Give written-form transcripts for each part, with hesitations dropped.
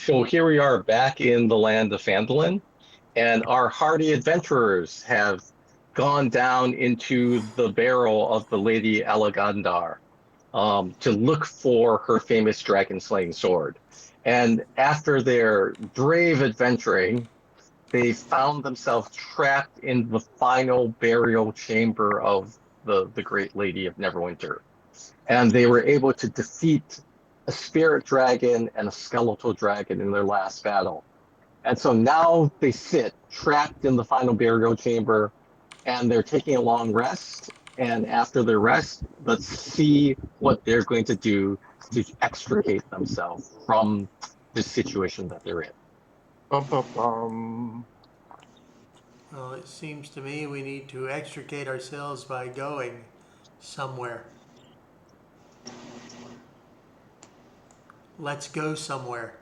So here we are back in the land of Phandalin, and our hardy adventurers have gone down into the barrel of the Lady Alagandar to look for her famous dragon slaying sword. And after their brave adventuring, they found themselves trapped in the final burial chamber of the Great Lady of Neverwinter. And they were able to defeat a spirit dragon and a skeletal dragon in their last battle. And so now they sit trapped in the final burial chamber and they're taking a long rest. And after their rest, let's see what they're going to do to extricate themselves from the situation that they're in. Bum, bum, bum. Well, it seems to me we need to extricate ourselves by going somewhere. Let's go somewhere.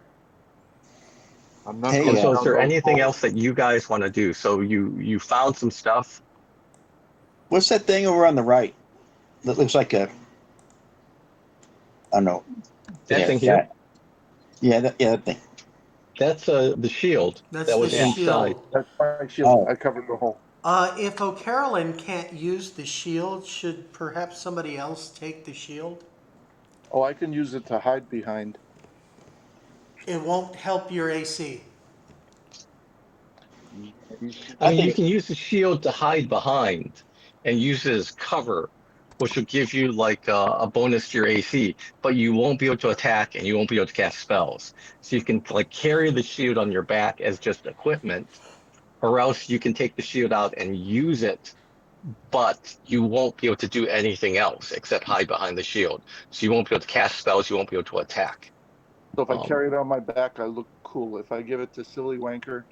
I'm not Hey, going So is down there those anything holes. else that you guys want to do? So you found some stuff. What's that thing over on the right? That looks like a. I don't know. That Yeah, thing here? that thing. That's the shield That's that was the inside. shield. That's my shield. Oh. I covered the hole. If O'Carolyn can't use the shield, should perhaps somebody else take the shield? Oh, I can use it to hide behind. It won't help your AC. I I mean, you think can use the shield to hide behind and use it as cover, which will give you like a bonus to your AC, but you won't be able to attack and you won't be able to cast spells. So you can like carry the shield on your back as just equipment, or else you can take the shield out and use it, but you won't be able to do anything else except hide behind the shield. So you won't be able to cast spells, you won't be able to attack. So if I Um, carry it on my back, I look cool. If I give it to Silly Wanker,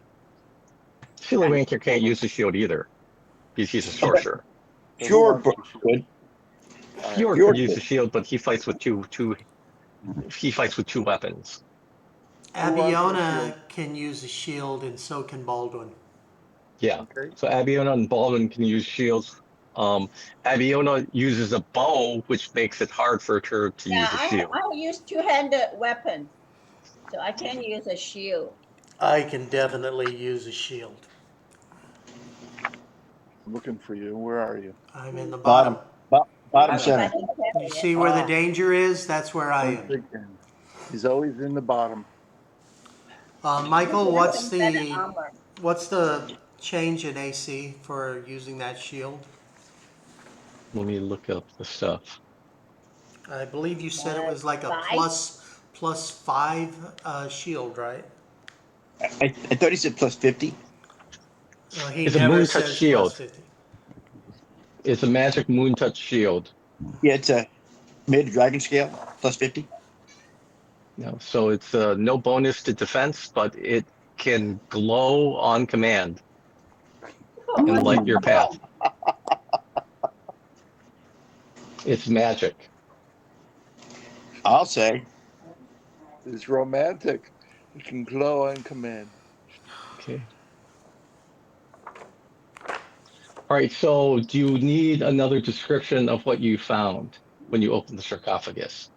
Silly Wanker can't use the shield either, because he's a sorcerer. who Fjord wants the shield? would. Fjord could use the shield, but he fights with two weapons. Who wants the Abiona shield? can use a shield, and so can Baldwin. Yeah. Okay. So Abiona and Baldwin can use shields. Abiona uses a bow, which makes it hard for her to use a shield. I use two-handed weapon, so I can use a shield. I can definitely use a shield. I'm looking for you. Where are you? I'm in the Bottom. bottom. Bottom If I center. don't carry You it. see where the danger is? That's where I Once am. again, he's always in the bottom. Michael, You have some better armor. what's the change in AC for using that shield? Let me look up the stuff. I believe you said it was like a Five? plus 5 shield, right? I thought he said plus 50. He It's a never moon touch says plus shield. 50. It's a magic moon touch shield. Yeah, it's a mid dragon scale plus 50. No, so it's no bonus to defense, but it can glow on command and light your path. It's magic. I'll say. It's romantic. It can glow on command. Okay. All right, so do you need another description of what you found when you opened the sarcophagus?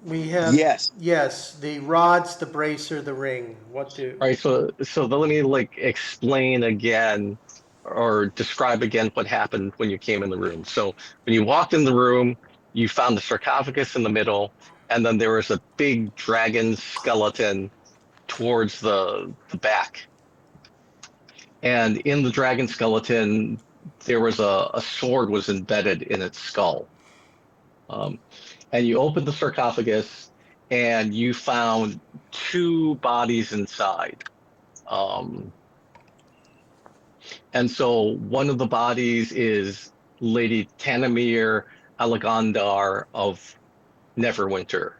We have Yes. the rods, the bracer, the ring. What do? All right, so let me like explain again or describe again what happened when you came in the room. So when you walked in the room, you found the sarcophagus in the middle, and then there was a big dragon skeleton towards the back. And in the dragon skeleton, there was a sword was embedded in its skull. And you opened the sarcophagus, and you found two bodies inside. And so one of the bodies is Lady Tanamir Alagandar of Neverwinter.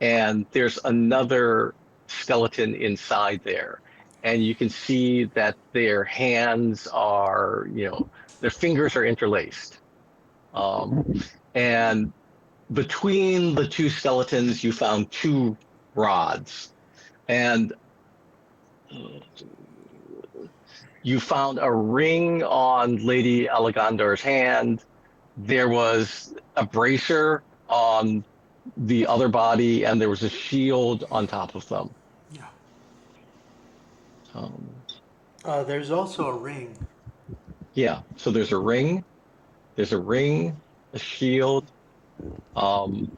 And there's another skeleton inside there. And you can see that their hands are, their fingers are interlaced. And between the two skeletons, you found two rods. And you found a ring on Lady Alagandar's hand. There was a bracer on the other body, and there was a shield on top of them. Yeah. Um, There's also a ring. yeah, so there's a ring, a shield, um,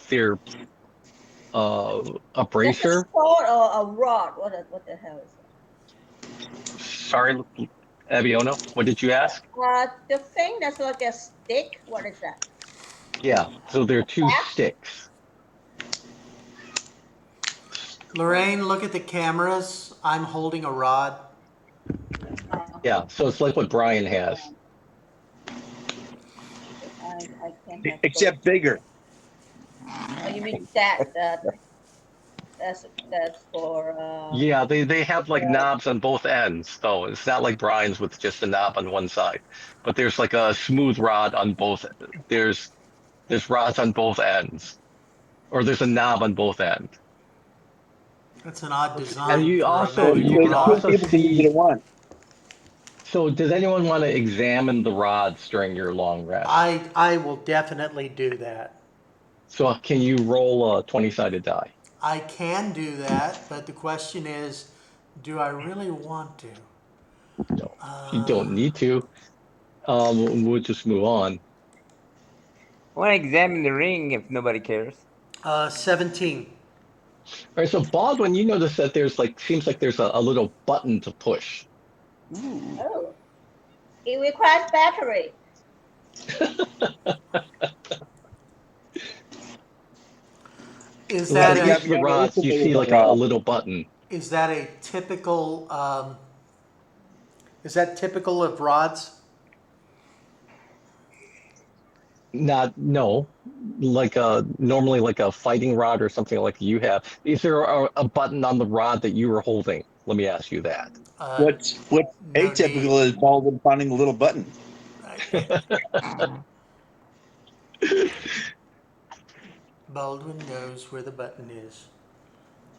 there, a That's a bracer. sword or a rod. What the hell is Sorry, Abiono, what did you ask? that? The thing that's like a stick. What is that? Yeah, so there are two Staff? sticks. Lorraine, look at the cameras. I'm holding a rod. Yeah, so it's like what Brian has. I can't have both. Except bigger. Oh, you mean that's for Yeah, they have like for- knobs on both ends, though. It's not like Brian's with just a knob on one side, but there's like a smooth rod on both. There's rods on both ends, or there's a knob on both ends. That's an odd And design you for a also So magical you can rod. two also people can use it see. at once. So does anyone want to examine the rods during your long rest? I will definitely do that. So can you roll a 20-sided die? I can do that, but the question is, do I really want to? No, you don't need to. We'll just move on. I want to examine the ring if nobody cares. 17. All right, so Baldwin, you notice that there's like seems like there's a little button to push. Ooh. oh, it requires battery. Is When that you Yeah, push a the yeah, yeah, rods, it's you a see little like a rod. little button. is that a typical is that typical of rods? Not no, like normally like a fighting rod or something like you have. Is there a button on the rod that you were holding? Let me ask you that. What's No need. atypical is Baldwin finding the little button. Baldwin knows where the button is.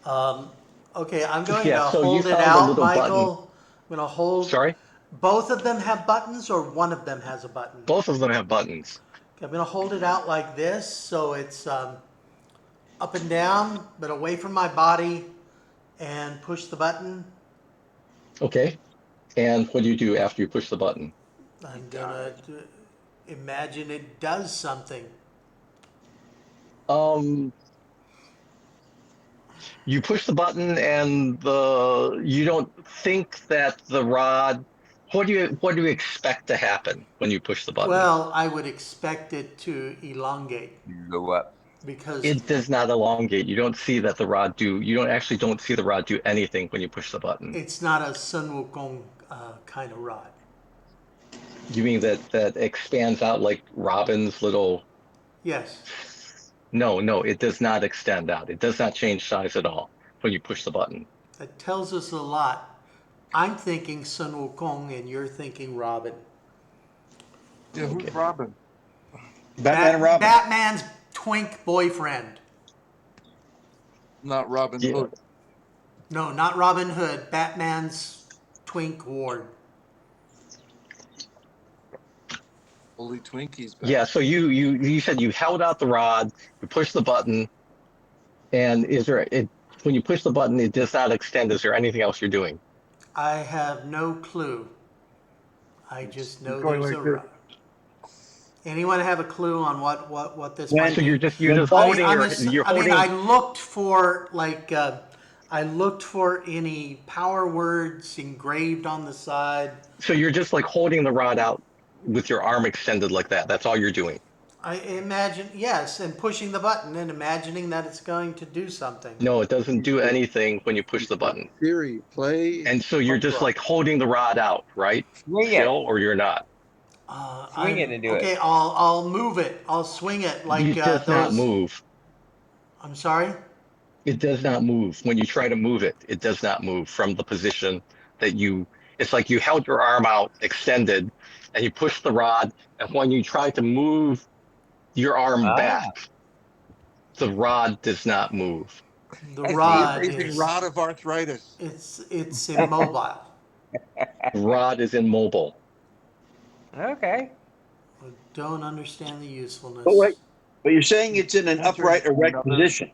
Um, okay, I'm going Yeah, to so you hold it found a out, little button. Michael. I'm going to hold. Sorry, Both of them have buttons, or one of them has a button? both of them have buttons. Okay, I'm going to hold it out like this, so it's up and down, but away from my body, and push the button. Okay, and what do you do after you push the button? I'm gonna imagine it does something. Um, you push the button and the you don't think that the rod. What do you expect to happen when you push the button? Well, I would expect it to elongate Go up. because It does not elongate. You don't see that the rod do. You don't see the rod do anything when you push the button. it's not a Sun Wukong kind of rod. You mean that expands out like Robin's little? Yes. No, it does not extend out. It does not change size at all when you push the button. That tells us a lot. I'm thinking Sun Wukong and you're thinking Robin. Yeah, who's Okay. Robin? Batman and Robin. Batman's twink boyfriend. Not Robin Yeah. Hood. No, not Robin Hood. Batman's twink ward. Only Twinkies back. Yeah. So you said you held out the rod, you push the button, and is there it when you push the button, it does not extend. Is there anything else you're doing? I have no clue. I just know going there's like a this. rod. Anyone have a clue on what this When- might So be? you're just When holding I holding. I looked for I looked for any power words engraved on the side. So you're just like holding the rod out with your arm extended like that. That's all you're doing. I imagine, yes, and pushing the button and imagining that it's going to do something. No, it doesn't do anything when you push the button. Siri, play. And so you're just Punk rock. like holding the rod out, right? Swing Still, it. or you're not. Swing it and do okay, it. I'll move it. I'll swing it like It does not those. move. I'm sorry. It does not move. When you try to move it, it does not move from the position that you. It's like you held your arm out, extended, and you push the rod. And when you try to move your arm Ah. back, the rod does not move. The I see. rod Amazing is rod of arthritis. it's immobile. The rod is immobile. Okay. I don't understand the usefulness. But wait, but you're saying it's in an upright, erect position.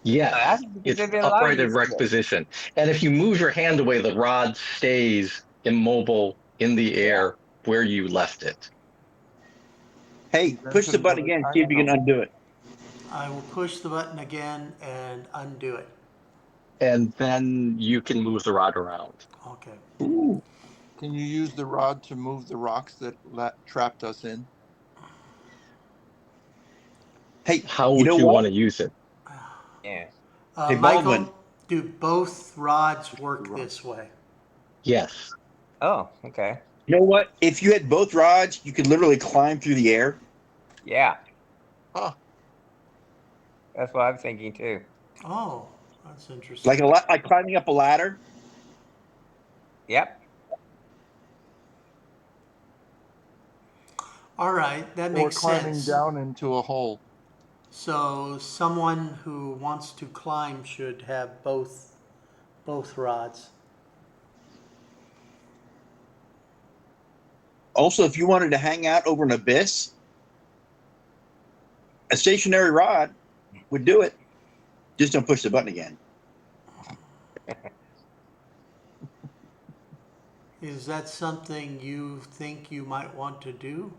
Yes, That's because it's they've been a lot upright in used to erect it. position. And if you move your hand away, the rod stays immobile in the Yeah. air where you left it. Hey, push the Invented button by again. See if you can China. undo it. I will push the button again and undo it. And then you can move the rod around. Okay. Ooh. Can you use the rod to move the rocks that trapped us in? Hey, How you would know you what? want to use it? Yeah. Hey, Baldwin. Michael, do both rods Push the work rock. this way? Yes. Oh, okay. You know what? If you had both rods, you could literally climb through the air. Yeah, Huh. that's what I'm thinking too. Oh, that's interesting. Like climbing up a ladder. Yep. All right, that Or makes climbing sense. down into a hole. So someone who wants to climb should have both rods. Also, if you wanted to hang out over an abyss, a stationary rod would do it. Just don't push the button again. Is that something you think you might want to do?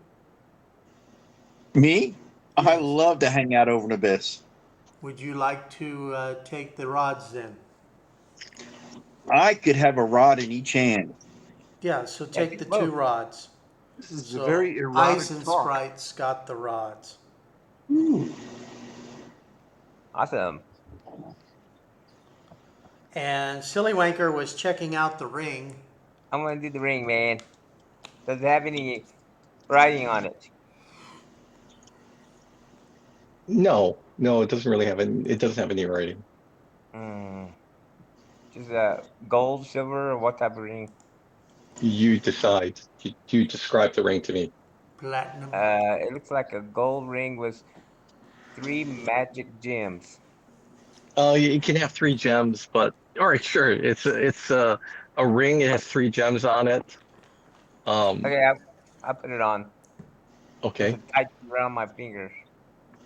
Me? I Yes. love to hang out over an abyss. Would you like to take the rods then? I could have a rod in each hand. Yeah, so Yeah, take do the two both. rods. This is a So very erotic Ice and talk. Sprite's got the rods. Ooh. Awesome. And Silly Wanker was checking out the ring. I'm gonna do the ring, man. Does it have any writing on it? No, no, it doesn't really have any, it doesn't have any writing. Mm, just gold, silver, or what type of ring? You decide. You describe the ring to me. Platinum. It looks like a gold ring with 3 magic gems. You can have three gems, but all right, sure. It's a ring. It has three gems on it. Um, Okay, I put it on. Does okay. it tighten around my fingers?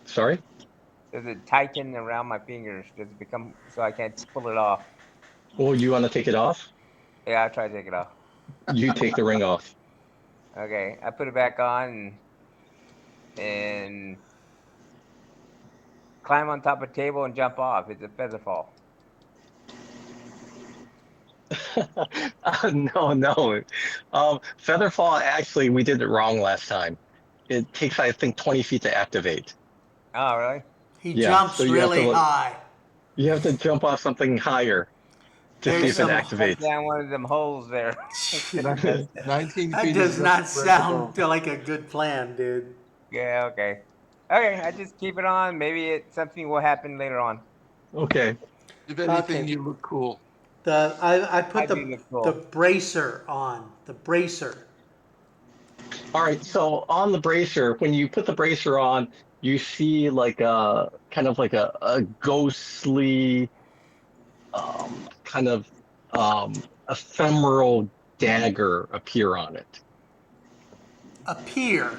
Sorry. Does it tighten around my fingers? Does it become so I can't pull it off? Well, you want to take it off? Yeah, I'll try to take it off. You take the ring off. Okay, I put it back on and climb on top of a table and jump off. It's a feather fall. No, no. Featherfall, actually, we did it wrong last time. It takes, I think, 20 feet to activate. Oh, really? He Yeah, so jumps really high. you have to jump off something higher to see I There's if it think some. I jump activates. down one of them holes there. That's it. 19 That feet is does just not spread the bow. sound like a good plan, dude. Yeah, okay. Okay, I just keep it on. Maybe something will happen later on. Okay. If anything, Okay. you look cool. I put I do look the cool. bracer on. The bracer. All right. So on the bracer, when you put the bracer on, you see like a kind of like a ghostly, kind of ephemeral dagger appear on it. Appear.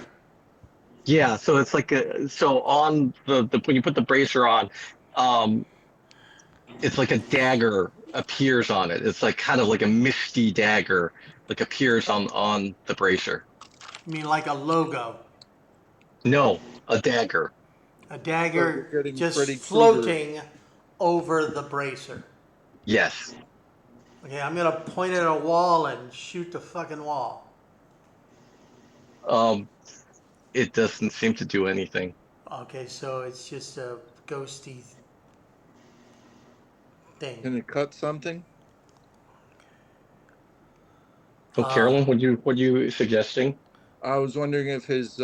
Yeah, so it's like so on the when you put the bracer on, um, it's like a dagger appears on it. It's like kind of like a misty dagger, like appears on the bracer. I mean, like a logo. No, a dagger. A So you're dagger getting just Freddy Krueger. floating over the bracer. Yes. Okay, I'm gonna point at a wall and shoot the fucking wall. Um, it doesn't seem to do anything. Okay, so it's just a ghosty thing. Can it cut something? Oh, Carolyn, what are you suggesting? I was wondering if his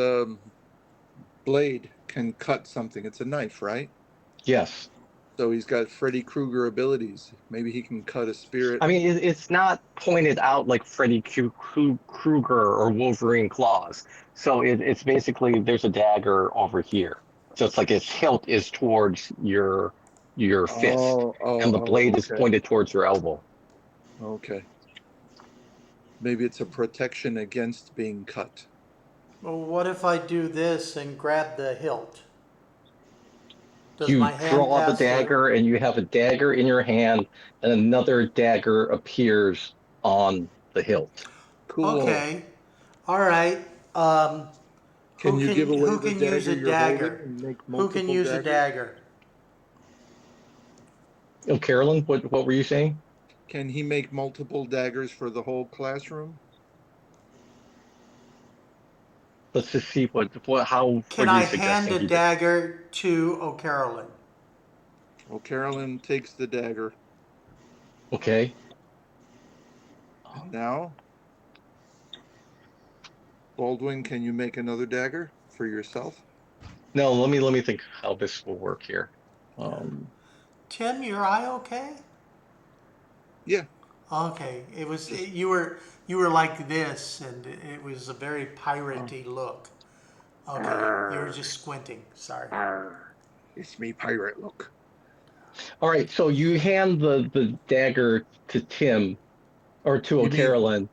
blade can cut something. It's a knife, right? Yes. So he's got Freddy Krueger abilities. Maybe he can cut a spirit. I mean, it's not pointed out like Krueger or Wolverine claws. So it's basically there's a dagger over here. So it's like its hilt is towards your fist, and the blade is Okay. pointed towards your elbow. Okay. Maybe it's a protection against being cut. Well, what if I do this and grab the hilt? Does You my hand draw the pass the? dagger, and you have a dagger in your hand, and another dagger appears on the hilt. Cool. Okay, all right. Um, Can you give away who the can use a dagger you're holding dagger? and make Who can multiple use a daggers? dagger? Oh, Carolyn, what were you saying? Can he make multiple daggers for the whole classroom? Let's just see how Can are you I hand suggesting a he does? dagger to O'Carolyn? Well, Carolyn takes the dagger. Okay. And now, Baldwin, can you make another dagger for yourself? No, let me think how this will work here. Tim, your eye okay? Yeah. Okay, you were like this, and it was a very piratey look. Okay, you were just squinting. Sorry. It's me, pirate. Look. All right, so you hand the dagger to Tim or to You mean O'Carolyn.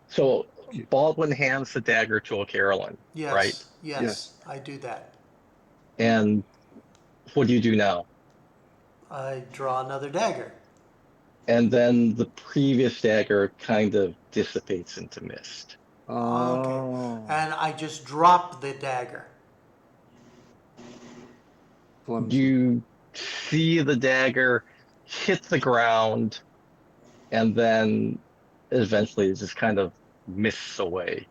So Baldwin hands the dagger to O'Carolyn, right? Yes, yes, Yes. I do that. And what do you do now? I draw another dagger. And then the previous dagger kind of dissipates into mist. Okay, Oh. and I just drop the dagger. Clumsy. You see the dagger hit the ground, and then eventually it just kind of mists away.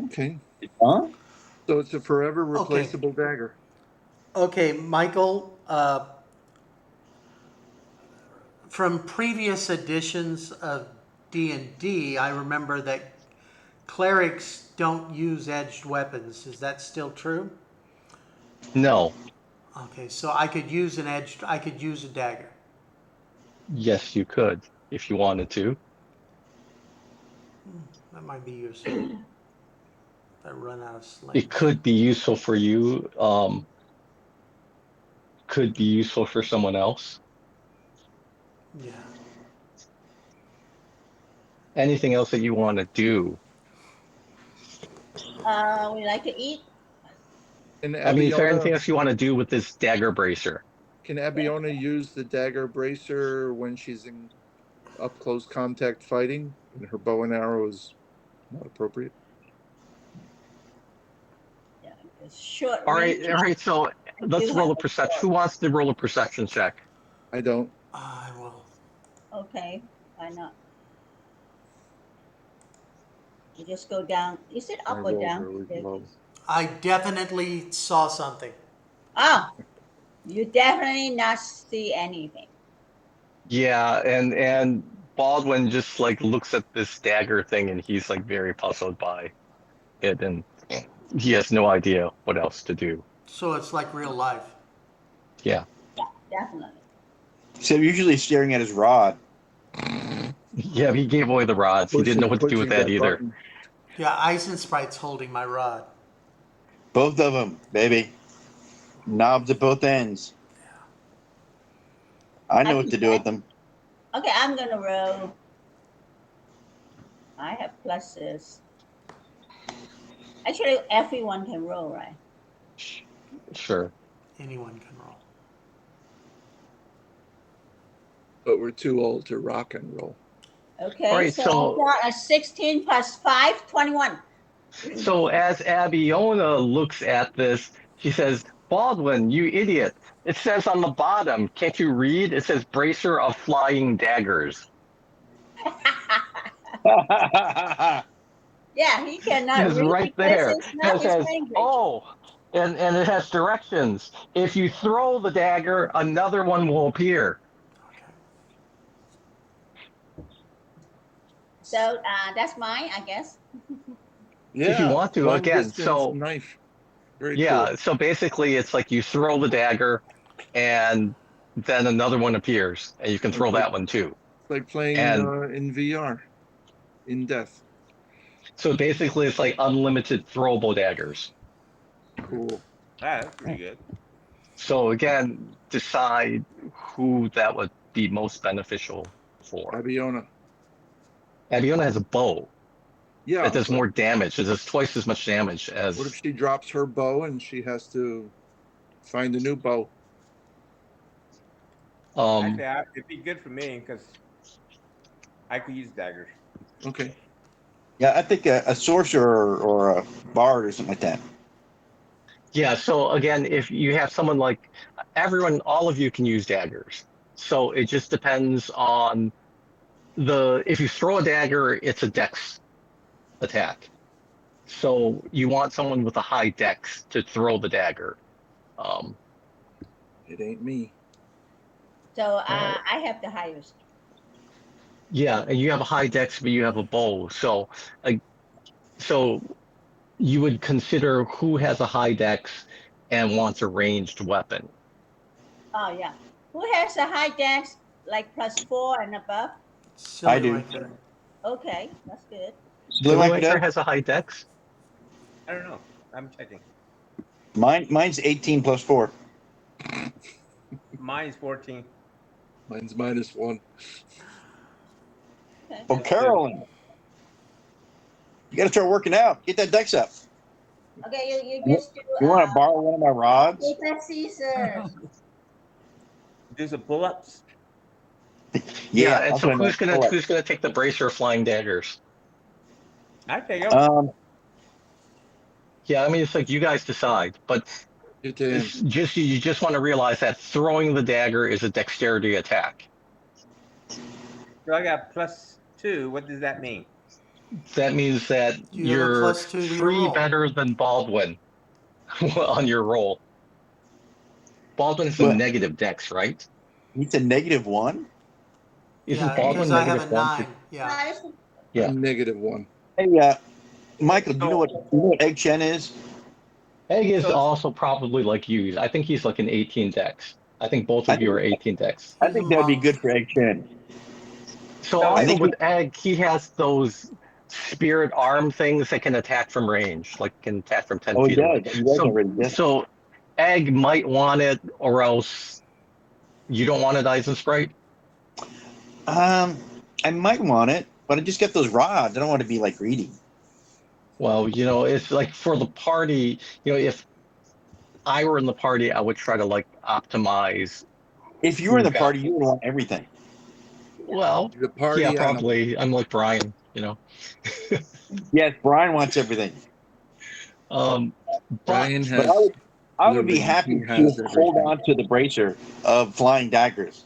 Okay. Huh? So it's a forever replaceable dagger. Okay, Michael. From previous editions of D&D, I remember that clerics don't use edged weapons. Is that still true? No. Okay, so I could use a dagger. Yes, you could if you wanted to. That might be useful. If I run out of slings. It could be useful for you. Could be useful for someone else. Yeah. Anything else that you want to do? We like to eat. And I mean, is there anything Abiona, else you want to do with this dagger bracer? can Abiona use the dagger bracer when she's in up close contact fighting and her bow and arrow is not appropriate? Yeah, it's short All right, range. all right. So let's do roll a have a perception. sword. Who wants to roll a perception check? I don't. I will. Okay, why not? You just go down. Is it I up or rolled down? really low. I definitely saw something. Ah, you definitely not see anything. Yeah, and Baldwin just like looks at this dagger thing, and he's like very puzzled by it, and he has no idea what else to do. So it's like real life. Yeah. Yeah, definitely. So usually staring at his rod. Yeah, he gave away the rods. He didn't know what to do with that either. button. Yeah, Eisensprite's holding my rod. Both of them, baby. Knobs at both ends. I know what to do with them. Okay, I'm gonna roll. I have pluses. Actually, everyone can roll, right? Sure. Anyone can roll. But we're too old to rock and roll. Okay, All right, so I got a 16 plus 5, 21. So as Abiona looks at this, she says, Baldwin, you idiot. It says on the bottom, can't you read? It says bracer of flying daggers. Yeah, he cannot It's read right because there. it's And not it his says, language. oh, and it has directions. If you throw the dagger, another one will appear. So that's mine, I guess. Yeah. If you want to, Long again, distance so knife. Very yeah, cool. so basically it's like you throw the dagger and then another one appears and you can throw that one too. It's like playing And in VR, in death. so basically it's like unlimited throwable daggers. Cool. Ah, that's pretty good. So again, decide who that would be most beneficial for. Abiona. Abiona has a bow. Yeah. It does but more damage. It does twice as much damage as. what if she drops her bow and she has to find a new bow? Um, Actually, it'd be good for me because I could use daggers. Okay. Yeah, I think a sorcerer or a bard or something like that. yeah. So again, if you have someone like everyone, all of you can use daggers. So it just depends on if you throw a dagger, it's a dex attack. So you want someone with a high dex to throw the dagger. Um, It ain't me. So uh, I have the highest. yeah, and you have a high dex, but you have a bow. Uh, so you would consider who has a high dex and wants a ranged weapon. Oh yeah. Who has a high dex like +4 and above? I Silly do. Winker. Okay, that's good. Blue Anchor Sillywanker does? has a high dex. I don't know. I'm checking. Mine's 18 plus 4. Mine's 14. Mine's -1. Okay. Oh, Carolyn, you got to start working out. Get that dex up. Okay, you You, just do you want to borrow one of my rods? paper scissors. Do some pull-ups. Yeah, Yeah. and That's so what I know. who's gonna take the bracer of flying daggers? I take them. Yeah, I mean it's like you guys decide, but Get in. it's just you just want to realize that throwing the dagger is a dexterity attack. So I got +2. What does that mean? That means that You have a you're +2 to your three roll. better than Baldwin on your roll. Baldwin has a But negative dex, right? it's a -1. Isn't Yeah, because Baldwin I have a -1 for? 9. Yeah. Nice. Yeah, I'm -1. Hey, Michael, do you know what Egg Chen is? Egg is So also probably like you. I think he's like an 18 dex. I think both I of you think are 18 dex. I He's a think that'd be monk. good for Egg Chen. So So I also if think he, with Egg, he has those spirit arm things that can attack from range, like can attack from 10 oh, he feet away. does. He does So already. Yes. so Egg might want it, or else you don't want it, Eisen Sprite. Um, I might want it, but I just got those rods. I don't want to be like greedy. Well, it's like for the party, if I were in the party, I would try to like optimize If you were in who the got. party, you would want everything. Well, The yeah, party animal. probably. I'm like Brian. Yes, Brian wants everything, Um, Brian but but has I would be literally, happy he to has hold everything. on to the bracer of flying daggers.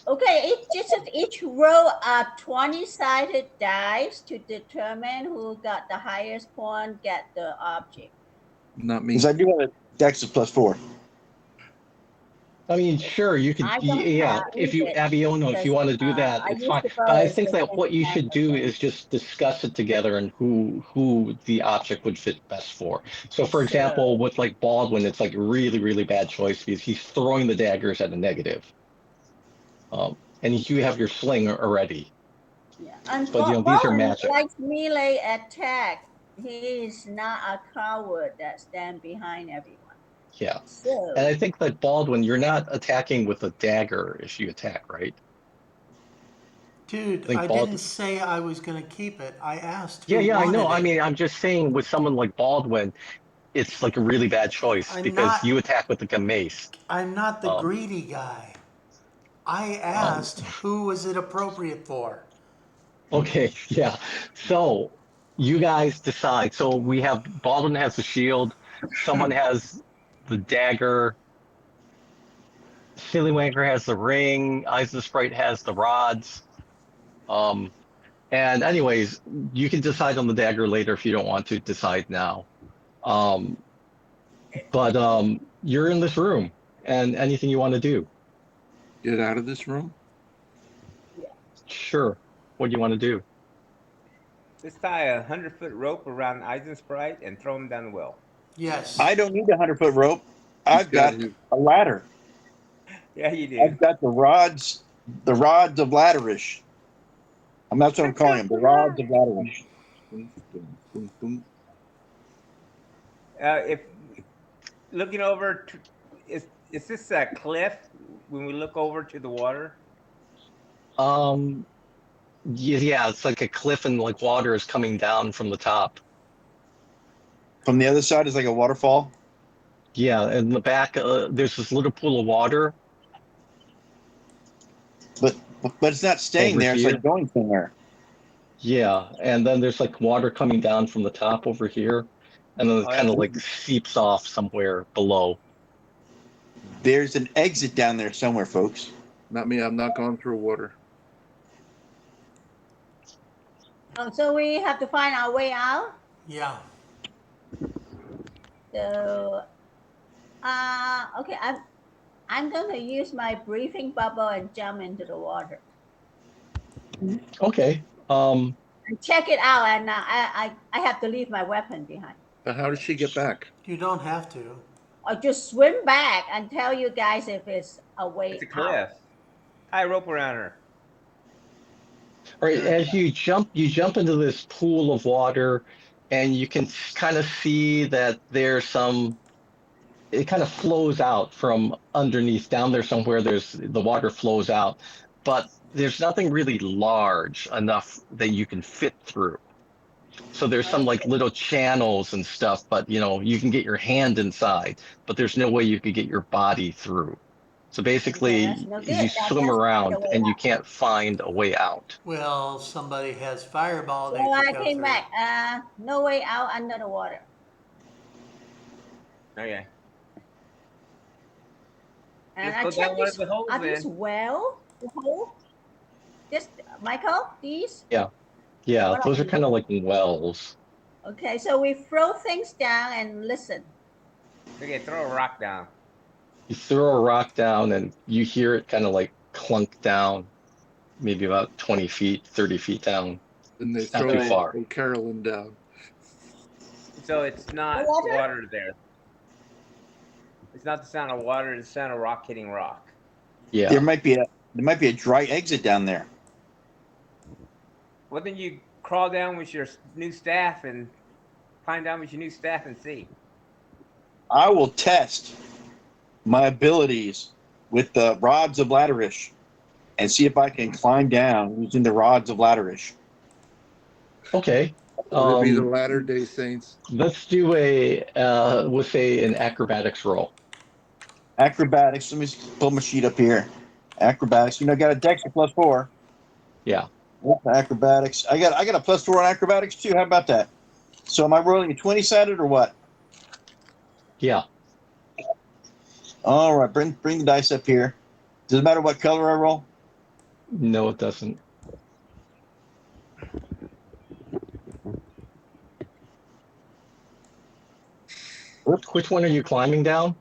Okay, each row are 20-sided dice to determine who got the highest point, get the object. Not me. Because I do have a dex of +4. I mean, sure, you could, I don't yeah, use it Abiono, if you because want to do that, I it's use fine. the But bow I as think the that what you hand should do weapon. is just discuss it together and who the object would fit best for. So, for So, example, with like Baldwin, it's like really, really bad choice because he's throwing the daggers at a negative. And you have your sling already. yeah. And But, these are Bowen magic. likes melee attack. He is not a coward that stand behind everyone. Yeah. And So, I think that Baldwin, you're not attacking with a dagger if you attack, right? Dude, I think I didn't Baldwin. say I was going to keep it. I asked Yeah, who yeah, I know. wanted I it. mean, I'm just saying with someone like Baldwin, it's like a really bad choice I'm because you not attack with like a mace. I'm not the Um, greedy guy. I um, asked who was it appropriate for. okay, yeah. So you guys decide. So we have Baldwin has the shield, someone has the dagger, Sillywanker has the ring, Eisen Sprite has the rods. Um, and anyways, you can decide on the dagger later if you don't want to decide now. Um, but you're in this room, and anything you want to do, Get out of this room. sure. What do you want to do? let's tie a 100-foot rope around Eisen Sprite and throw him down the well. Yes. I don't need a 100-foot rope. He's I've got his- a ladder. Yeah, you do. I've got the rods of ladderish. That's what I'm calling them, the rods of ladderish. boom, boom, boom, boom. If looking over, is this a cliff when we look over to the water? Um, Yeah, it's like a cliff and like water is coming down from the top. From the other side is like a waterfall. Yeah, and in the back, there's this little pool of water But it's not staying over there. It's here. like going somewhere. Yeah, and then there's like water coming down from the top over here, and then it Oh, kind of that's- like seeps off somewhere below. There's an exit down there somewhere, folks. Not me. I'm not going through water. Oh, so we have to find our way out. Yeah. So, okay, I'm gonna use my breathing bubble and jump into the water Okay. and check it out. And I have to leave my weapon behind. But how does she get back? You don't have to. Or just swim back and tell you guys if it's a way It's a out. cliff. Tie a rope around her. All right, as you jump into this pool of water, and you can kind of see that there's some. It kind of flows out from underneath down there somewhere. There's the water flows out, but there's nothing really large enough that you can fit through. So there's some like little channels and stuff, but you can get your hand inside, but there's no way you could get your body through. So basically, That's no good. you That swim doesn't around find a way and you out. can't find a way out. Well, somebody has fireball. They So I could go came through. back. No way out under the water. Okay. And Just I go checked down one this. of the holes Are these then. well? The hole? This, Michael, these? Yeah, What those are are kind of like wells. Okay, so we throw things down and listen. Okay, throw a rock down. You throw a rock down and you hear it kind of like clunk down, maybe about 20 feet, 30 feet down. And they It's not throw too far. Carolyn down. So it's not water? water there. It's not the sound of water, it's the sound of rock hitting rock. Yeah. There might be a dry exit down there. Well, then you crawl down with your new staff and climb down with your new staff and see. I will test my abilities with the rods of Ladderish and see if I can climb down using the rods of Ladderish. Okay. It'll be the Latter-day Saints. Let's do we'll say an acrobatics roll. Acrobatics. Let me pull my sheet up here. Acrobatics. I got a dex of +4. Yeah. Acrobatics. I got a +4 on acrobatics too. How about that? So am I rolling a 20-sided or what? Yeah. All right. Bring the dice up here. Does it matter what color I roll? No, it doesn't. Which one are you climbing down?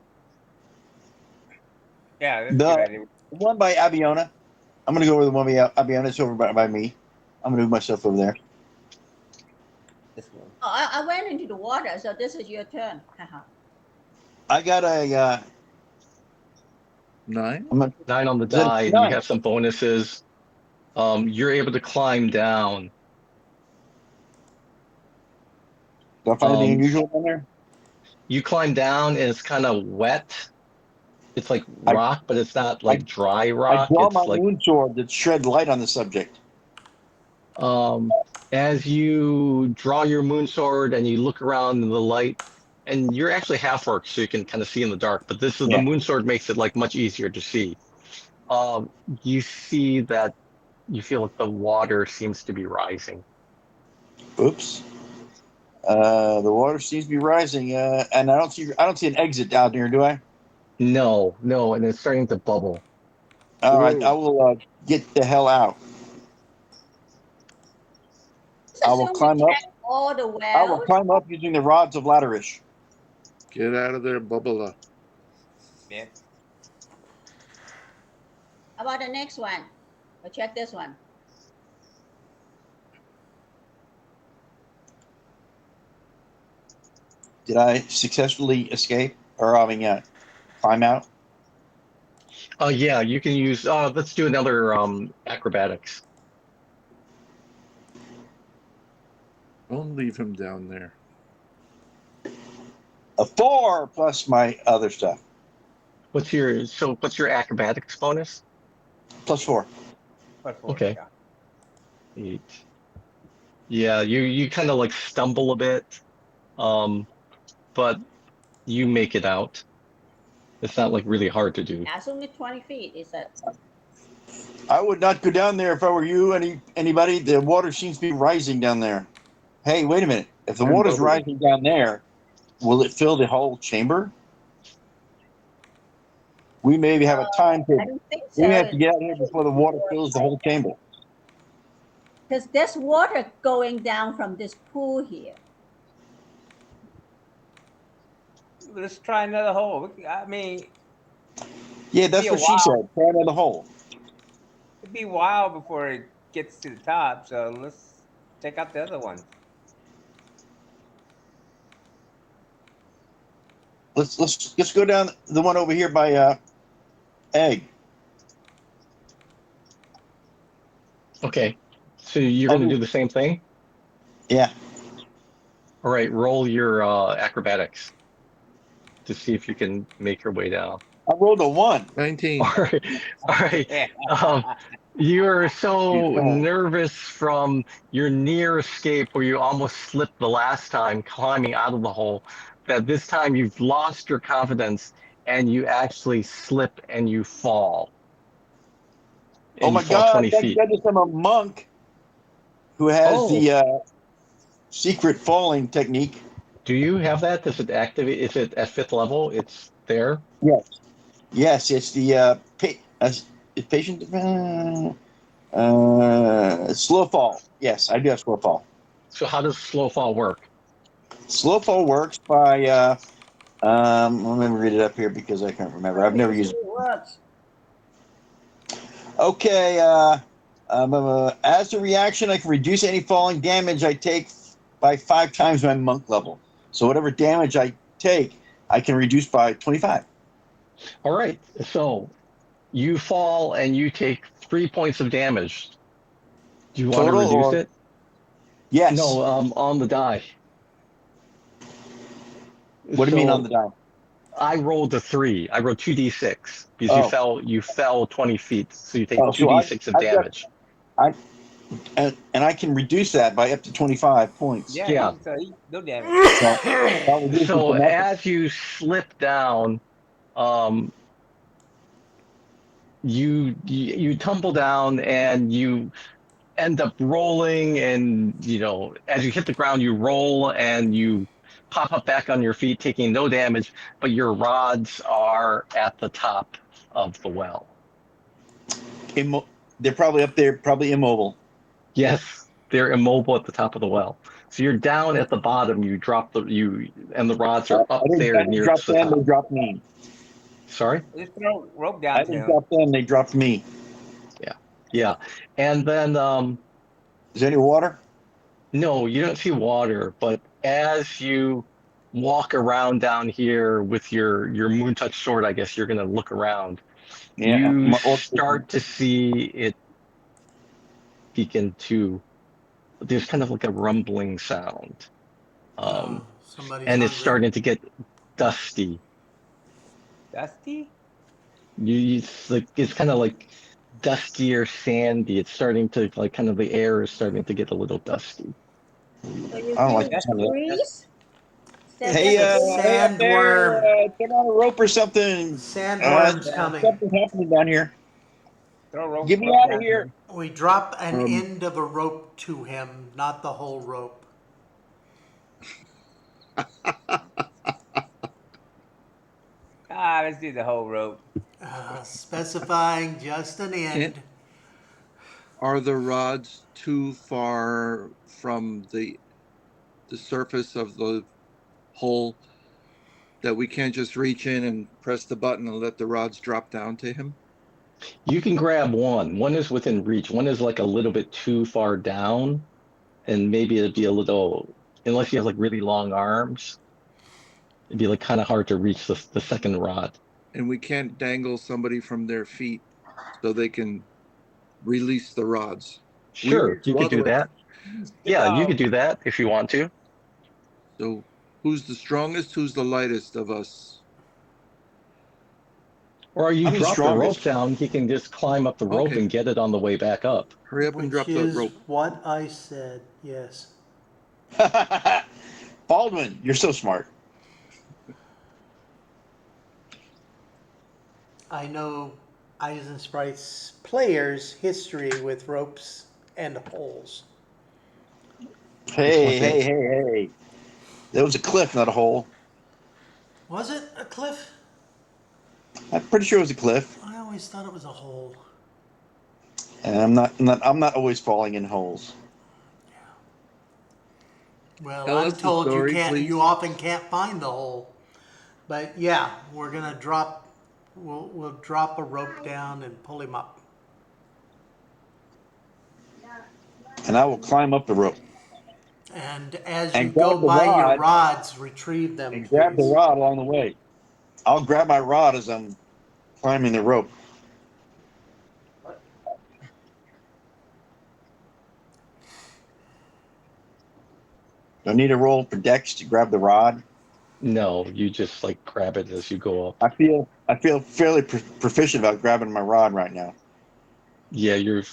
Yeah, that's a The good idea. one by Abiona. I'm going to go over the one by Abiona. It's over by me. I'm going to move myself over there. This one. Oh, I went into the water, so this is your turn. Haha. I got a 9? 9 on the Is it die, and 9? you have some bonuses. You're able to climb down. do I find anything unusual down there? You climb down, and it's kind of wet. It's like I- rock, but it's not like dry I rock. draw It's my like moon sword that shed light on the subject. as you draw your moon sword and you look around in the light, and you're actually half orc, so you can kind of see in the dark. But this is Yeah. the moon sword makes it like much easier to see. You see that you feel like the water seems to be rising. Oops. The water seems to be rising, and I don't see an exit down here, do I? No, and it's starting to bubble. All right, Whoa. I will get the hell out. I will Assume we climb up. check all the I will wells. climb up using the rods of Ladderish. Get out of there, Bubba. Yeah. How about the next one? We'll check this one. Did I successfully escape, or climb out? Yeah, you can use. Let's do another acrobatics. Don't leave him down there. A 4 plus my other stuff. What's your acrobatics bonus? +4. What for? Okay. Yeah. 8. Yeah, you kind of like stumble a bit, but you make it out. It's not like really hard to do. That's only 20 feet. Is that? I would not go down there if I were you. Anybody? The water seems to be rising down there. Hey, wait a minute. If the And water's bubbling. rising down there, will it fill the whole chamber? We maybe have a time I to. don't think so. We have to get out here before the water fills the whole chamber. Because there's water going down from this pool here. Let's try another hole. I mean, Yeah, that's Be a what she while. said. Try another hole. it'd be a while before it gets to the top. So let's check out the other one. Let's go down the one over here by Egg. Okay, so you're going to do the same thing? Yeah. All right, roll your acrobatics to see if you can make your way down. I rolled a 1. 19. All right, all right. Yeah. You're so You fell. nervous from your near escape where you almost slipped the last time climbing out of the hole that this time you've lost your confidence and you actually slip and you fall. Oh And you my fall God! 20 Thank feet. goodness I'm a monk who has Oh. the secret falling technique. Do you have that? Does it activate? Is it at 5th level? It's there? Yes. Yes, it's the patient slow fall. Yes, I do have slow fall. So how does slow fall work? Slow fall works by let me read it up here because I can't remember. I've never used it. It works. Okay, as a reaction, I can reduce any falling damage I take by 5 times my monk level. So whatever damage I take, I can reduce by 25. All right. So you fall and you take 3 points of damage. Do you want to Total reduce or it? yes? No, on the die. What do you mean on the die? I rolled a 3. I rolled 2d6 because Oh. you fell 20 feet, so you take Oh, so 2d6 of I've got- damage. and I can reduce that by up to 25 points. Yeah. Yeah. So no damage. So as you slip down, you tumble down and you end up rolling, and as you hit the ground, you roll and you pop up back on your feet, taking no damage, but your rods are at the top of the well. They're probably up there, probably immobile. Yes, they're immobile at the top of the well. So you're down at the bottom. You drop and the rods are up I there didn't near drop the them. They top. dropped me. Sorry? Just throw rope down I to didn't him. drop them. They dropped me. Yeah. And then Is there any water? no, you don't see water, but as you walk around down here with your moon touch sword, I guess you're gonna look around. Yeah. You start to see it begin to. There's kind of like a rumbling sound, Somebody's and it's hungry. starting to get dusty. Dusty? It's kind of like dusty or sandy. It's starting to like kind of the air is starting to get a little dusty. So you I don't like feel the sound of that. breeze? Hey, It's a hey up there, sandworm. get on a rope or something. Sandworm's coming. Something's happening down here. Throw rope. Get me rope out down of to here. him. We drop an end of a rope to him, not the whole rope. Let's do the whole rope. Specifying just an end. Are the rods too far from the surface of the hole that we can't just reach in and press the button and let the rods drop down to him? You can grab one. One is within reach. One is like a little bit too far down, and maybe it'd be a little, unless you have like really long arms, it'd be like kind of hard to reach the second rod. And we can't dangle somebody from their feet so they can release the rods. Sure, you could do that. Yeah, you could do that if you want to. So who's the strongest? Who's the lightest of us? Or you I'm the drop the rope strongest. down, he can just climb up the rope Okay. and get it on the way back up. Hurry up and Which drop the is rope. what I said, yes. Baldwin, you're so smart. I know Eisensprite's players' history with ropes and holes. Hey, hey, hey, hey. That was a cliff, not a hole. Was it a cliff? I'm pretty sure it was a cliff. I always thought it was a hole. And I'm not always falling in holes. Well, Tell I'm us the told you story, can't. please. You often can't find the hole. But yeah, we're gonna drop. We'll drop a rope down and pull him up. And I will climb up the rope And as you and go grab the by your rod rods, retrieve them, and grab the please. rod along the way. I'll grab my rod as I'm climbing the rope. Do I need a roll for Dex to grab the rod? No, you just like grab it as you go up. I feel fairly proficient about grabbing my rod right now. Yeah, you're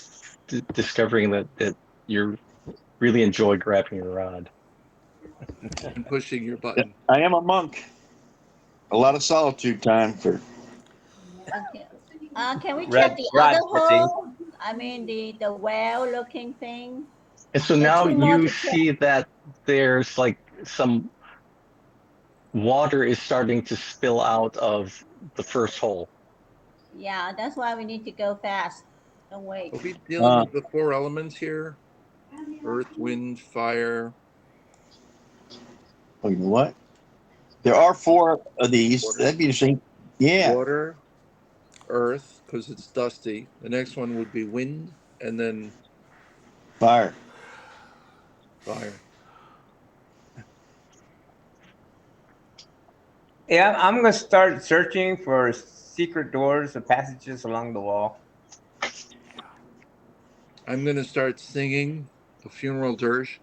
discovering that you really enjoy grabbing your rod. And pushing your button. I am a monk. A lot of solitude time for. Okay. Can we Rod- check the rod other fishing. hole? I mean, the whale-looking thing. And so There are now two more you to check. see that there's like some water is starting to spill out of the first hole. Yeah, that's why we need to go fast. Don't wait. Are we dealing with the 4 elements here? Earth, wind, fire. Oh, you know what? There are 4 of these. Water. That'd be interesting. Yeah. Water, earth, because it's dusty. The next one would be wind, and then Fire. fire. Yeah, I'm gonna start searching for secret doors or passages along the wall. I'm going to start singing a funeral dirge.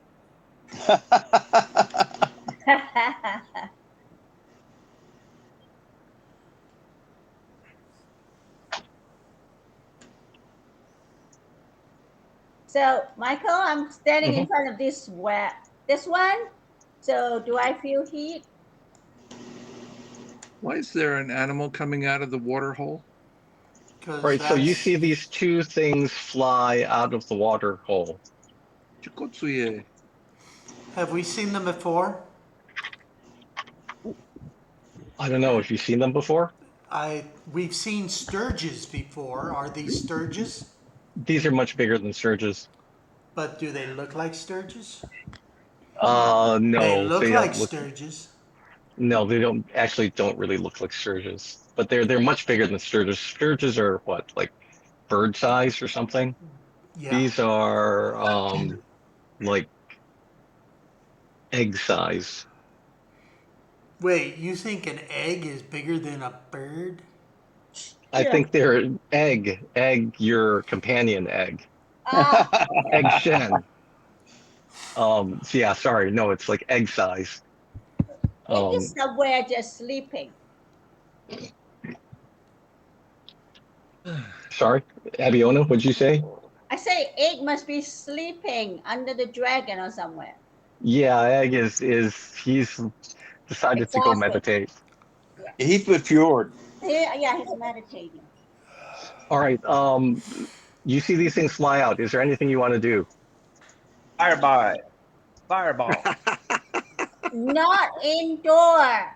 So, Michael, I'm standing in Mhm. front of this this one. So, do I feel heat? Why is there an animal coming out of the water hole? Because All right, so you that's. see these 2 things fly out of the water hole. Chikotsuye. Have we seen them before? I don't know if you've seen them before. We've seen sturges before. Are these sturges? These are much bigger than sturges. But do they look like sturges? No. They No, look they like don't look. sturges. No, they don't really look like sturges. But they're much bigger than sturges. Sturges are what, like bird size or something? Yeah. These are like egg size. Wait, you think an egg is bigger than a bird? I Yeah. think they're egg your companion egg. Ah, Egg Shen. So yeah, sorry, no, it's like egg size. it Um is somewhere just sleeping. sorry, Abiona, what'd you say? I say egg must be sleeping under the dragon or somewhere. Yeah, egg is he's decided to go Exhausted. meditate. Heath with Fjord. Yeah, he's meditating. All right. You see these things fly out. Is there anything you want to do? Fireball. Fireball. Not indoor.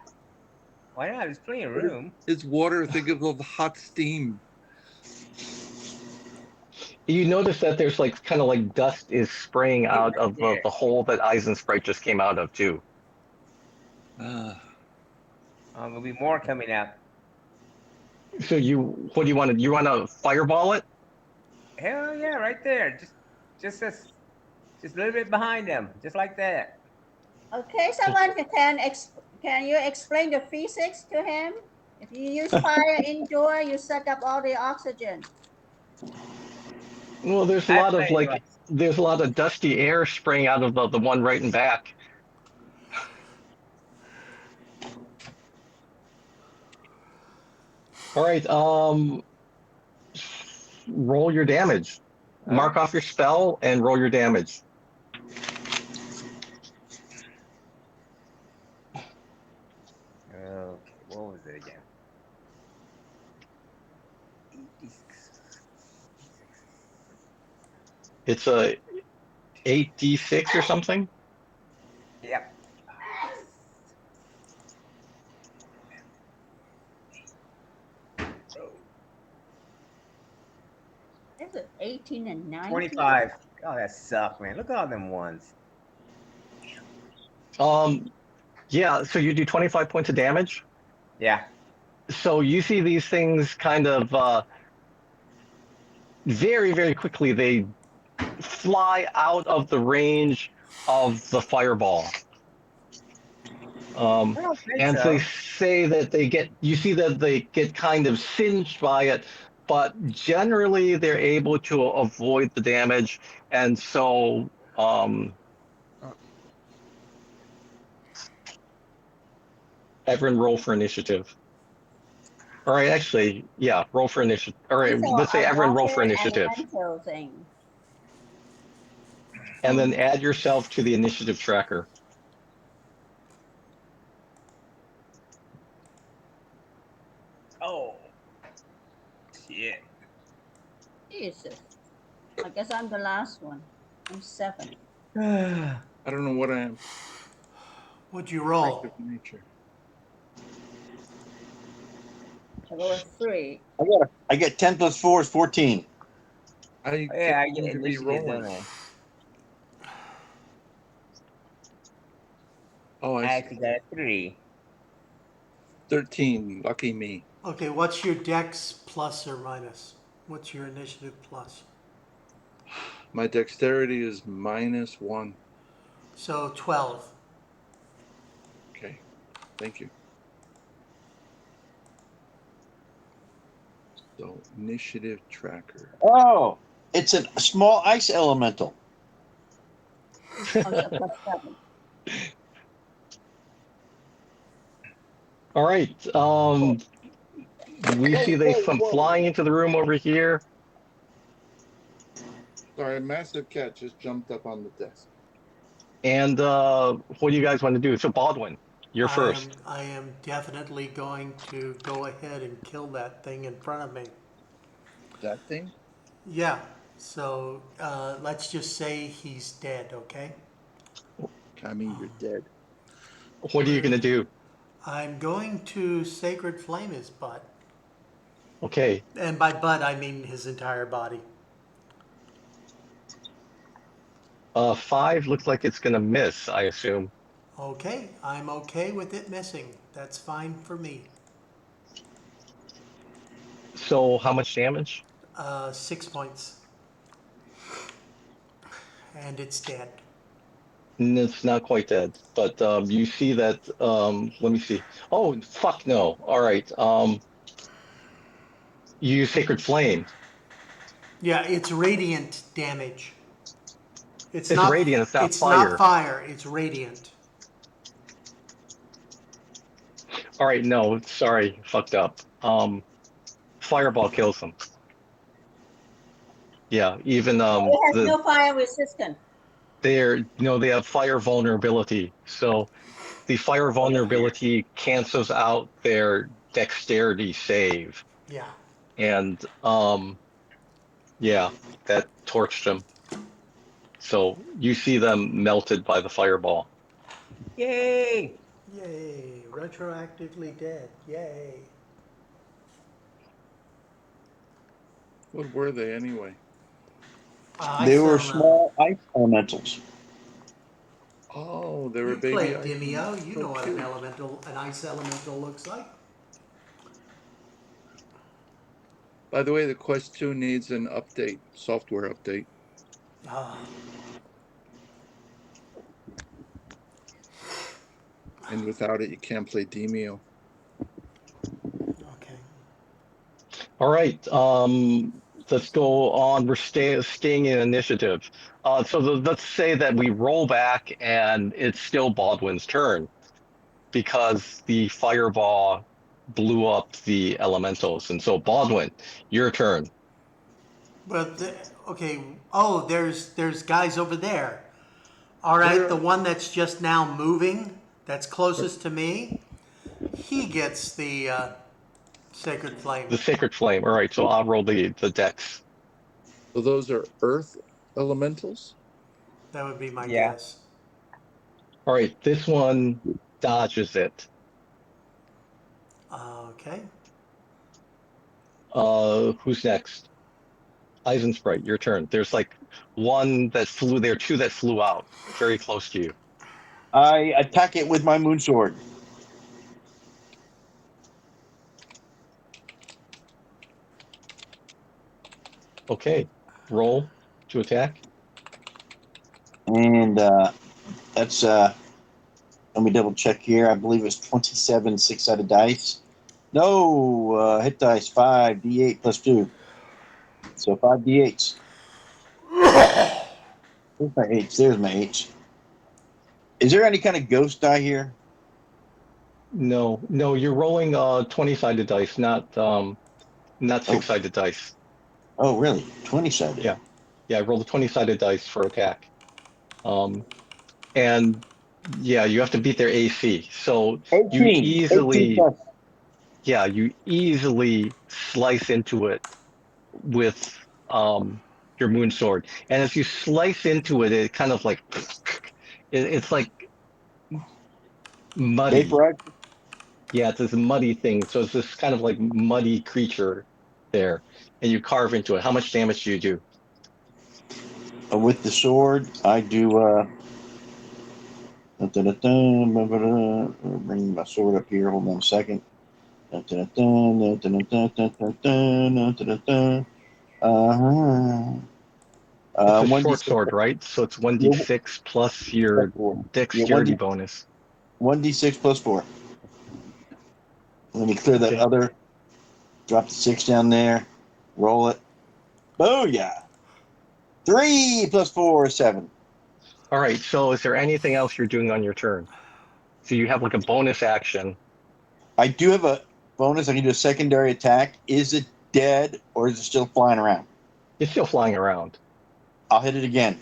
Why not? There's plenty of room. It's water. Think of the hot steam. You notice that there's like kind of like dust is spraying out of the hole that Eisensprite just came out of too. Ah, There'll be more coming out. So what do you want to? You want to fireball it? Hell yeah, right there. Just a little bit behind them, just like that. Okay, someone can you explain the physics to him? If you use fire indoor, you suck up all the oxygen. Well, there's a lot of dusty air spraying out of the one right in back. All right. Roll your damage. Mark Okay. off your spell and roll your damage. Okay, what was it again? 86. It's a 8d6 or something. Yep. Is it 18 and 19? 25. Oh, that sucked, man. Look at all them ones. Yeah. So you do 25 points of damage. Yeah. So you see these things kind of very, very quickly. They fly out of the range of the fireball. I don't think And they so. say that you see that they get kind of singed by it, but generally they're able to avoid the damage. And so, everyone roll for initiative. All right, actually, yeah, roll for initiative. All right, These let's say are everyone roll for water initiative. elemental thing. And then add yourself to the initiative tracker. Oh. Shit. Jesus. I guess I'm the last one. I'm 7. I don't know what I am. What'd you roll? Freak of nature. I rolled a 3. I get 10 plus 4 is 14. I Yeah, I can't get seem to be initiative, don't rolling. I? Oh, I I actually see. got a 3. 13. Lucky me. Okay, what's your dex plus or minus? What's your initiative plus? My dexterity is -1. So 12. Okay. Thank you. So, initiative tracker. Oh, it's a small ice elemental. Oh, so plus 7. All right. We see they come flying into the room over here. Sorry, a massive cat just jumped up on the desk. And what do you guys want to do? So Baldwin, you're first. I am definitely going to go ahead and kill that thing in front of me. That thing? Yeah, so let's just say he's dead, okay? I mean, you're dead. What are you gonna do? I'm going to Sacred Flame his butt. Okay. And by butt, I mean his entire body. 5 looks like it's gonna miss, I assume. Okay, I'm okay with it missing. That's fine for me. So how much damage? 6 points. And it's dead. It's not quite dead, but you see that. Let me see. Oh fuck no! All right. You use Sacred Flame. Yeah, it's radiant damage. It's radiant. It's not It's not fire. fire. It's radiant. All right. No, sorry, fucked up. Fireball kills them. Yeah. Even It has no fire resistance. they have fire vulnerability. So the fire vulnerability cancels out their dexterity save. Yeah. And yeah, that torched them. So you see them melted by the fireball. Yay! Yay. Retroactively dead. Yay. What were they anyway? They were Ice small ice elementals. Oh, they were You baby played ice. Demio. You So know what cute. an ice elemental looks like. By the way, the Quest 2 needs an update, software update. Ah, And without it, you can't play Demio. okay. All right. Let's go on. We're staying in initiative. So let's say that we roll back and it's still Baldwin's turn because the fireball blew up the elementals. And so Baldwin, your turn. But okay. Oh, there's guys over there. All right, the one that's just now moving, that's closest to me, he gets the sacred flame. The sacred flame. All right, so I'll roll the dex. So those are earth elementals? That would be my Yeah. guess. All right, this one dodges it. Okay. Who's next? Eisensprite, your turn. There's like one that flew there, two that flew out very close to you. I attack it with my moon sword. Okay, roll to attack. And that's let me double check here. I believe it's 27 six-sided dice. No, hit dice 5d8 plus 2. So 5d8s. Where's my H? There's my H. Is there any kind of ghost die here? No, you're rolling 20-sided dice, not six-sided dice. Oh, really? 20-sided? Yeah. Yeah, I rolled a 20-sided dice for attack. And yeah, you have to beat their AC. So 18. 18 plus. you easily slice into it with your moon sword. And as you slice into it, it kind of like it's like muddy. Vaporize? Yeah, it's this muddy thing. So it's this kind of like muddy creature there, and you carve into it. How much damage do you do? With the sword, I do. Bring my sword up here. Hold on a second. It's a short 1d6 sword, right? So it's 1d6 plus your dexterity bonus. 1d6 plus 4. Let me clear that Okay. other. Drop the 6 down there. Roll it. Booyah! 3 plus 4 is 7. All right. So is there anything else you're doing on your turn? So you have like a bonus action. I do have a bonus. I can do a secondary attack. Is it dead or is it still flying around? It's still flying around. I'll hit it again.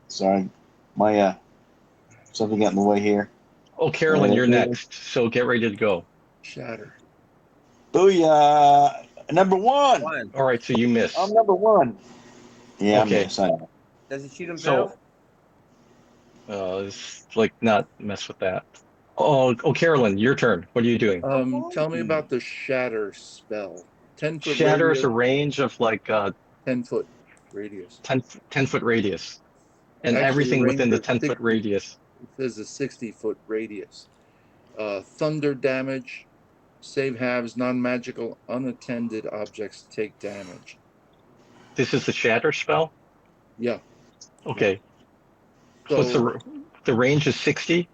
Sorry, my something got in the way here. Oh, Carolyn, you're next. So get ready to go. Shatter. Booyah! Number 1. One. All right. So you miss. I'm number 1. Yeah, Okay. I miss. I know. Does it shoot himself? It's like not mess with that. Oh, Carolyn, your turn. What are you doing? Tell me about the shatter spell. 10-foot Shatter radius. is a range of like 10-foot radius. 10-foot radius. And Actually, everything range within the of 10-foot 60 radius. It says a 60-foot radius. Thunder damage. Save halves. Non-magical unattended objects take damage. This is the shatter spell? Yeah. Okay. So What's the range is 60?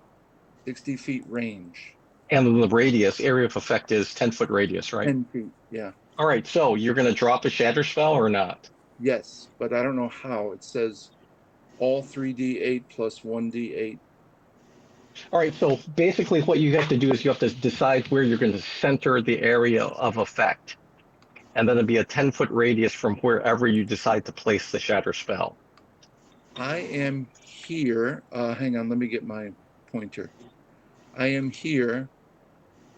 60 feet range. And then the radius, area of effect is 10-foot radius, right? 10 feet, yeah. All right, so you're going to drop a shatter spell or not? Yes, but I don't know how. It says all 3d8 plus 1d8. All right, so basically what you have to do is you have to decide where you're going to center the area of effect. And then it'll be a 10-foot radius from wherever you decide to place the shatter spell. I am here. Hang on, let me get my pointer. I am here.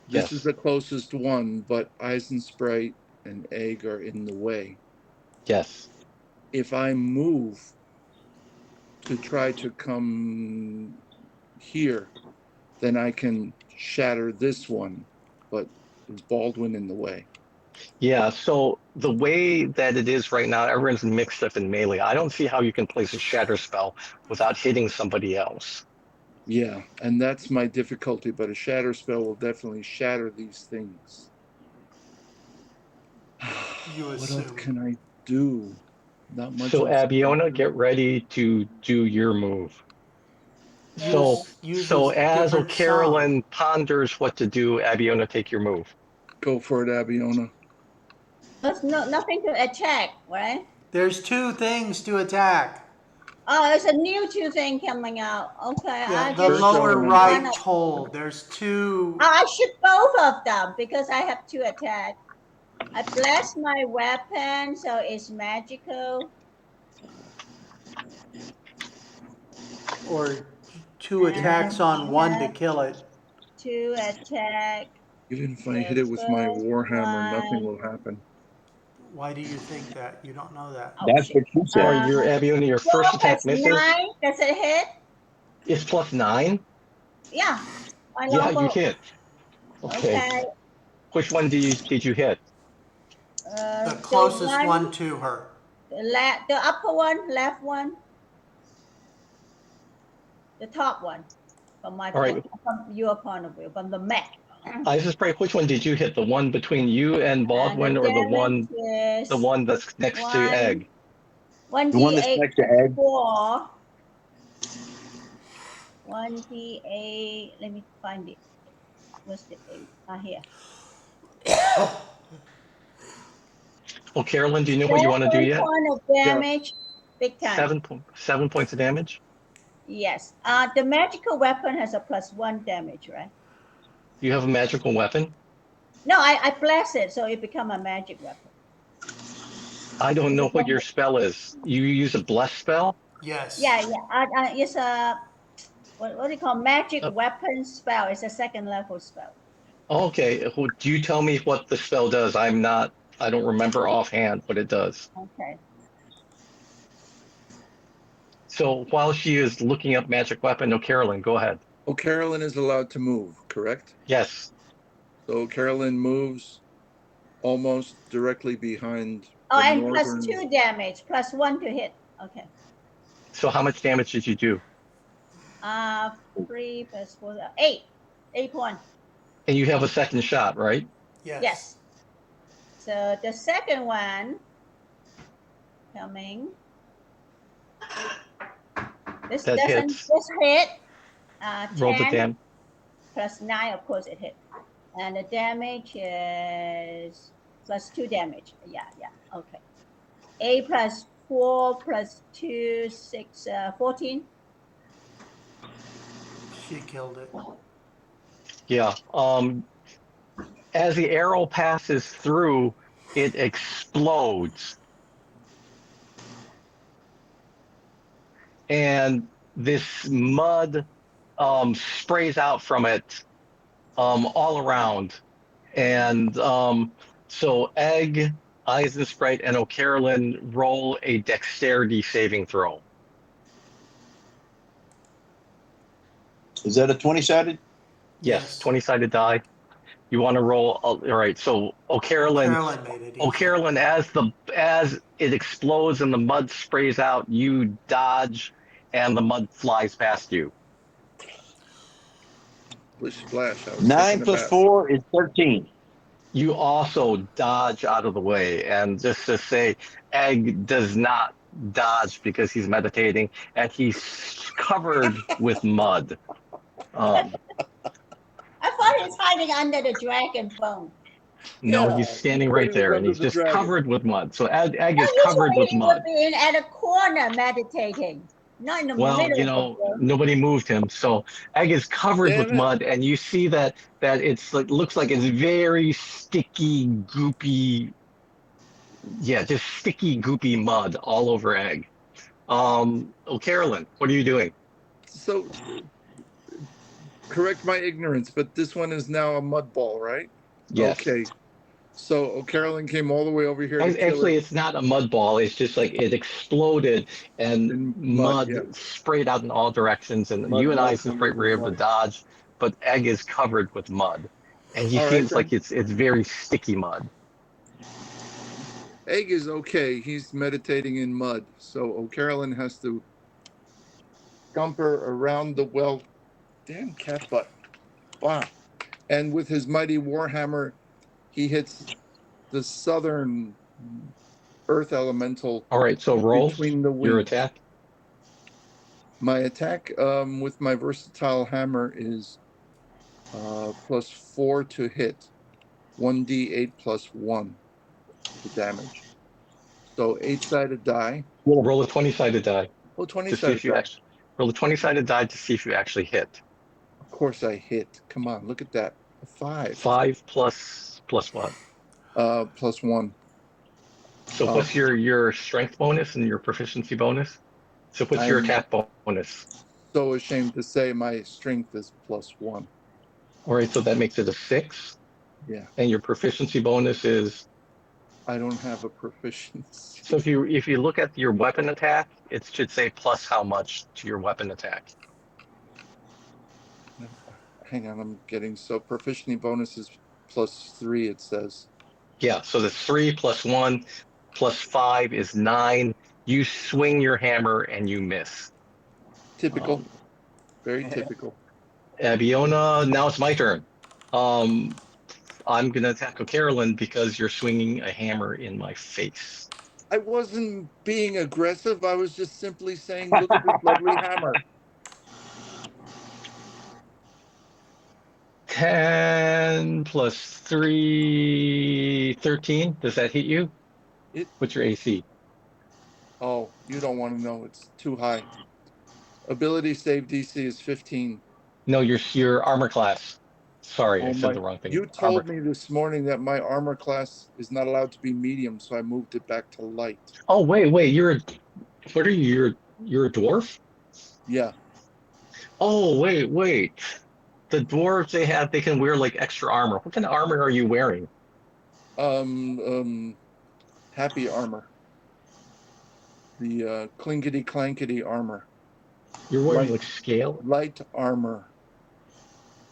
This is Yes. the closest one, but Eisensprite and Egg are in the way. Yes. If I move to try to come here, then I can shatter this one, but is Baldwin in the way? Yeah, so the way that it is right now, everyone's mixed up in melee. I don't see how you can place a shatter spell without hitting somebody else. Yeah, and that's my difficulty, but a shatter spell will definitely shatter these things. You What else assume. can I do? Not much So else. Abiona, get ready to do your move. Use So a as different Carolyn ponders what to do, Abiona, take your move. Go for it, Abiona. There's nothing to attack, right? There's 2 things to attack. Oh, there's a new 2 thing coming out. Okay, Yeah, I the just lower shoot one right of- told. There's 2. Oh, I shoot both of them because I have 2 attack. I bless my weapon, so it's magical. Or 2 attacks on 1 to kill it. 2 attack. Even if I The hit it with my first warhammer, nothing one- will happen. Why do you think that? You don't know that. Oh, That's shit. what you Or said. your Abby, only your 4 first attack plus misses. 9. Does it hit? It's +9. Yeah. My Yeah, you longbow. hit. Okay. Okay. Which one did you hit? The closest one to her. The upper one, left one. The top one. From my All right. from your point of view, from the mech. I just pray. Which one did you hit? The one between you and Baldwin, or the one that's next to Egg? 1d8 The one that's next to Egg. 4. 1d8. Let me find it. What's the 8? Here. Oh, Carolyn, do you know what you want to do yet? 7 point of damage. Big time. 7 points of damage. Yes. The magical weapon has a +1 damage, right? You have a magical weapon. No, I bless it, so it become a magic weapon. I don't know what your spell is. You use a bless spell? Yes. Yeah. It's a what do you call magic weapon spell? It's a 2nd level spell. Okay. Well, do you tell me what the spell does? I don't remember offhand what it does. Okay. So while she is looking up magic weapon, no, Carolyn, go ahead. Oh, Carolyn is allowed to move, correct? Yes. So Carolyn moves almost directly behind. Oh, the and northern... +2 damage, +1 to hit. Okay. So how much damage did you do? 3 + 4, 8. 8 points. And you have a second shot, right? Yes. So the second one coming. This That doesn't hits. just hit. Roll the 10 damage. + 9, of course it hit. And the damage is +2 damage. Yeah. Okay. 8 + 4 + 2, 6, 14. She killed it. Yeah. As the arrow passes through, it explodes. And this mud sprays out from it all around. And so Egg, Eisensprite, and O'Carolyn roll a dexterity saving throw. Is that a 20-sided? Yes, 20-sided die. You want to roll? All right. So O'Carolyn made it easy. O'Carolyn, as it explodes and the mud sprays out, you dodge, and the mud flies past you. Splash. 9 + 4 is 13. You also dodge out of the way, and just to say, Egg does not dodge because he's meditating, and he's covered with mud. I thought he's hiding under the dragon bone. No, Yeah, he's standing he right was there, and under he's the just dragon. covered with mud. So Egg is Usually covered with he mud. would be at a corner meditating, not in the Well, middle you of know, the room. nobody moved him, so Egg is covered Damn with it. mud, and you see that it's like looks like it's very sticky, goopy. Yeah, just sticky, goopy mud all over Egg. Oh, Carolyn, what are you doing? So, correct my ignorance, but this one is now a mud ball, right? Yes. Okay. So Carolyn came all the way over here to kill Actually, it. it's not a mud ball. It's just like it exploded and In mud yeah. sprayed out in all directions. And Mud, you and mud, I, since mud, were able to mud. dodge, but Egg is covered with mud, and he All right, seems then. like it's very sticky mud. Egg is okay. He's meditating in mud. So O'Carolyn has to scumper around the well. Damn cat butt. Wow. And with his mighty warhammer, he hits the southern earth elemental. All right, so roll between the your wings. attack. My attack with my versatile hammer is +4 to hit. 1d8 + 1. the damage. So 8-sided die. Roll a 20-sided die Oh, to see 20-sided if you die. actually roll a 20-sided die to see if you actually hit. Of course I hit. Come on, look at that. A 5. 5 plus what? Plus 1. So what's your strength bonus and your proficiency bonus? So what's your I'm attack bonus? so ashamed to say my strength is plus 1. All right, so that makes it a 6, Yeah, and your proficiency bonus is. I don't have a proficiency. So if you look at your weapon attack, it should say plus how much to your weapon attack. Hang on, I'm getting so proficiency bonus is plus 3. It says. Yeah, so the 3 plus 1 plus 5 is 9. You swing your hammer and you miss. Typical. Very typical. Abiona, now it's my turn. I'm gonna tackle Carolyn because you're swinging a hammer in my face. I wasn't being aggressive. I was just simply saying, look at this lovely hammer. 10 plus 3, 13. Does that hit you? What's your AC? Oh, you don't want to know. It's too high. Ability save DC is 15. No, your armor class. Sorry, I Oh said my! the wrong thing. You told me this morning that my armor class is not allowed to be medium, so I moved it back to light. Oh, wait, what are you? You're a dwarf? Yeah. Oh, wait. The dwarves they can wear like extra armor. What kind of armor are you wearing? Happy armor. The clinkety clankety armor. You're wearing like scale? Light armor.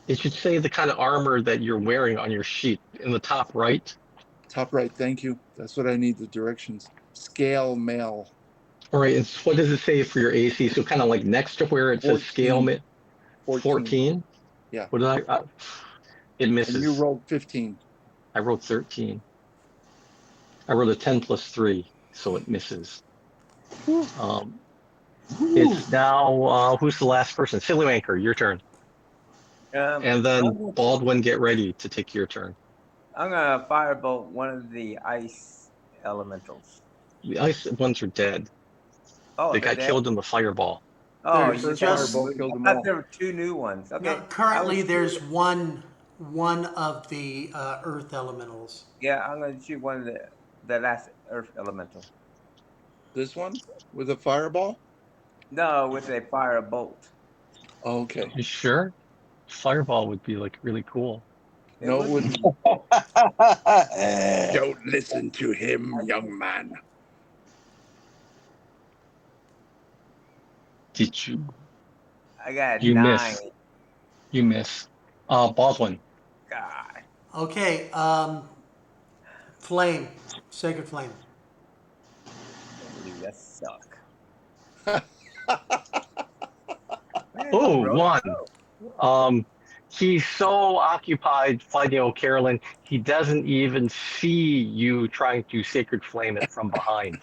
It should say the kind of armor that you're wearing on your sheet in the top right. Top right, thank you. That's what I need, the directions. Scale mail. All right, and what does it say for your AC? So kind of like next to where it says 14. scale 14? Yeah. What did it misses. And you rolled 15. I wrote 13. I wrote a 10 plus 3, so it misses. It's now, who's the last person? Silly Anchor, your turn. And then Baldwin, get ready to take your turn. I'm gonna firebolt one of the ice elementals. The ice ones are dead. Oh, They they're got dead? killed in the fireball. Oh, There's you just- Firebolt killed them I thought all. there were 2 new ones. Okay. No, currently, I was- there's one of the earth elementals. Yeah, I'm gonna shoot one of the last earth elemental. This one? With a fireball? No, with a firebolt. Oh, okay. You sure? Fireball would be like really cool. No, it wouldn't. Uh, Don't listen to him, young man. Did you? I got You 9. miss. You miss. Baldwin. God. Okay, flame, sacred flame. Dude, that suck. Oh, 1. He's so occupied fighting O'Carolyn, he doesn't even see you trying to sacred flame it from behind.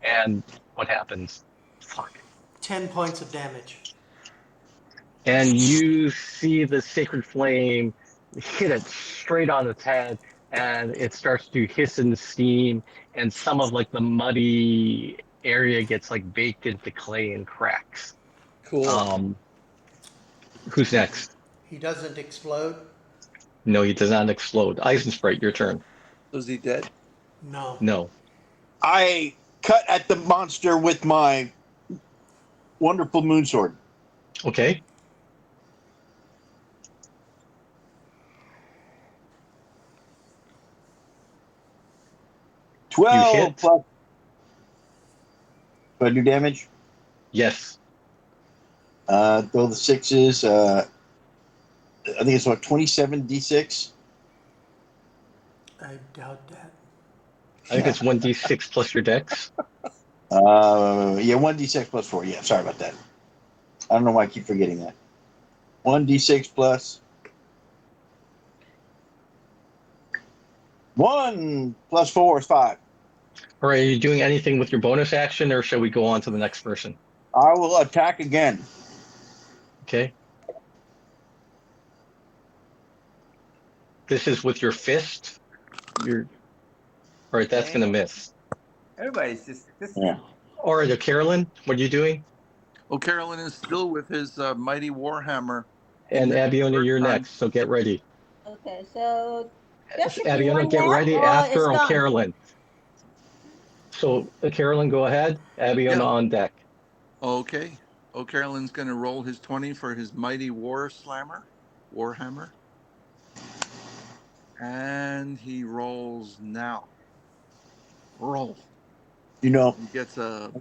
And what happens? Fuck. 10 points of damage. And you see the sacred flame hit it straight on its head, and it starts to hiss and steam, and some of like the muddy area gets like baked into clay and cracks. Cool. Who's next? He doesn't explode? No, he does not explode. Eisensprite, your turn. Is he dead? No. No. I cut at the monster with my wonderful moonsword. Okay. You 12 hit. plus. Do I do damage? Yes. Throw the sixes. I think it's what, 27 d6? I doubt that. I think it's 1d6 plus your dex. Yeah, 1d6 plus 4. Yeah, sorry about that. I don't know why I keep forgetting that. 1d6 plus 1 plus 4 is 5. All right, are you doing anything with your bonus action, or shall we go on to the next person? I will attack again. Okay. This is with your fist. All right, that's Okay. going to miss. Everybody's just Yeah. All right, Carolyn, what are you doing? Oh, Carolyn is still with his mighty warhammer. And in the Abiona, first you're time. next, so get ready. Okay, so there should be Abiona, one get left, ready or it's after gone. Carolyn. So, Carolyn, go ahead. Abiona Yeah. on deck. Okay. Oh, Carolyn's going to roll his 20 for his mighty warhammer. And he rolls now. Roll. You know, He gets a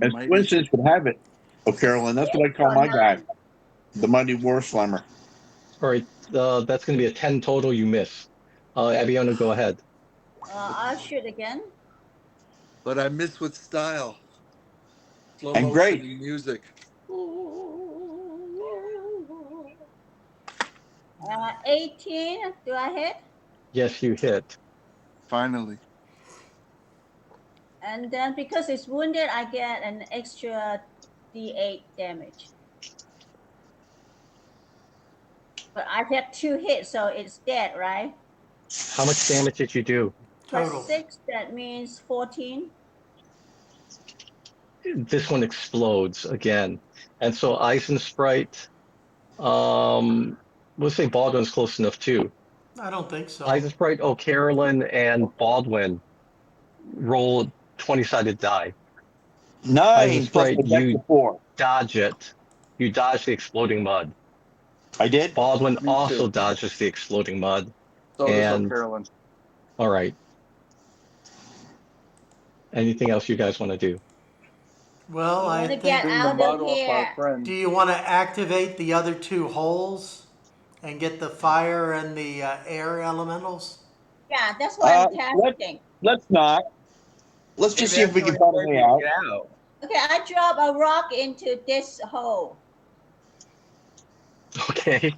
as mighty. coincidence would have it, oh, Carolyn, that's what I call my guy, the Mighty War Slammer. All right, that's going to be a 10 total. You miss. Abiona, go ahead. I'll shoot again. But I miss with style. Slow And motion great. music. 18. Do I hit? Yes, you hit. Finally. And then because it's wounded, I get an extra D8 damage. But I get 2 hits, so it's dead, right? How much damage did you do? Total. Plus 6, that means 14. This one explodes again. And so Eisensprite, we'll say Baldwin's close enough too. I don't think so. Eisensprite, O'Carolyn, and Baldwin roll 20-sided die. 9 plus Eisensprite, the deck you of 4. dodge it. You dodge the exploding mud. I did? Baldwin Me also too. dodges the exploding mud. So does And Carolyn. all right. Anything else you guys want to do? Well, You I want to think. get Bring the out mud of off our here. friend. Do you want to activate the other 2 holes and get the fire and the air elementals? Yeah, that's what I'm Let's testing. not. Let's just see if we can find a way out. Get out. Okay, I drop a rock into this hole. Okay.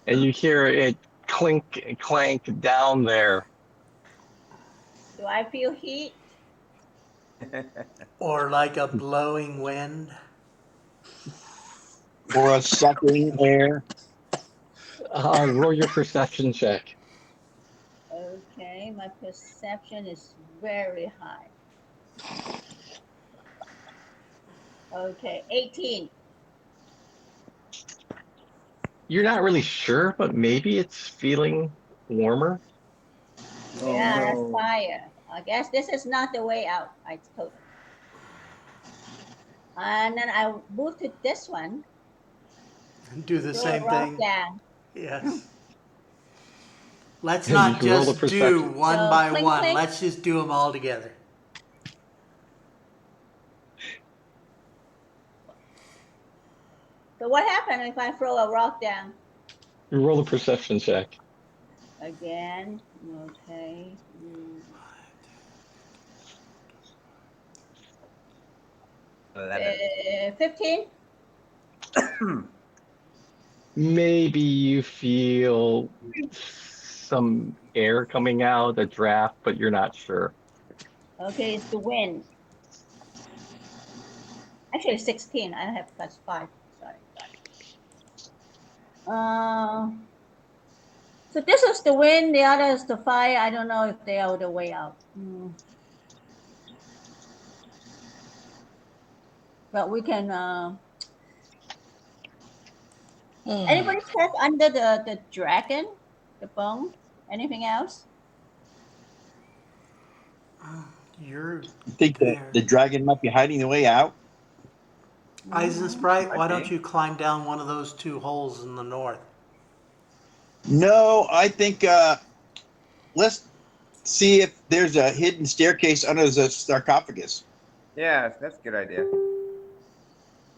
And you hear it clink and clank down there. Do I feel heat? Or like a blowing wind? Or a sucking air. Roll your perception check. Okay, my perception is very high. Okay, 18. You're not really sure, but maybe it's feeling warmer. Oh, Yeah, no. that's fire. I guess this is not the way out. I told them. And then I move to this one. Do the Throw same a rock thing. down. Yes. Let's You not can roll the just do perception. one So, by clink, one. clink. Let's just do them all together. So what happens if I throw a rock down? You roll a perception check. Again. Okay. 11. 15. Maybe you feel some air coming out, a draft, but you're not sure. Okay, it's the wind. Actually, 16. I have plus 5. Sorry. So this is the wind. The other is the fire. I don't know if they are the way out. But we can. Anybody check under the dragon, the bone? Anything else? You're You think there. the dragon might be hiding the way out? Eisensprite, why Okay. don't you climb down one of those 2 holes in the north? No, I think let's see if there's a hidden staircase under the sarcophagus. Yeah, that's a good idea.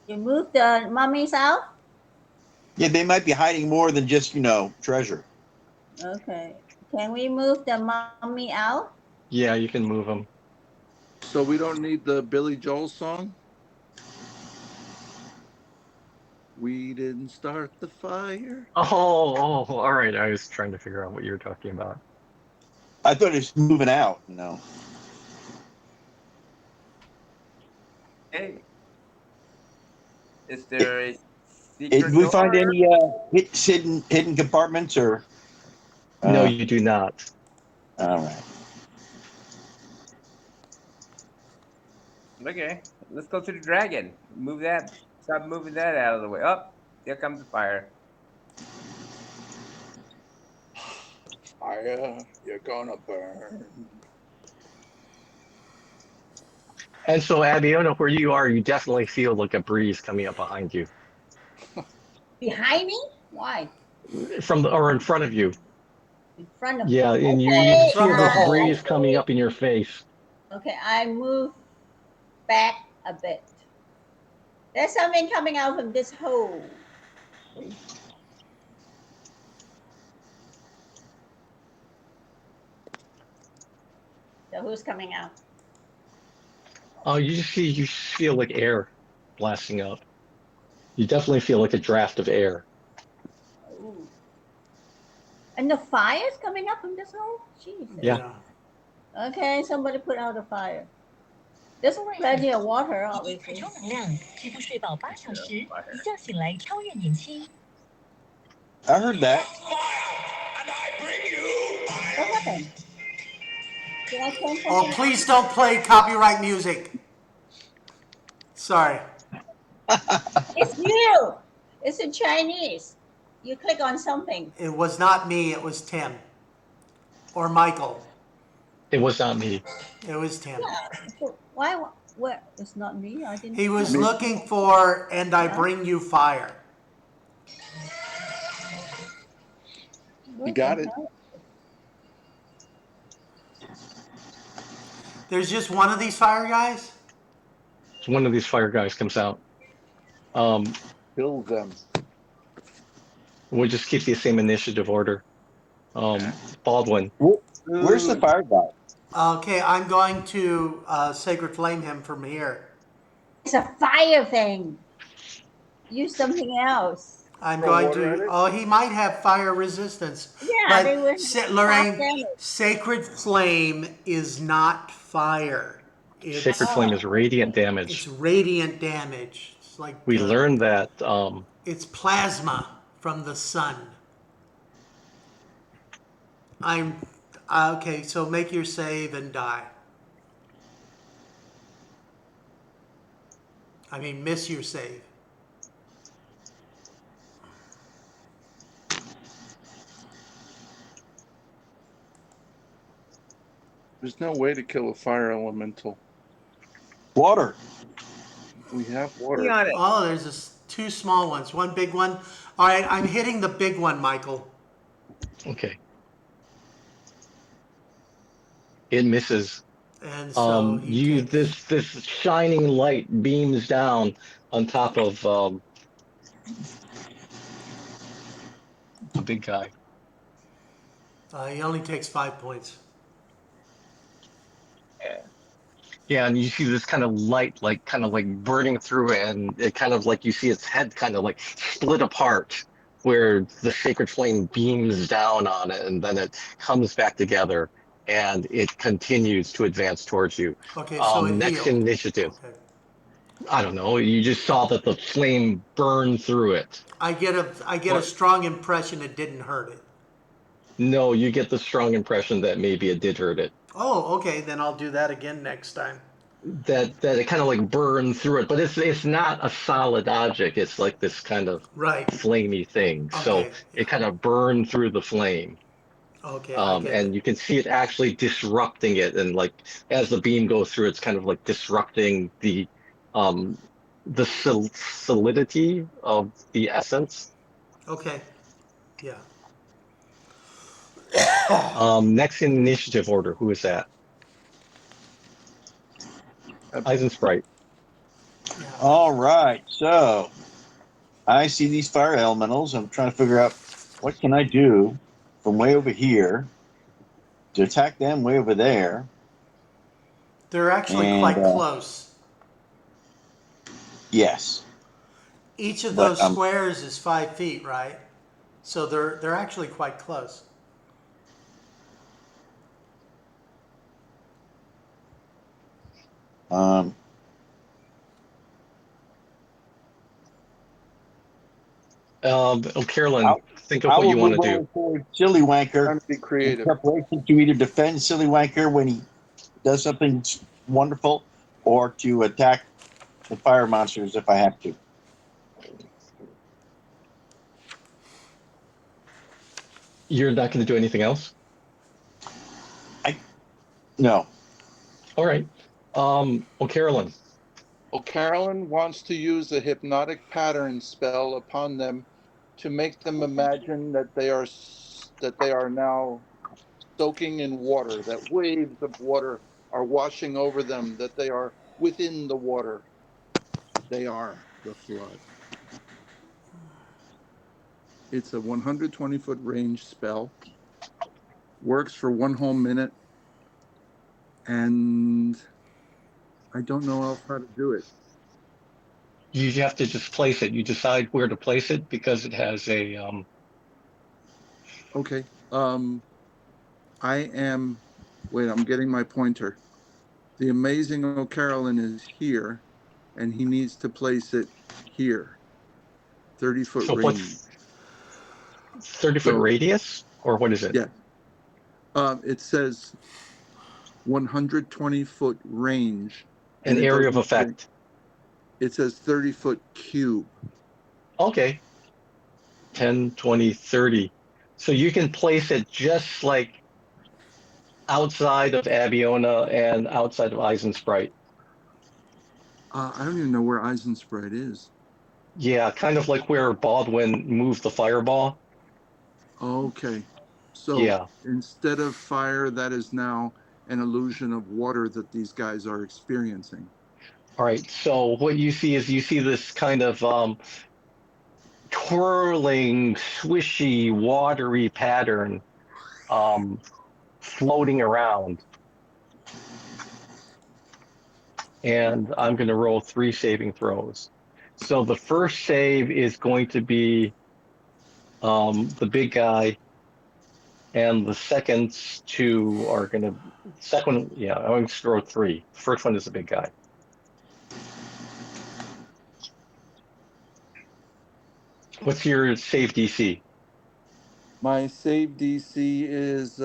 You move the mummies out? Yeah, they might be hiding more than just, treasure. Okay. Can we move the mummy out? Yeah, you can move them. So we don't need the Billy Joel song? We didn't start the fire. Oh, all right. I was trying to figure out what you were talking about. I thought it was moving out, Hey. Is there a secret Did we find door? any hidden compartments or? No, you do not. All right. Okay, let's go to the dragon. Move that. Stop moving that out of the way. Up, there comes the fire. Fire, you're gonna burn. And so, Abby, I don't know where you are. You definitely feel like a breeze coming up behind you, Behind me? Why? or in front of you. In front of Yeah, me. and you Okay. feel From the this hole. breeze coming up in your face. Okay, I move back a bit. There's something coming out from this hole. So who's coming out? Oh, you feel like air blasting up. You definitely feel like a draft of air. Ooh. And the fire's coming up from this hole? Jesus. Yeah. Okay, somebody put out the fire. There's plenty of water, 补 obviously. 充能量，局部睡饱8小时， Fire. 一觉醒来超越年轻。 I heard that. What happened? Did I turn Oh, something please don't play copyright music. Sorry. It's you. It's in Chinese. You click on something. It was not me. It was Tim. Or Michael. It was not me. It was Tim. So why? Where? It's not me. I didn't. He was looking for, and I bring you fire. You got it. There's just one of these fire guys? So one of these fire guys comes out. Kill them. We'll just keep the same initiative order. Baldwin. Where's the fire guy? Okay, I'm going to Sacred Flame him from here. It's a fire thing. Use something else. I'm Throw going water at to. it? Oh, he might have fire resistance. Yeah, they were Lorraine, half damage. Sacred Flame is not fire. It's, Sacred Flame is radiant it's damage. radiant damage. It's like We learned that. it's plasma from the sun. I'm okay. So make your save and die. I mean, miss your save. There's no way to kill a fire elemental. Water. We have Be water. on it. Oh, there's two small ones, one big one. All right, I'm hitting the big one, Michael. Okay. It misses. And so This shining light beams down on top of the big guy. He only takes 5 points. Yeah, and you see this kind of light, kind of burning through it, and it kind of you see its head kind of split apart, where the sacred flame beams down on it, and then it comes back together, and it continues to advance towards you. Okay, so it Next healed. initiative. Okay. I don't know. You just saw that the flame burned through it. I get a strong impression it didn't hurt it. No, you get the strong impression that maybe it did hurt it. Oh, okay, then I'll do that again next time. That it kind of burned through it, but it's not a solid object. It's like this kind of Right. flamey thing. So Okay. it kind of burned through the flame. Okay. I get And it. you can see it actually disrupting it, and as the beam goes through, it's kind of disrupting the solidity of the essence. Okay. Yeah. Next in initiative order, who is that? Eisensprite. Yeah. All right. So I see these fire elementals. I'm trying to figure out what can I do from way over here to attack them way over there. They're actually And, quite close. Yes. Each of but, those squares is 5 feet, right? So they're actually quite close. Carolyn, think of what you want to do. Silly Trying Wanker. to be In creative. preparation to either defend Silly Wanker when he does something wonderful, or to attack the fire monsters if I have to. You're not going to do anything else? No. All right. Carolyn. Well, Carolyn wants to use a hypnotic pattern spell upon them to make them imagine that they are now soaking in water, that waves of water are washing over them, that they are within the water. They are the flood. It's a 120-foot range spell. Works for 1 whole minute. And I don't know else how to do it. You have to just place it. You decide where to place it because it has a. Okay. I'm getting my pointer. The amazing O'Carolyn is here, and he needs to place it here. 30-foot So range. what's 30-foot radius, or what is it? Yeah. It says 120-foot range. An area of effect. It says 30-foot cube. Okay. 10, 20, 30. So you can place it just like outside of Abiona and outside of Eisensprite. I don't even know where Eisensprite is. Yeah, kind of like where Baldwin moved the fireball. Okay. So Yeah. instead of fire, that is now an illusion of water that these guys are experiencing. All right. So what you see is this kind of twirling, swishy, watery pattern floating around. And I'm going to roll 3 saving throws. So the first save is going to be the big guy, and the second 2 are going to. I'm going to throw 3. The first one is the big guy. What's your save DC? My save DC is,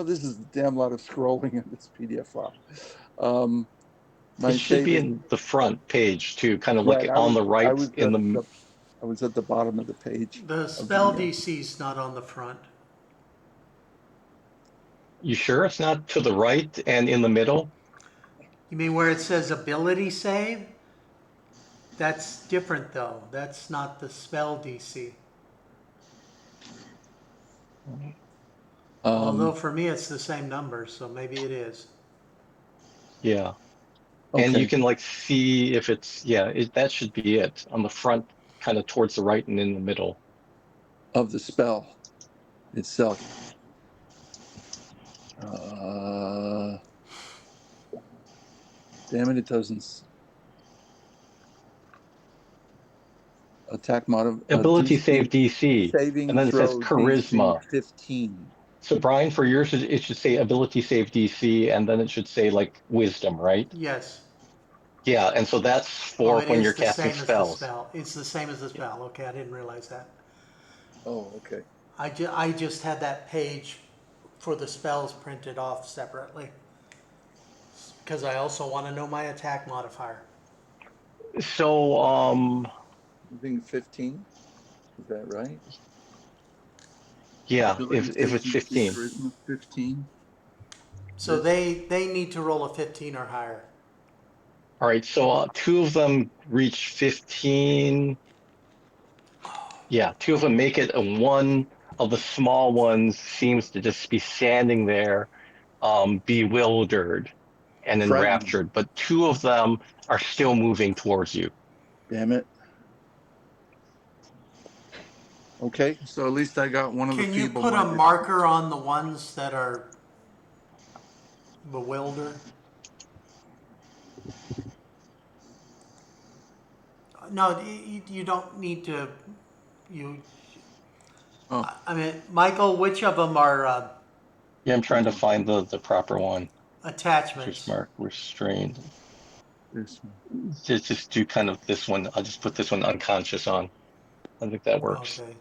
this is a damn lot of scrolling in this PDF file. It should be in the front page too, kind of like on the right I was at the bottom of the page. The spell DC is not on the front. You sure it's not to the right and in the middle? You mean where it says ability save? That's different though. That's not the spell DC. Although for me it's the same number, so maybe it is. Yeah. Okay. And you can see if it's, that should be it on the front, kind of towards the right and in the middle. Of the spell itself. Damn it doesn't. Attack ability save DC. Saving and then it says charisma. DC 15. So Brian, for yours, it should say ability save DC, and then it should say wisdom, right? Yes. Yeah, and so that's for when you're casting spells. It's the same as the spell. Okay, I didn't realize that. Oh, okay. I just had that page for the spells printed off separately because I also want to know my attack modifier. So, I think 15. Is that right? Yeah, if it's 15. Charisma 15. So they need to roll a 15 or higher. All right, so 2 of them reach 15. Yeah, 2 of them make it, and one of the small ones seems to just be standing there, bewildered and enraptured. But 2 of them are still moving towards you. Damn it. Okay, so at least I got one of the Can you feeble-minded. put a marker on the ones that are bewildered? No, you don't need to. I mean, Michael, which of them are Yeah, I'm trying to find the proper one. attachments? Just mark restrained. This one. Just do kind of this one. I'll just put this one unconscious on. I think that works. Okay.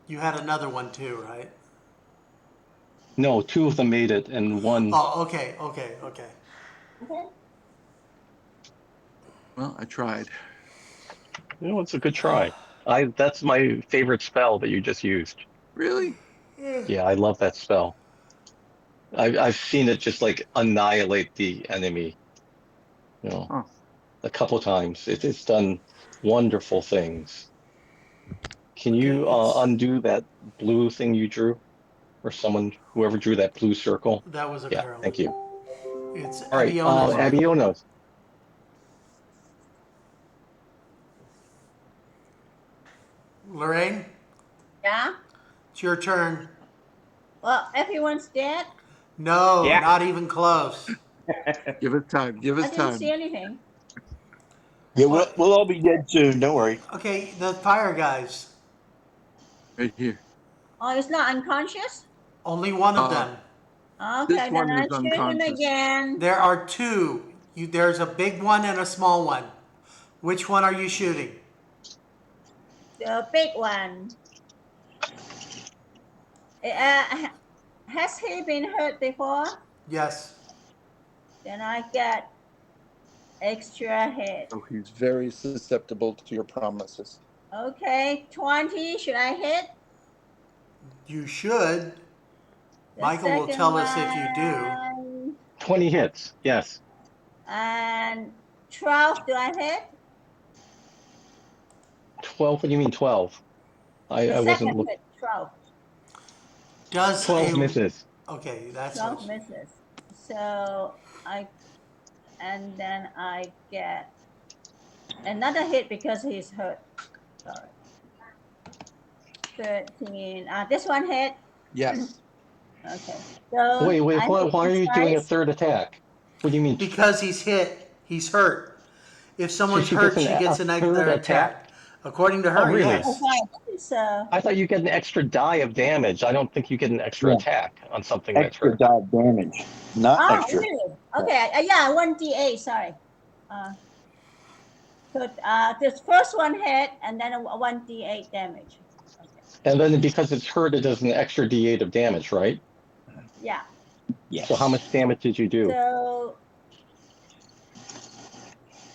You had another one too, right? No, two of them made it, and one. Oh, okay. Okay. Well, I tried. It's a good try. That's my favorite spell that you just used. Really? Yeah, I love that spell. I've seen it just like annihilate the enemy, Huh. a couple times. It's done wonderful things. Can Okay, you undo that blue thing you drew? Or whoever drew that blue circle? that was a Yeah, Carolyn. thank you. It's All right, Abiona's. Abiona. Lorraine, Yeah. it's your turn. Well, everyone's dead. No, Yeah. not even close. Give us time. Give I us didn't see time. anything. Yeah, What? we'll all be dead soon. Don't worry. Okay, the fire guys. Right here. Oh, it's not unconscious. Only one of them. This Okay, then one I is shoot him unconscious. again. There are two. There's a big one and a small one. Which one are you shooting? The big one. Has he been hurt before? Yes. Then I get extra hit. So he's very susceptible to your promises. Okay, 20. Should I hit? You should. The Michael will second tell us if you do. one, 20 hits, yes. and 12. Do I hit? 12, what do you mean 12? The I wasn't second looking. hit, 12. Does 12 a misses. okay? That's 12 misses. So and then I get another hit because he's hurt. Sorry. 13. This one hit. Yes. Okay. So Wait, I hit why are him you doing a twice. third attack? What do you mean? because he's hit. He's hurt. If So someone's she gets hurt, she gets a another third attack. According to Oh, her, really? Oh, yes. fine. This is, I thought you get an extra die of damage. I don't think you get an extra Yeah. attack on something that's Extra hurt. die damage, not oh, extra. really? Okay. Yeah, 1d8. Sorry. So this first one hit, and then a 1d8 damage. Okay. And then because it's hurt, it does an extra d8 of damage, right? Yeah. Yes. So how much damage did you do? So,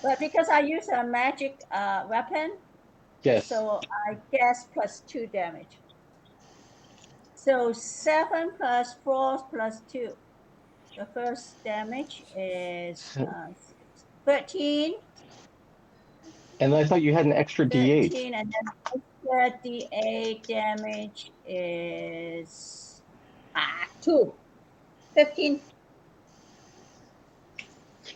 but because I use a magic weapon, Yes. so I guess +2 damage. So 7 plus 4 plus 2. The first damage is 13. And I thought you had an extra d8. 13, and then extra d8 damage is 2. 15.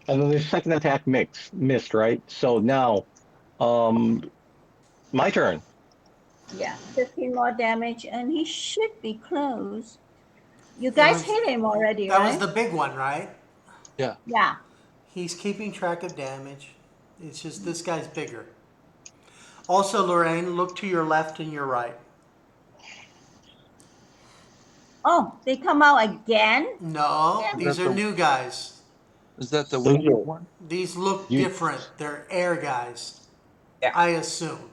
And then the second attack missed, right? So now, my turn. Yeah, 15 more damage, and he should be close. You guys hit him already, That right? was the big one, right? Yeah. Yeah. He's keeping track of damage. It's just this guy's bigger. Also, Lorraine, look to your left and your right. Oh, they come out again? No, Yeah. these are new guys. Is that the Those wounded are- one? These look You- different. They're air guys. Yeah. I assume.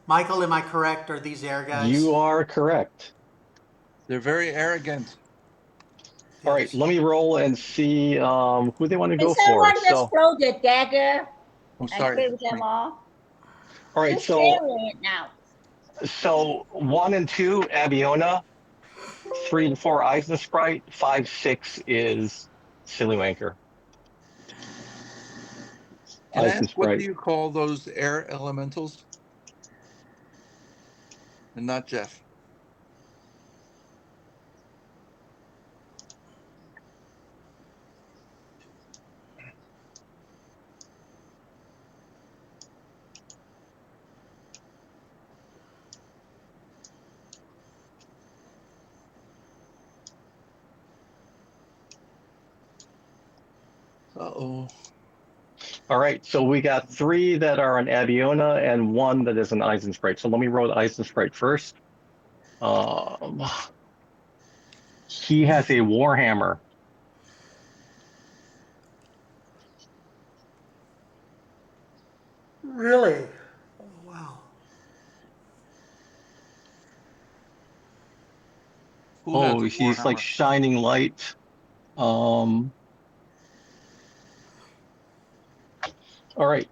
Michael, am I correct? Are these air guys? You are correct. They're very arrogant. All right, let me roll and see who they want to Can go for. someone just So, throw the dagger I'm and sorry. kill them all? all right, Just so carry it now. 1 and 2, Abiona. 3 and 4, Eisensprite. 5, 6 is Silly Wanker. Can I ask, what do Eisensprite. you call those air elementals? And not Jeff. Uh-oh. All right, so we got 3 that are an Abiona and 1 that is an Eisensprite. So let me roll the Eisensprite first. He has a Warhammer. Really? Oh, wow. Who has Oh, the he's like Warhammer? shining light. All right.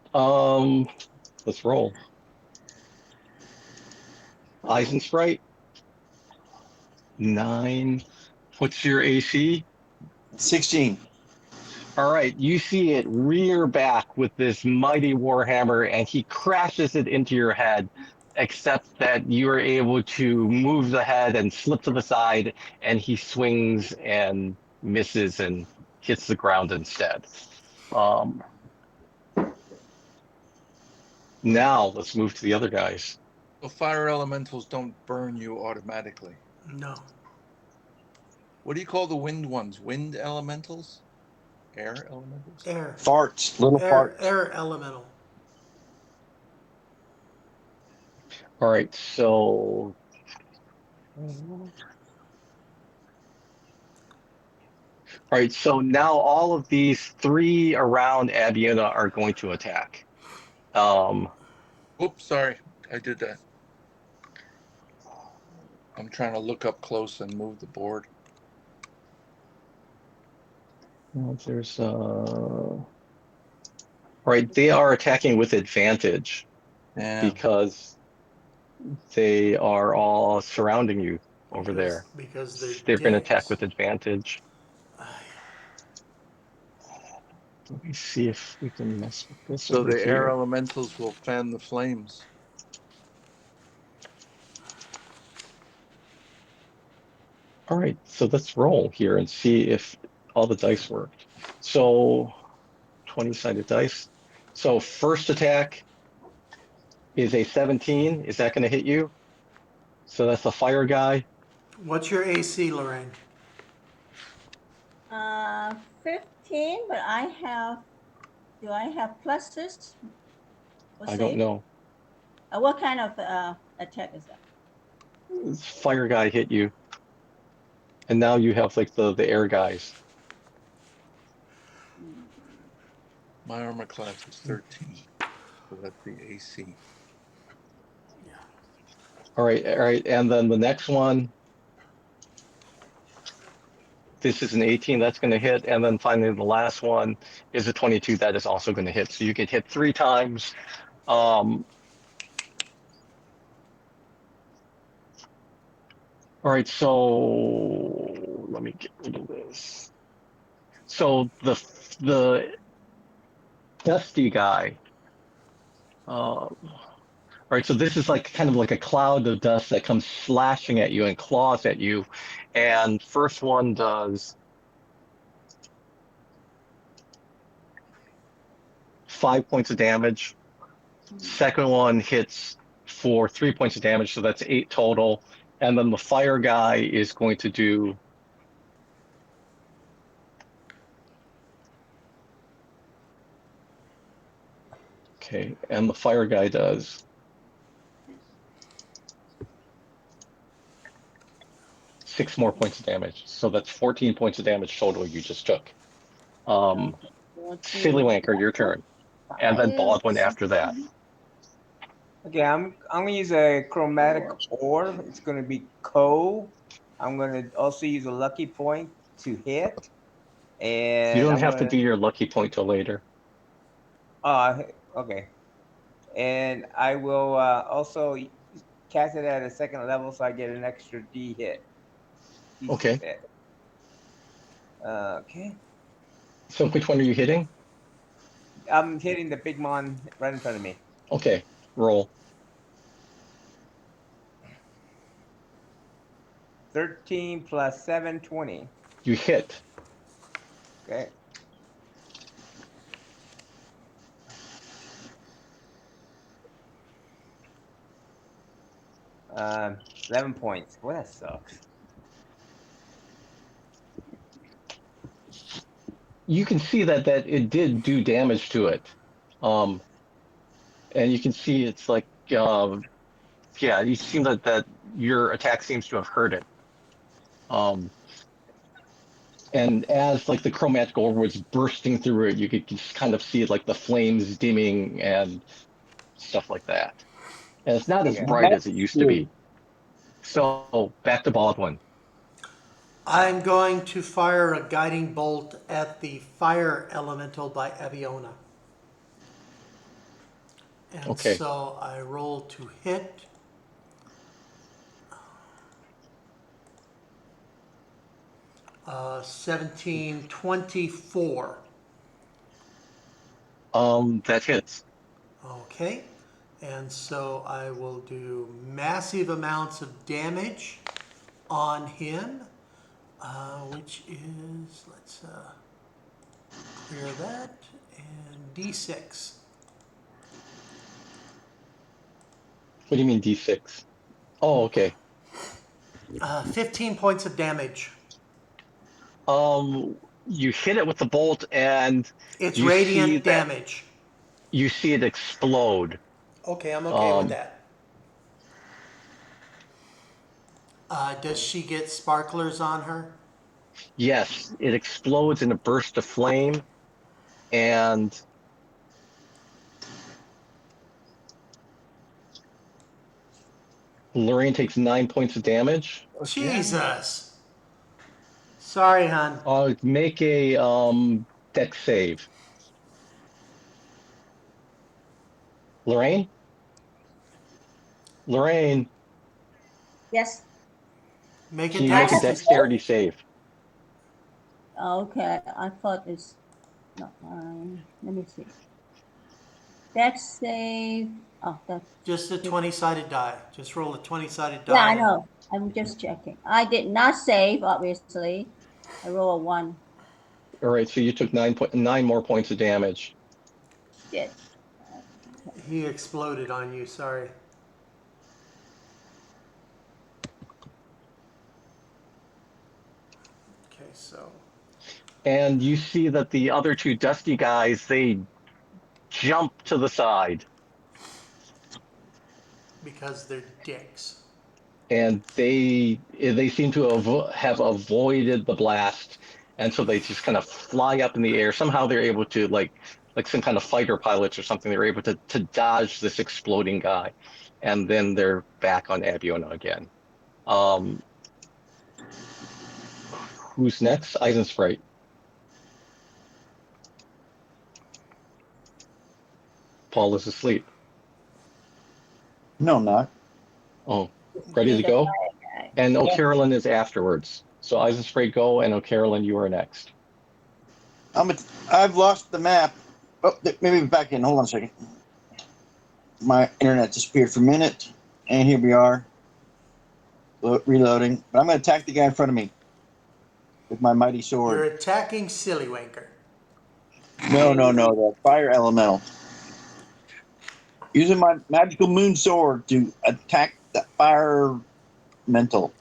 Let's roll. Eisensprite. 9. What's your AC? 16. All right, you see it rear back with this mighty warhammer, and he crashes it into your head, except that you are able to move the head and slip to the side, and he swings and misses and hits the ground instead. Now let's move to the other guys. So fire elementals don't burn you automatically. No. What do you call the wind ones? Wind elementals? Air elementals? Air. Farts. Little farts. Air elemental. All right, so now all of these 3 around Abiona are going to attack. Oops, sorry. I did that. I'm trying to look up close and move the board. There's right, they are attacking with advantage because they are all surrounding you over there. Because They're going to attack dicks. with advantage. Let me see if we can mess with this So over the air here. elementals will fan the flames. All right, so let's roll here and see if all the dice worked. So 20-sided dice. So first attack is a 17. Is that going to hit you? So that's the fire guy. What's your AC, Lorraine? 15, but do I have pluses? I don't know. What kind of attack is that? Fire guy hit you. And now you have like the air guys. My armor class is 13. So that's the AC. All right. And then the next one, this is an 18, that's going to hit. And then finally the last one is a 22, that is also going to hit. So you get hit 3 times. All right, so let me get rid of this. So the dusty guy, all right, so this is like kind of like a cloud of dust that comes slashing at you and claws at you. And first one does 5 points of damage. Second one hits for 3 points of damage, so that's 8 total. And then the fire guy is going to do okay, and the fire guy does 6 more points of damage. So that's 14 points of damage total you just took. Sillywanker, your turn. And then Baldwin after that. Okay, I'm gonna use a chromatic orb. It's gonna be coal. I'm gonna also use a lucky point to hit. And You don't I'm have to gonna do your lucky point till later. okay. And I will also cast it at a 2nd level, so I get an extra D hit. Okay. Okay. So which one are you hitting? I'm hitting the big mon right in front of me. Okay, roll. 13 plus 7, 20. You hit. Okay. 11 points. Boy, that sucks. You can see that it did do damage to it. And you can see it's like yeah, you seem that your attack seems to have hurt it. And as like the chromatic orb was bursting through it, you could just kind of see like the flames dimming and stuff like that. And it's not as Okay. bright as it used to be. So back to Baldwin. I'm going to fire a guiding bolt at the fire elemental by Aviona. And Okay. so I roll to hit. Uh, 1724. That hits. Okay. And so I will do massive amounts of damage on him, which is, let's clear that, and D6. What do you mean D6? Oh, okay. 15 points of damage. You hit it with the bolt, and It's you see radiant that damage. you see it explode. Okay, I'm okay with Um, that. Does she get sparklers on her? yes, it explodes in a burst of flame, and Lorraine takes 9 points of damage. Jesus. Sorry, hon. Make a dex save. Lorraine? Lorraine, Yes. Make can a you I make a have dex. to dexterity save? Okay, I thought it's no. Let me see. Dex save. Oh, that. Just a 20-sided die. Just roll a 20-sided Yeah, die. I know. I'm just checking. I did not save, obviously. I roll a 1. All right, so you took 9 more points of damage. Shit. He exploded on you, sorry. Okay, so And you see that the other two dusty guys, they jump to the side, because they're dicks. and they seem to have avoided the blast, and so they just kind of fly up in the air. Somehow they're able to, like some kind of fighter pilots or something, they're able to dodge this exploding guy, and then they're back on Abiona again. Um, who's next? Eisensprite. Paul is asleep. No, I'm not. Oh, ready You're to the go? fire guy. And O'Carolyn is afterwards. So Eisensprite go, and O'Carolyn, you are next. I've lost the map. Oh, maybe back in. Hold on a second. My internet disappeared for a minute, and here we are. Reloading. But I'm going to attack the guy in front of me with my mighty You're sword. attacking Sillywanker. No, the fire elemental. Using my magical moon sword to attack the fire mental.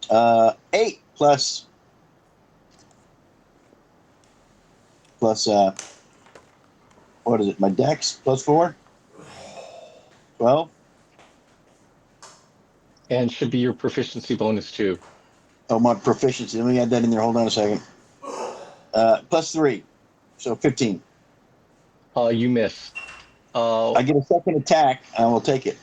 Uh, 8 plus what is it? My dex plus 4? 12? And should be your proficiency bonus too. Oh, my proficiency. Let me add that in there. Hold on a second. Plus 3. So 15. You miss. I get a second attack, and I will take it.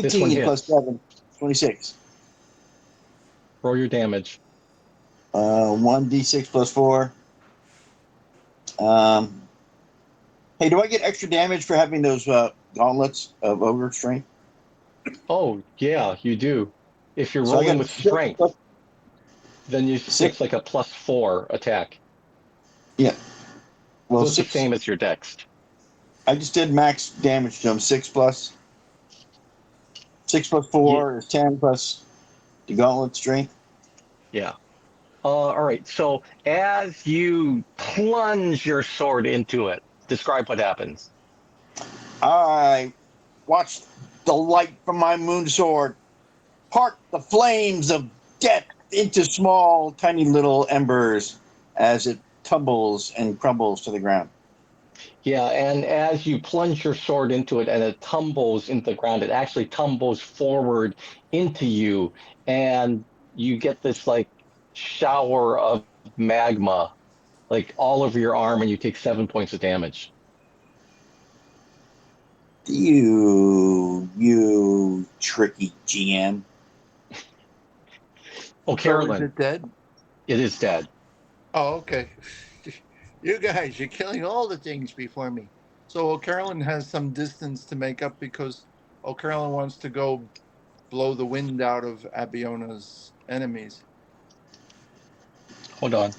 This one 19 plus hits. 7, 26. Roll your damage. 1d6 plus 4. Hey, do I get extra damage for having those gauntlets of ogre strength? Oh, yeah, you do. If you're So I rolling got with 6 strength, plus then six. it's like a +4 attack. Yeah. Well, So it's the 6. same as your dex. I just did max damage to him. 6 plus 4 is 10 plus the gauntlet strength. Yeah. All right. So as you plunge your sword into it, describe what happens. I watched the light from my moon sword part the flames of death into small, tiny little embers as it tumbles and crumbles to the ground. Yeah, and as you plunge your sword into it and it tumbles into the ground, it actually tumbles forward into you, and you get this like shower of magma like all over your arm, and you take 7 points of damage. You tricky GM. Oh, So is Carolyn, it dead? it is dead. Oh, okay. You guys, you're killing all the things before me. So O'Carolyn has some distance to make up because O'Carolyn wants to go blow the wind out of Abiona's enemies. Hold on.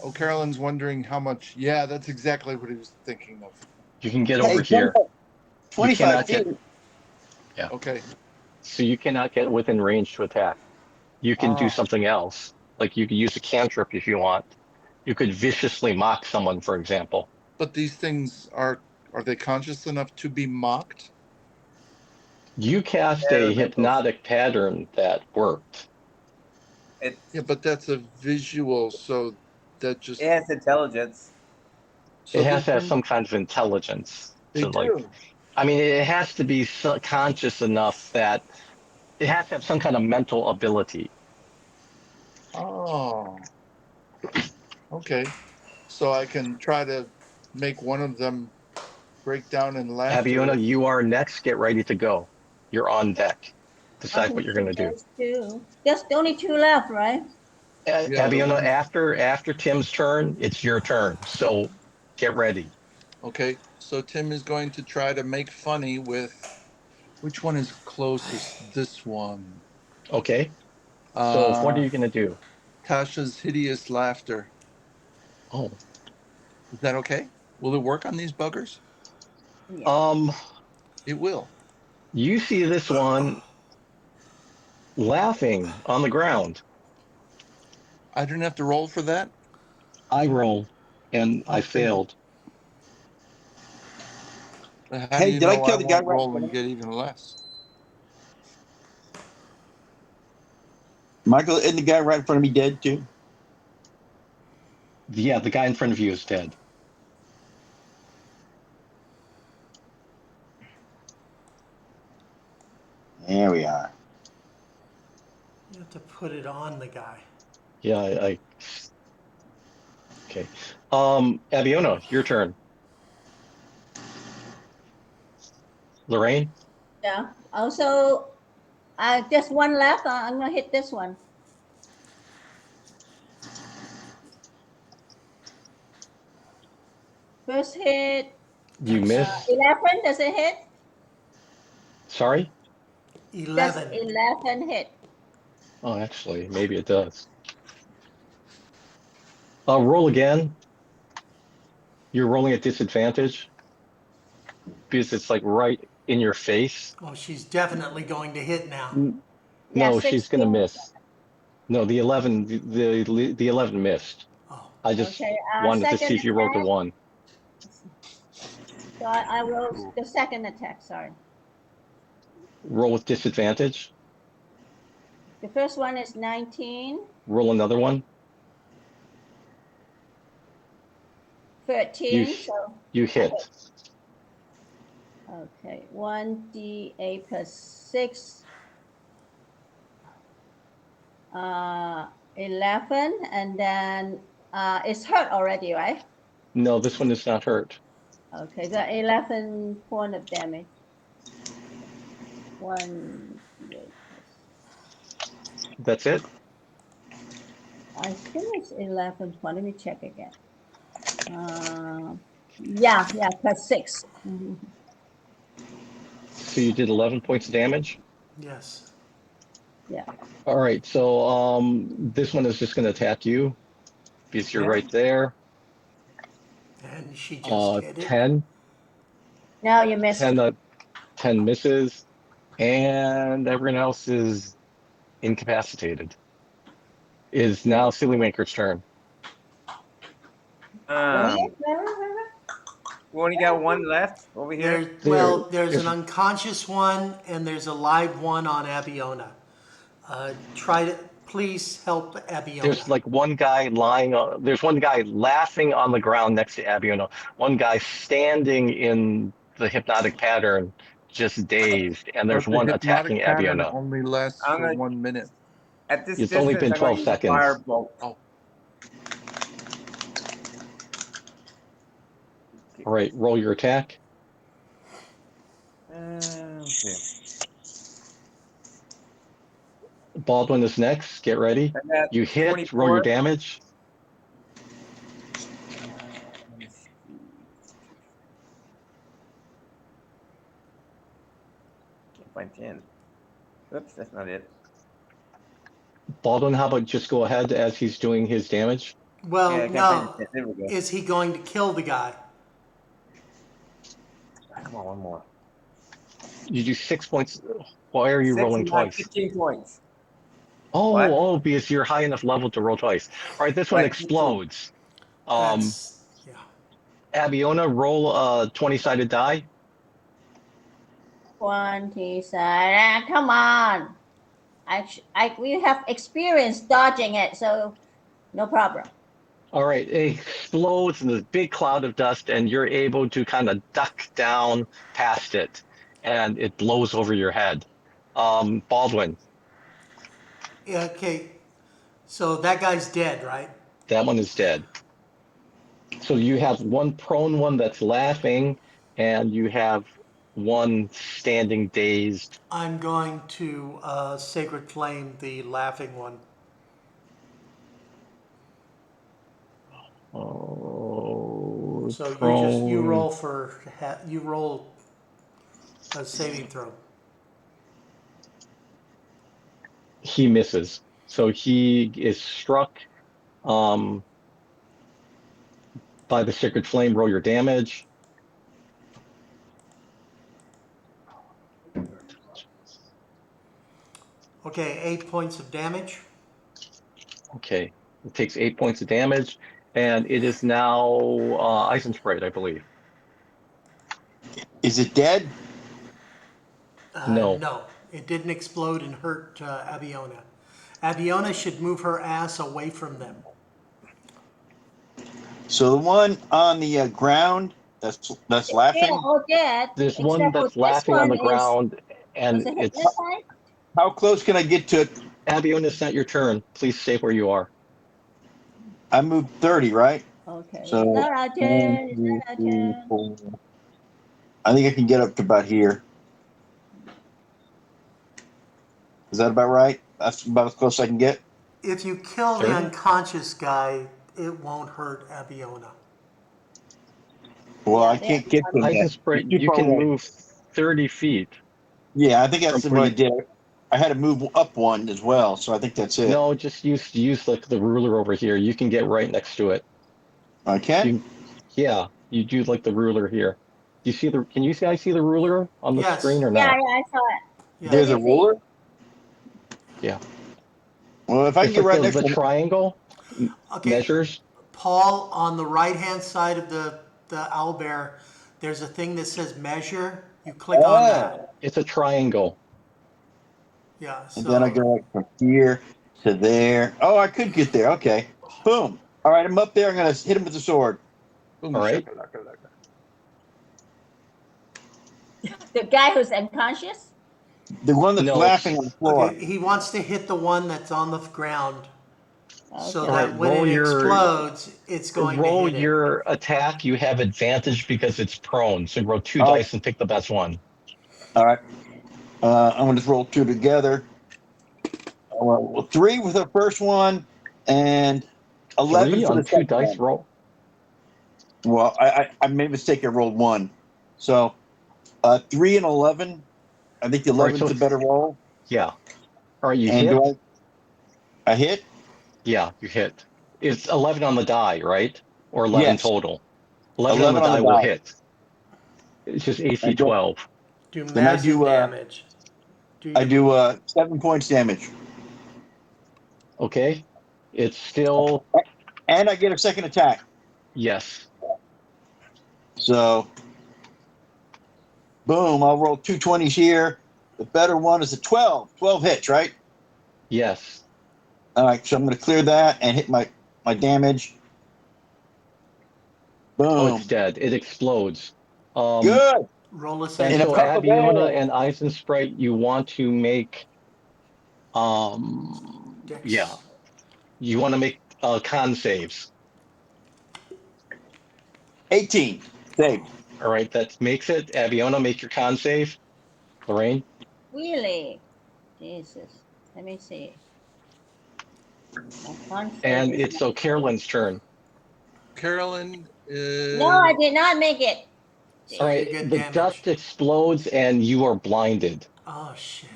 O'Carolyn's wondering how much. Yeah, that's exactly what he was thinking of. You can get Hey, over here. You 25 cannot feet. get, yeah. Okay. So you cannot get within range to attack. You can do Ah, something else. Like you could use a cantrip if you want. You could viciously mock someone, for example. but these things are they conscious enough to be mocked? You cast a Elementals. hypnotic pattern that worked. It Yeah, but that's a visual, so that just it has intelligence. so It has these to have things some kind of intelligence they to like, do. I mean, it has to be conscious enough that it has to have some kind of mental ability. Oh, okay. So I can try to make one of them break down in laughter. Abiona, you are next. Get ready to go. You're on deck. Decide Okay, what you're so going to do. there's two. There's only two left, right? Yeah, the Abiona, one. after Tim's turn, it's your turn. So get ready. Okay, so Tim is going to try to make funny with which one is closest? This one. Okay. So what are Uh, you going to do? Tasha's hideous laughter. Oh, Is that okay? Will it work on these buggers? Yeah. um, It will. you see this one laughing on the ground. I didn't have to roll for that. I roll and I Okay. failed. How do Hey, you did I know I kill the guy won't right in roll front and of me? get even less? Michael, isn't the guy right in front of me dead too? Yeah, the guy in front of you is dead. There we are. You have to put it on the guy. Yeah, okay. Abiona, your turn. Lorraine? Yeah. Also, just one left. I'm gonna hit this one. First hit, You miss. 11. Does it hit? Sorry? Does 11. 11 hit? Oh, actually, maybe it does. Roll again. You're rolling at disadvantage because it's like right in your face. Oh, she's definitely going to hit now. Yeah, No, she's gonna 16. miss. No, the 11, the 11 missed. Oh, I just Okay. wanted to Second see if you rolled a attack. one. So I rolled the second attack. Sorry. Roll with disadvantage. The first one is 19, Roll another one. 13. So You hit. okay, 1d8 plus 6, 11, and then it's hurt already, right? No, this one is not hurt. Okay, the 11 point of damage. 1d8 plus. That's it. I think it's 11 point. Let me check again. Yeah, plus 6. So you did 11 points of damage. yes. Yeah. All right. So this one is just going to attack you because you're Yeah. right there. And she just hit it. 10, Now you missed. 10 misses, and everyone else is incapacitated. Is now Silly Maker's turn. We only got one left over here. There's If an unconscious one and there's a live one on Abiona. Try to Please help Abiona. There's like one guy there's one guy laughing on the ground next to Abiona, one guy standing in the hypnotic pattern, just dazed, and there's But the one hypnotic attacking pattern Abiona. only lasts I'm for gonna 1 minute. at this It's distance. only been I'm gonna 12 use a seconds. firebolt. Oh, All right, roll your attack. Okay. Baldwin is next. Get ready. And that's You hit, 24. roll your damage. Can't find 10. Oops, that's not it. Baldwin, how about just go ahead as he's doing his damage? Well, Yeah, I can't no. find 10. There we go. Is he going to kill the guy? Come on, one more. You do 6 points. Why are you 6 rolling and twice? 15 points. Oh, What? oh, because you're high enough level to roll twice. All right, this one Right, explodes. That's yeah. Abiona, roll a 20-sided die. 20 side. Come on. We have experience dodging it, so no problem. All right, it explodes in this big cloud of dust, and you're able to kind of duck down past it, and it blows over your head. Baldwin, Yeah, okay. So that guy's dead, right? that one is dead. So you have one prone one that's laughing, and you have one standing dazed. I'm going to Sacred Flame the laughing one. Oh, So prone. you roll a saving throw. He misses. So he is struck by the Sacred Flame. Roll your damage. Okay, 8 points of damage. Okay, it takes 8 points of damage, and it is now Ice and Sprite, I believe. Is it dead? No. No, it didn't explode and hurt Abiona. Abiona should move her ass away from them. So the one on the ground that's They're laughing. all dead. There's one except for that's this laughing on one the ground, Was and it it's hypnotized? How close can I get to it? Abiona, it's not your turn. Please stay where you are. I moved 30, right? Okay, So, it's not our turn. It's 1, not our 2, 3, turn. 4. I think I can get up to about here. Is that about right? That's about as close as I can get. If you kill the Sure. unconscious guy, it won't hurt Abiona. Well, Yeah, I can't get to him Ice yet. and Sprite, He's too you far can away. move 30 feet. Yeah, I think that's From what I where did. I had to move up one as well, so I think that's it. No, just use like the ruler over here. You can get right next to it. I can? You, yeah, you do like the ruler here. Do you see can you guys see the ruler on the Yes. screen or Yeah, not? I saw it. Yeah. There's a 30 feet. ruler? Yeah. Well, if I can It's get like right next the to him. triangle Okay. measures. Paul, on the right-hand side of the owlbear, there's a thing that says measure. You click on that. It's a triangle. Yeah. And then I So go like from here to there. Oh, I could get there. Okay. Boom. All right, I'm up there. I'm going to hit him with the sword. Boom, All right. shakalaka-laka. The guy who's unconscious? The one that's No. laughing on the floor. okay, he wants to hit the one that's on the ground, so Okay. All that right, when roll it your explodes, it's going to roll hit him. your attack. You have advantage because it's prone. So roll 2 All right. dice and pick the best one. All right. I'm going to just roll 2 together. Well, 3 with the first one and 11 3 for on the 2 second dice one. roll. Well, I made a mistake. I rolled 1. So 3 and 11. I think the All right, 11's so a better roll. yeah. All right, you And hit. I hit? Yeah, you hit. It's 11 on the die, right? Or 11 Yes. total. 11 on the 11 on the die will die. hit. It's just AC And then- 12. Do Then I massive do, damage. I do 7 points damage. Okay. It's still, And I get a second attack. yes. So, boom, I'll roll 2 20s here. The better one is a 12. 12 hits, right? Yes. All right, so I'm going to clear that and hit my damage. Oh, Boom. it's dead. It explodes. Good. Roll a And save. In a so puff of Abiona air. and Eisensprite, you want to make Dex. yeah, you want to make con saves. 18. Saved. All right, that makes it. Abiona, make your con save. Lorraine. Really? Jesus. Let me see. I can't say And this. it's so Carolyn's turn. Carolyn is. No, I did not make it. So All you right, get the damage. dust explodes and you are blinded. Oh shit.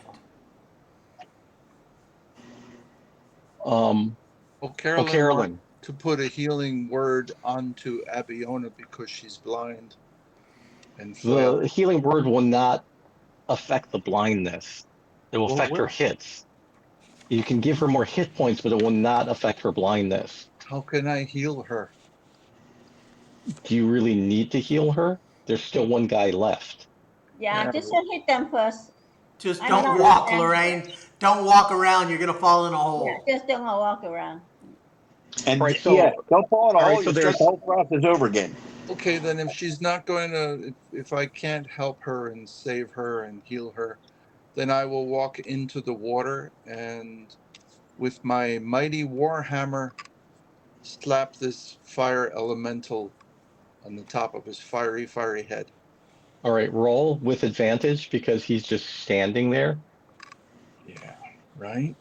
Um, Oh, oh, Carolyn wants Carolyn. to put a healing word onto Abiona because she's blind and flail. The healing word will not affect the blindness. It will Well, affect her well, hits. You can give her more hit points, but it will not affect her blindness. how can I heal her? Do you really need to heal her? There's still one guy left. Yeah, Yeah. just hit them first. Just I don't don't walk, understand. Lorraine. Don't walk around. You're gonna fall in a Yeah, hole. just don't walk around. And All right, yeah, so don't fall in a all right, hole. so You start the there's whole process over again. Okay, then if she's not going to, if I can't help her and save her and heal her, then I will walk into the water and with my mighty warhammer slap this fire elemental on the top of his fiery head. all right, roll with advantage because he's just standing there. Yeah, right?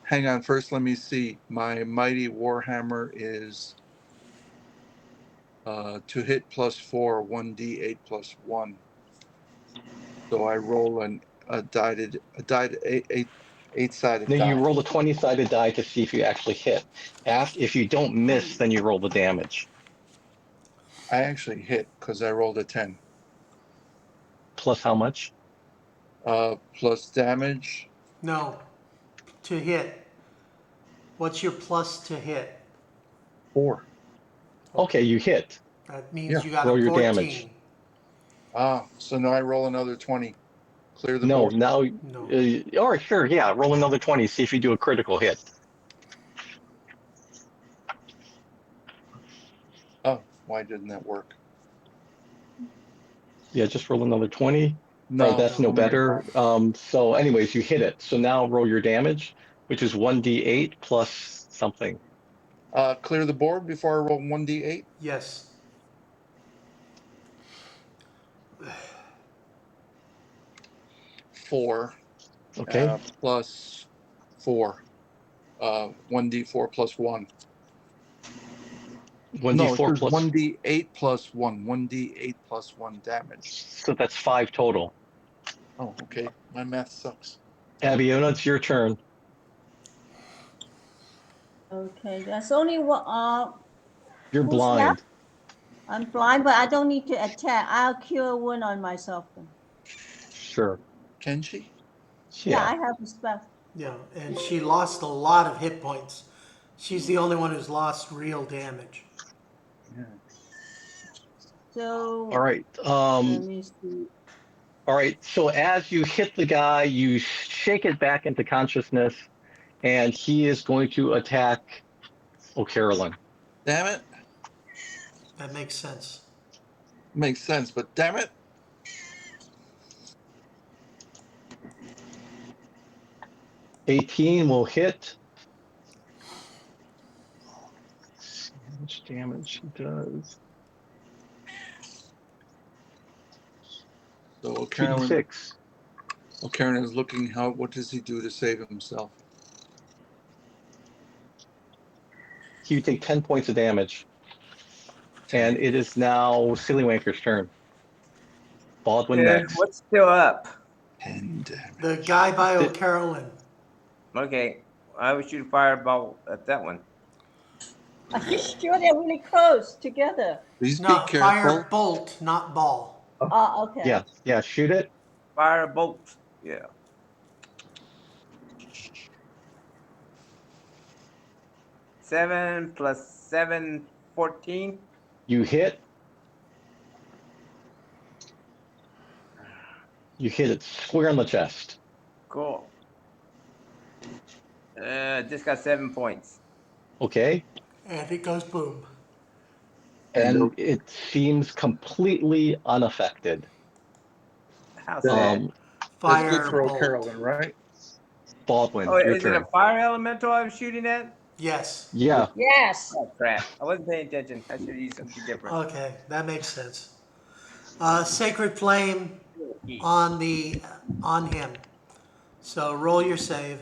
Hang on, first let me see. My mighty warhammer is to hit +4, 1d8 +1. So I roll a dyed eight-sided Now you die. roll a 20-sided die to see if you actually hit. If you don't miss, then you roll the damage. I actually hit because I rolled a 10. Plus how much? Plus damage. No. To hit. What's your plus to hit? 4. Okay, you hit. That means Yeah. you got Roll a your 14. damage. So now I roll another 20. Clear the No, board. now, No. all right, sure, yeah, roll another 20, see if you do a critical hit. Oh, why didn't that work? Yeah, just roll another 20. All right, No. that's no better. So anyways, you hit it. So now roll your damage, which is 1d8 plus something. Clear the board before I roll 1d8. Yes. 4 Okay, plus 4. 1d4 plus 1. No, it 1d4 says plus, 1d8 plus 1. 1d8 plus 1 damage. so that's 5 total. Oh, okay. My math sucks. Abiona, it's your turn. Okay, there's only one. You're Who's left? blind. I'm blind, but I don't need to attack. I'll cure one on myself then. Sure. Can she? Yeah, Yeah. I have a spell. Yeah, and she lost a lot of hit points. She's the only one who's lost real damage. Yeah. So All right. let me see. All right. So as you hit the guy, you shake it back into consciousness, and he is going to attack O'Carolyn. Damn it. That makes sense. Makes sense, but damn it. 18 will hit. Let's see how much damage he does. So Carolyn 2d6. is looking what does he do to save himself? You take 10 points of damage. 10. And it is now Sillywanker's turn. Baldwin Okay, next. what's still up? 10 damage. The guy by O'Carolyn. Okay, I would shoot a fireball at that one. Are you sure they're really close together? Please be No, fire careful. bolt, not ball. Oh, okay. Yeah, shoot it. Fire bolt. Yeah. 7 plus 7, 14. You hit. You hit it square in the chest. Cool. Just got 7 points. Okay. And it goes boom. And it seems completely unaffected. How sad. Um, That's good for Firebolt. O'Carrollin, right? Baldwin, Oh, your is it a turn. fire elemental I'm shooting at? Yes. Yeah. Yes. Oh crap! I wasn't paying attention. I should have used something different. Okay, that makes sense. Sacred Flame on him. So roll your save.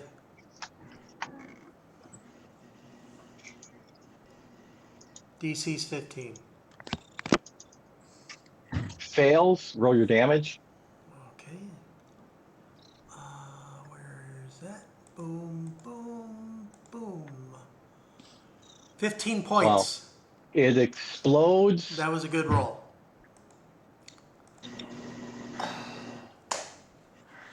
DC's 15. Fails, roll your damage. Okay. Where is that? Boom, boom, boom. 15 points. It explodes. That was a good roll.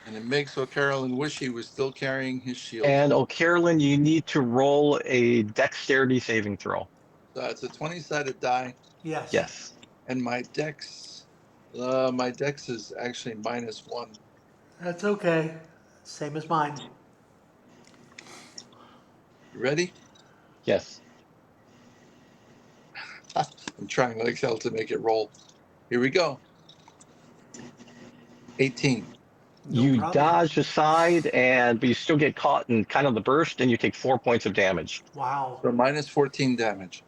And it makes O'Carrollin wish he was still carrying his shield. And O'Carrollin, you need to roll a dexterity saving throw. So it's a 20-sided die, Yes. Yes. and my dex is actually -1. That's okay. Same as mine. You ready? Yes. I'm trying like hell to make it roll. Here we go. 18. No you problem. dodge aside, but you still get caught in kind of the burst, and you take 4 points of damage. Wow. So -14 damage.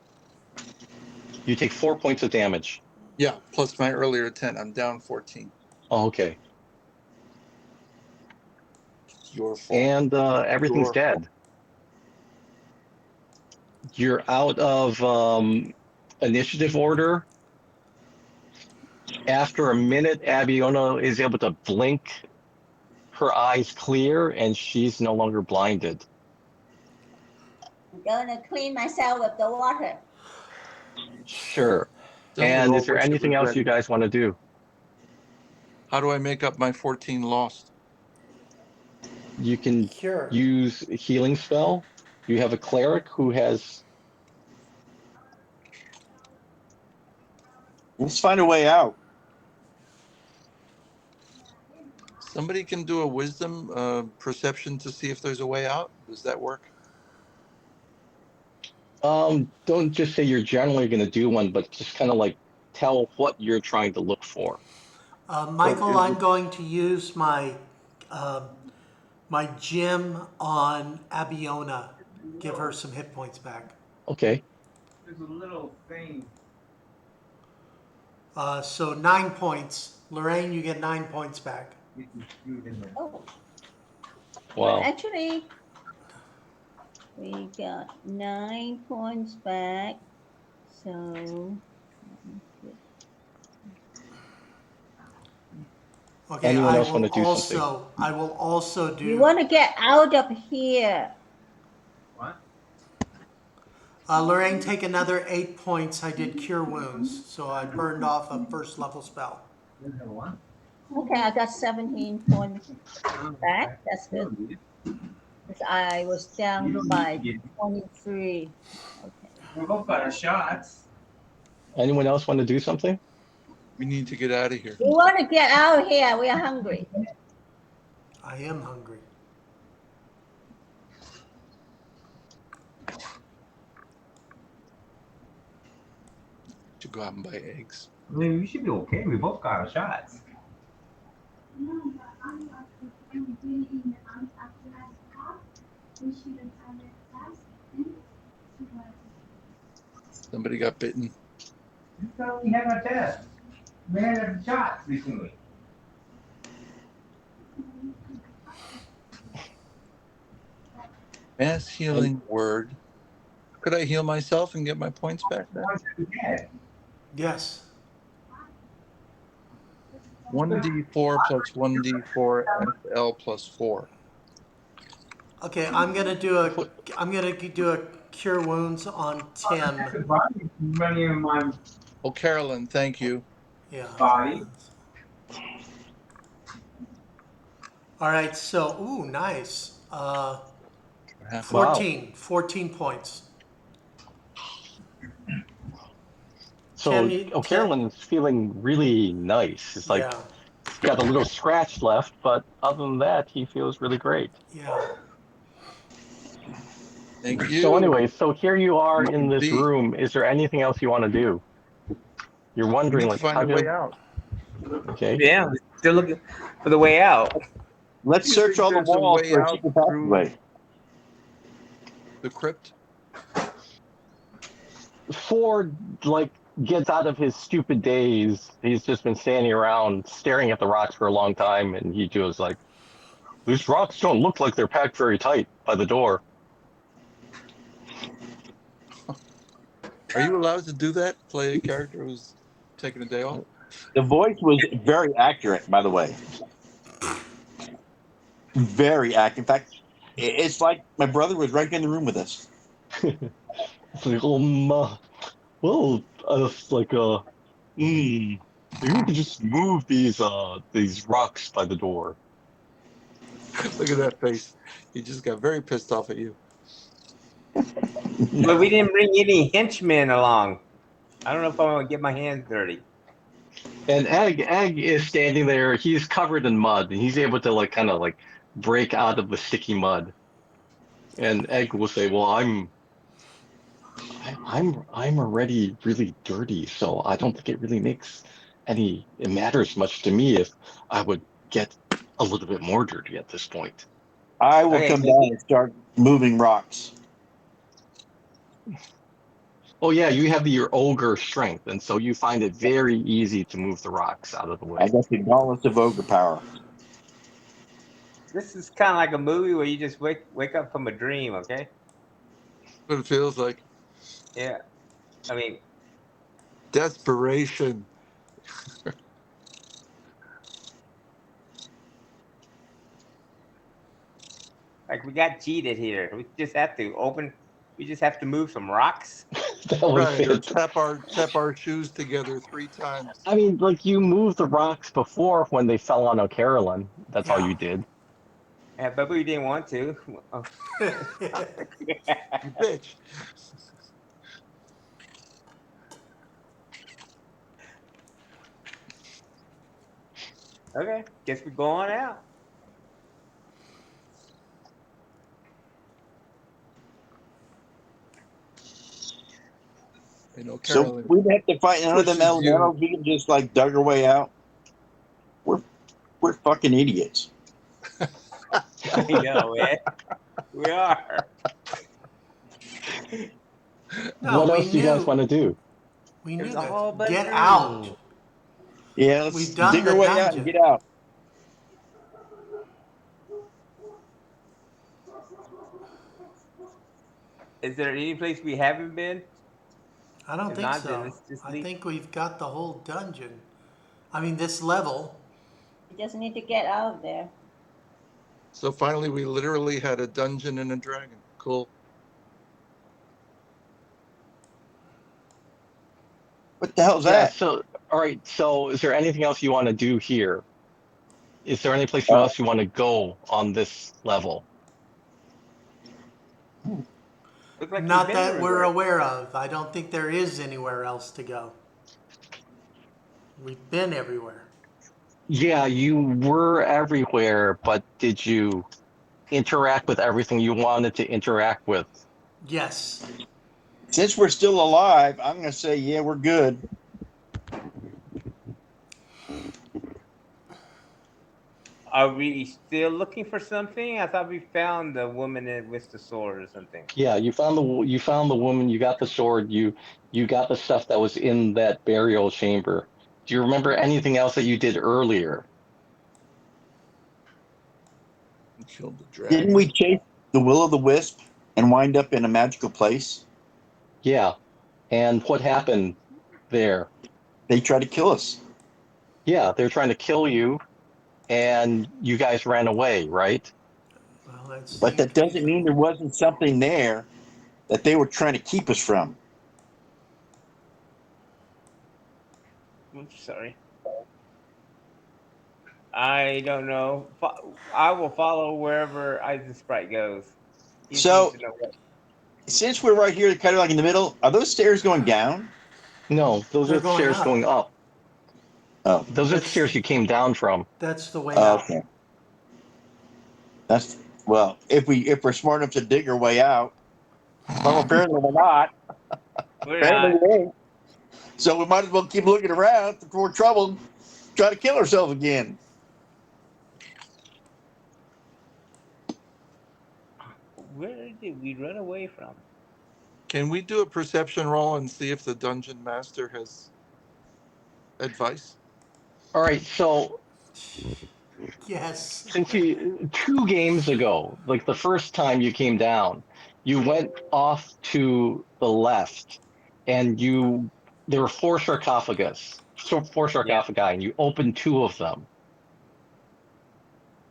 You take 4 points of damage. Yeah, plus my earlier 10. I'm down 14. Oh, okay. Your fault. And everything's Your dead. You're out of initiative order. After a minute, Abiona is able to blink her eyes clear, and she's no longer blinded. I'm gonna clean myself with the water. Sure. Don't we And all is there wish it anything was else ready? you guys want to do? How do I make up my 14 lost? You can Cure. use a healing spell. You have a cleric who has. Let's find a way out. Somebody can do a wisdom perception to see if there's a way out. Does that work? Don't just say you're generally going to do one, but just kind of like tell what you're trying to look for. Michael, I'm going to use my my gem on Abiona. Give her some hit points back. Okay. There's a little thing. So 9 points. Lorraine, you get 9 points back. Oh, Wow. actually, we got 9 points back. So, Okay, Anyone I else will want to do also something? I will also do. you want to get out of here. What? Lorraine, take another 8 points. I did cure wounds, so I burned off a first level spell. Okay, I got 17 points back. That's good. Because I was down by 23. Okay. We both got our shots. Anyone else want to do something? We need to get out of here. We want to get out of here. We are hungry. I am hungry. To go out and buy eggs. I mean, we should be okay. We both got our shots. Somebody got bitten. You thought we had our test. We had our shots recently. Mass healing word. Could I heal myself and get my points back then? Yes. 1d4 plus 1d4 FL plus 4. Okay, I'm gonna do a cure wounds on Tim. Oh, Carolyn, thank you. Yeah. Body. All right. So, ooh, nice. What happened? 14 points. So Tim, O'Carolyn's feeling really nice. It's like yeah, he's got a little scratch left, but other than that, he feels really great. yeah. Thank you. So anyway, so here you are You in can this see. room. Is there anything else you want to do? You're We wondering, need to like, find how a way did... out. Okay. Yeah, we're still looking for the way out. Let's Do you search think all the there's a walls way for a out secret through passageway. the crypt? Ford, like, gets out of his stupid daze. He's just been standing around staring at the rocks for a long time, and he goes like, these rocks don't look like they're packed very tight by the door. Are you allowed to do that? Play a character who's taking a day off? The voice was very accurate, by the way. Very accurate. In fact, it's like my brother was right in the room with us. It's like, well, it's like, maybe we could just move these rocks by the door. Look at that face. He just got very pissed off at you. But we didn't bring any henchmen along. I don't know if I want to get my hands dirty. And Egg is standing there. He's covered in mud, and he's able to like kind of like break out of the sticky mud. And Egg will say, "Well, I'm already really dirty, so I don't think it really it matters much to me if I would get a little bit more dirty at this point." I will Okay, come down and start moving rocks. Oh yeah, you have your ogre strength, and so you find it very easy to move the rocks out of the way. I got the gauntlets of ogre power. this is kind of like a movie where you just wake up from a dream, okay? What it feels like. Yeah. I mean, Desperation. like we got cheated here. We just have to move some rocks. That was Right. Or it. tap our shoes together 3 times. I mean, like you moved the rocks before when they fell on O'Carolyn. That's all Yeah. you did. Yeah, but we didn't want to. Oh. You bitch. Okay, guess we go on out. You know, So Carolyn. we'd have to fight none of them pushes you. elementals. We can just like dug our way out. We're fucking idiots. I know, man. We are. No, What we else do you guys knew. want to do? We knew There's a whole that. bunch Get of out. room. Yeah, let's We've done dig the our way out dungeon. and get out. Is there any place we haven't been? I don't If think not, then so. let's just I leave. think we've got the whole dungeon. I mean, this level. You just need to get out of there. So finally, we literally had a dungeon and a dragon. Cool. What the hell's Yeah, that? so, all right, so is there anything else you want to do here? Is there any place Uh, else you want to go on this level? Look like we've Not been that we're everywhere. aware of. I don't think there is anywhere else to go. We've been everywhere. Yeah, you were everywhere, but did you interact with everything you wanted to interact with? Yes. Since we're still alive, I'm going to say, yeah, we're good. Are we still looking for something? I thought we found the woman with the sword or something. Yeah, you found the woman, you got the sword, you got the stuff that was in that burial chamber. Do you remember anything else that you did earlier? We killed the dragon. Didn't we chase the will-o'-the-wisp and wind up in a magical place? Yeah. And what happened there? They tried to kill us. Yeah, they're trying to kill you, and you guys ran away, right? Well, that But that seemed to be doesn't mean there wasn't something there that they were trying to keep us from. Oops, sorry. I don't know. I will follow wherever Eisen Sprite goes. He So- seems to know what. Since we're right here, kind of like in the middle, are those stairs going down? No, those They're are the going stairs up. going up. Oh, Those are the That's- stairs you came down from. That's the way out. okay. That's well. If we're smart enough to dig our way out, Well, apparently we're not. We're Apparently not. we ain't. So we might as well keep looking around for trouble, try to kill ourselves again. Where did we run away from? Can we do a perception roll and see if the dungeon master has advice? All right, so Yes. since you 2 games ago, like the first time you came down, you went off to the left, and there were four sarcophagi, and you opened 2 of them,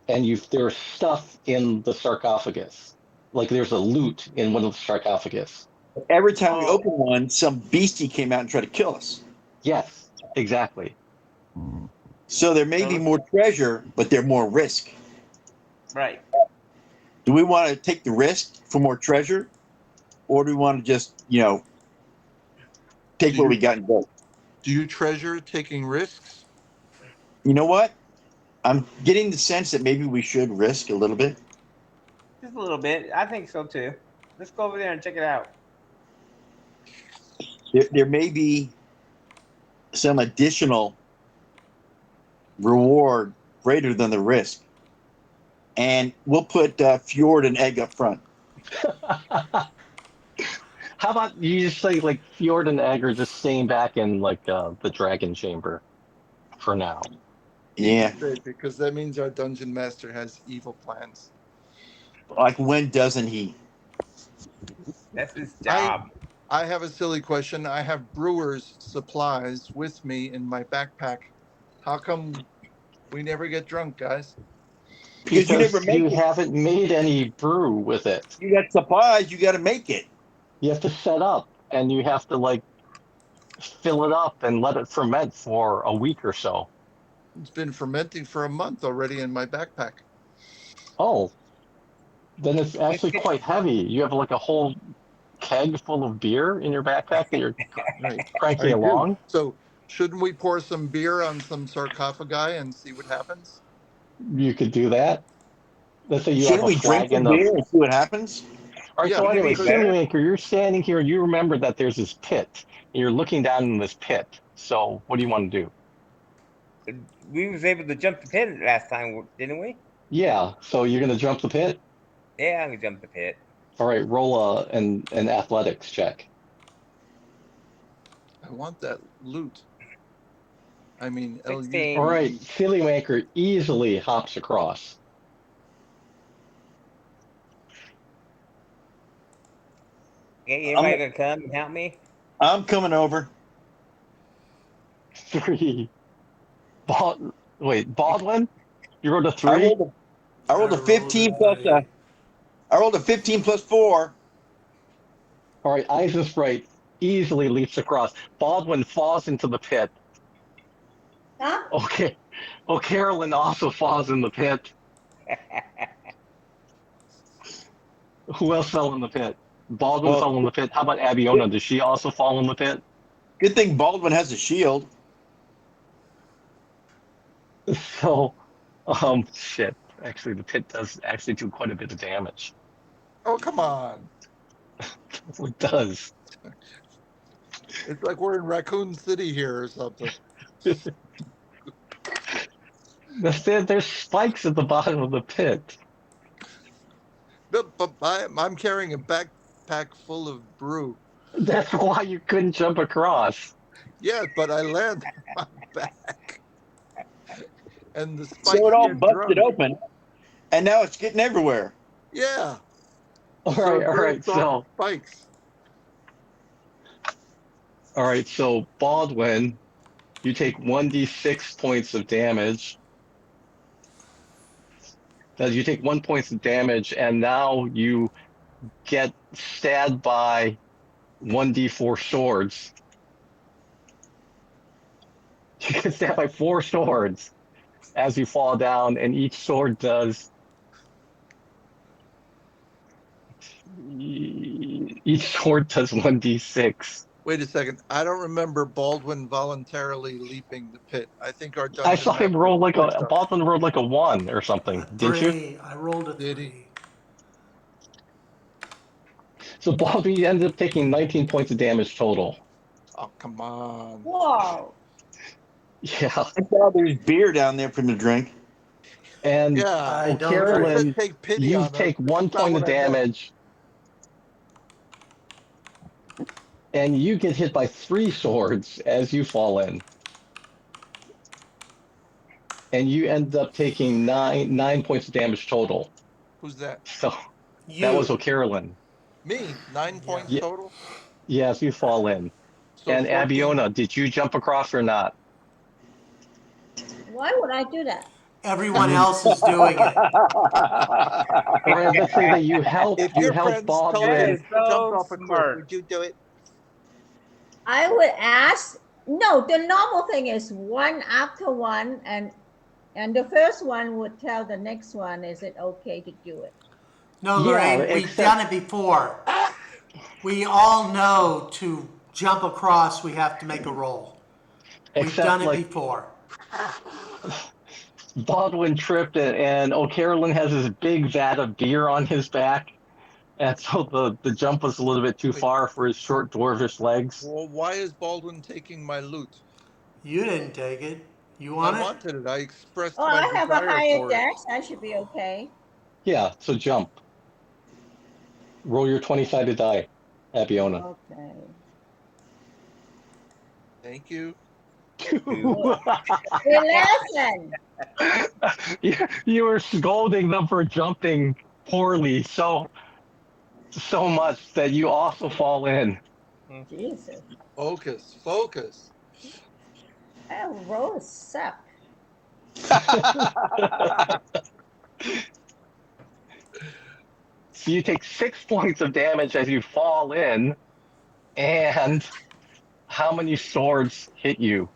and there's stuff in the sarcophagus, like there's a loot in one of the sarcophagus. Every time we Oh. open one, some beastie came out and tried to kill us. Yes, exactly. So there may be more treasure, but there's more risk. Right. Do we want to take the risk for more treasure, or do we want to just, take what we got and go? Do you treasure taking risks? You know what? I'm getting the sense that maybe we should risk a little bit. Just a little bit. I think so too. Let's go over there and check it out. There may be some additional reward greater than the risk. And we'll put Fjord and Egg up front. How about you just say like Fjord and Egg are just staying back in like the dragon chamber for now? Yeah. Because that means our dungeon master has evil plans. Like, when doesn't he? That's his job. I have a silly question. I have brewer's supplies with me in my backpack. How come we never get drunk, guys? Because you never make it. Haven't made any brew with it. You got supplies, you got to make it. You have to set up, and you have to like fill it up and let it ferment for a week or so. It's been fermenting for a month already in my backpack. Oh, then it's actually quite heavy. You have like a whole keg full of beer in your backpack that you're cranking along. So shouldn't we pour some beer on some sarcophagi and see what happens? You could do that. Let's say you Shouldn't have a we drink flagon some beer and see what happens? All right, Yeah, so anyway, be better. Maker, you're standing here and you remember that there's this pit. And you're looking down in this pit. So what do you want to do? We was able to jump the pit last time, didn't we? Yeah, so you're going to jump the pit? Yeah, I'm gonna jump the pit. All right, roll an athletics check. I want that loot. I mean, 16. All right, Silly Maker easily hops across. Okay, anybody gonna come and help me? I'm coming over. 3. Baldwin? You rolled a 3? I rolled a 15 plus I rolled a 15 plus 4. All right, Eisensprite easily leaps across. Baldwin falls into the pit. Huh? Okay. Oh, Carolyn also falls in the pit. Who else fell in the pit? Baldwin fell in the pit. How about Abiona? Does she also fall in the pit? Good thing Baldwin has a shield. So, shit. Actually, the pit does actually do quite a bit of damage. Oh, come on. It does. It's like we're in Raccoon City here or something. There's spikes at the bottom of the pit. But I'm carrying a backpack full of brew. That's why you couldn't jump across. Yeah, but I land on my back. And the spikes So it all get busted drunk. open, and now it's getting everywhere. Yeah. All right. So, spikes. all right. So Baldwin, you take 1d6 points of damage. You take 1 point of damage, and now you get stabbed by 1d4 swords. You get stabbed by 4 swords as you fall down, and each sword does. Each sword does 1d6. Wait a second. I don't remember Baldwin voluntarily leaping the pit. I think our dungeon I saw him roll like Baldwin rolled like a 1 or something. Didn't you? I rolled a Did he? 3. So Baldwin, you ended up taking 19 points of damage total. Oh, come on. Whoa. Yeah. I saw there's beer down there from the drink. And Yeah. I don't Carolyn, drink. Take pity you on us. take 1 That's not point of what I meant. damage. And you get hit by 3 swords as you fall in. And you end up taking nine points of damage total. Who's that? So You. that was O'Carolyn. Me. 9 points Yeah. total. Yes, you fall in. So And 14. Abiona, did you jump across or not? Why would I do that? Everyone else is doing it. Or let's say that you help If your friends told you Baldwin. That is to jump so off a cliff, smart. would you do it? I would ask. No, the normal thing is one after one, and the first one would tell the next one, is it okay to do it? No, Yeah, Lorraine, we've except- done it before. We all know to jump across, we have to make a roll. We've Except done it like before. Baldwin tripped and O'Carolyn has this big vat of beer on his back. And so the jump was a little bit too far for his short dwarvish legs. Well, why is Baldwin taking my loot? You didn't take it. You want I it? wanted it. I expressed Oh, my I have a desire higher for it. dex. I should be okay. Yeah, so jump. Roll your 20-sided die, Abiona. Okay. Thank you. 11. You were scolding them for jumping poorly so much that you also fall in. Jesus. Focus. That roll suck. So you take 6 points of damage as you fall in, and how many swords hit you?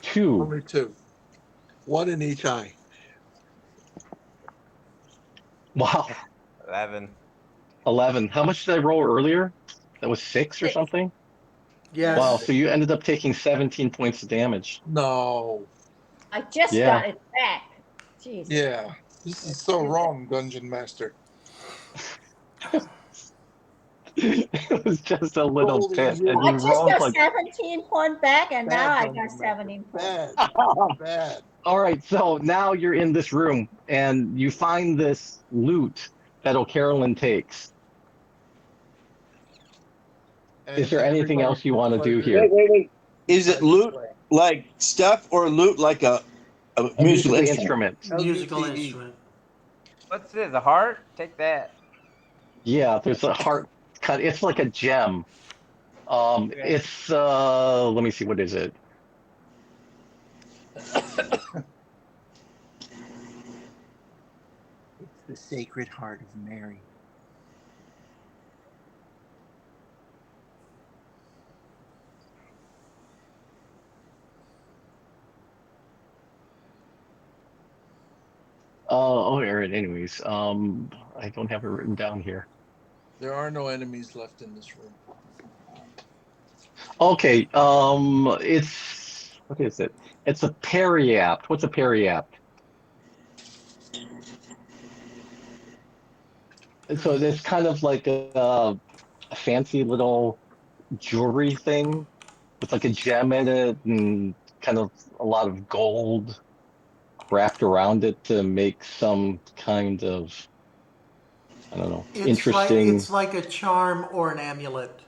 2. Only 2. 1 in each eye. Wow. 11. 11. How much did I roll earlier? That was 6 or 6. something? Yes. Wow, so you ended up taking 17 points of damage. No. I just Yeah. got it back. Jesus. Yeah. This is so wrong, Dungeon Master. It was just a little Holy bit, and I you just rolled got like. 17 points back, and Bad now I Dungeon got Master. 17 points. Bad. All right, so now you're in this room, and you find this loot that O'Carolyn takes. Is there anything else you want to do here? Wait. Is it loot like stuff or loot like a musical instrument? Musical LUTE. instrument. What's this? A heart? Take that. Yeah, there's a heart cut. It's like a gem. It's let me see, what is it? It's the Sacred Heart of Mary. Anyways, I don't have it written down here. There are no enemies left in this room. Okay, it's, what is it? It's a periapt. What's a periapt? So it's kind of like a fancy little jewelry thing with like a gem in it and kind of a lot of gold wrapped around it to make some kind of, I don't know, interesting. It's like a charm or an amulet.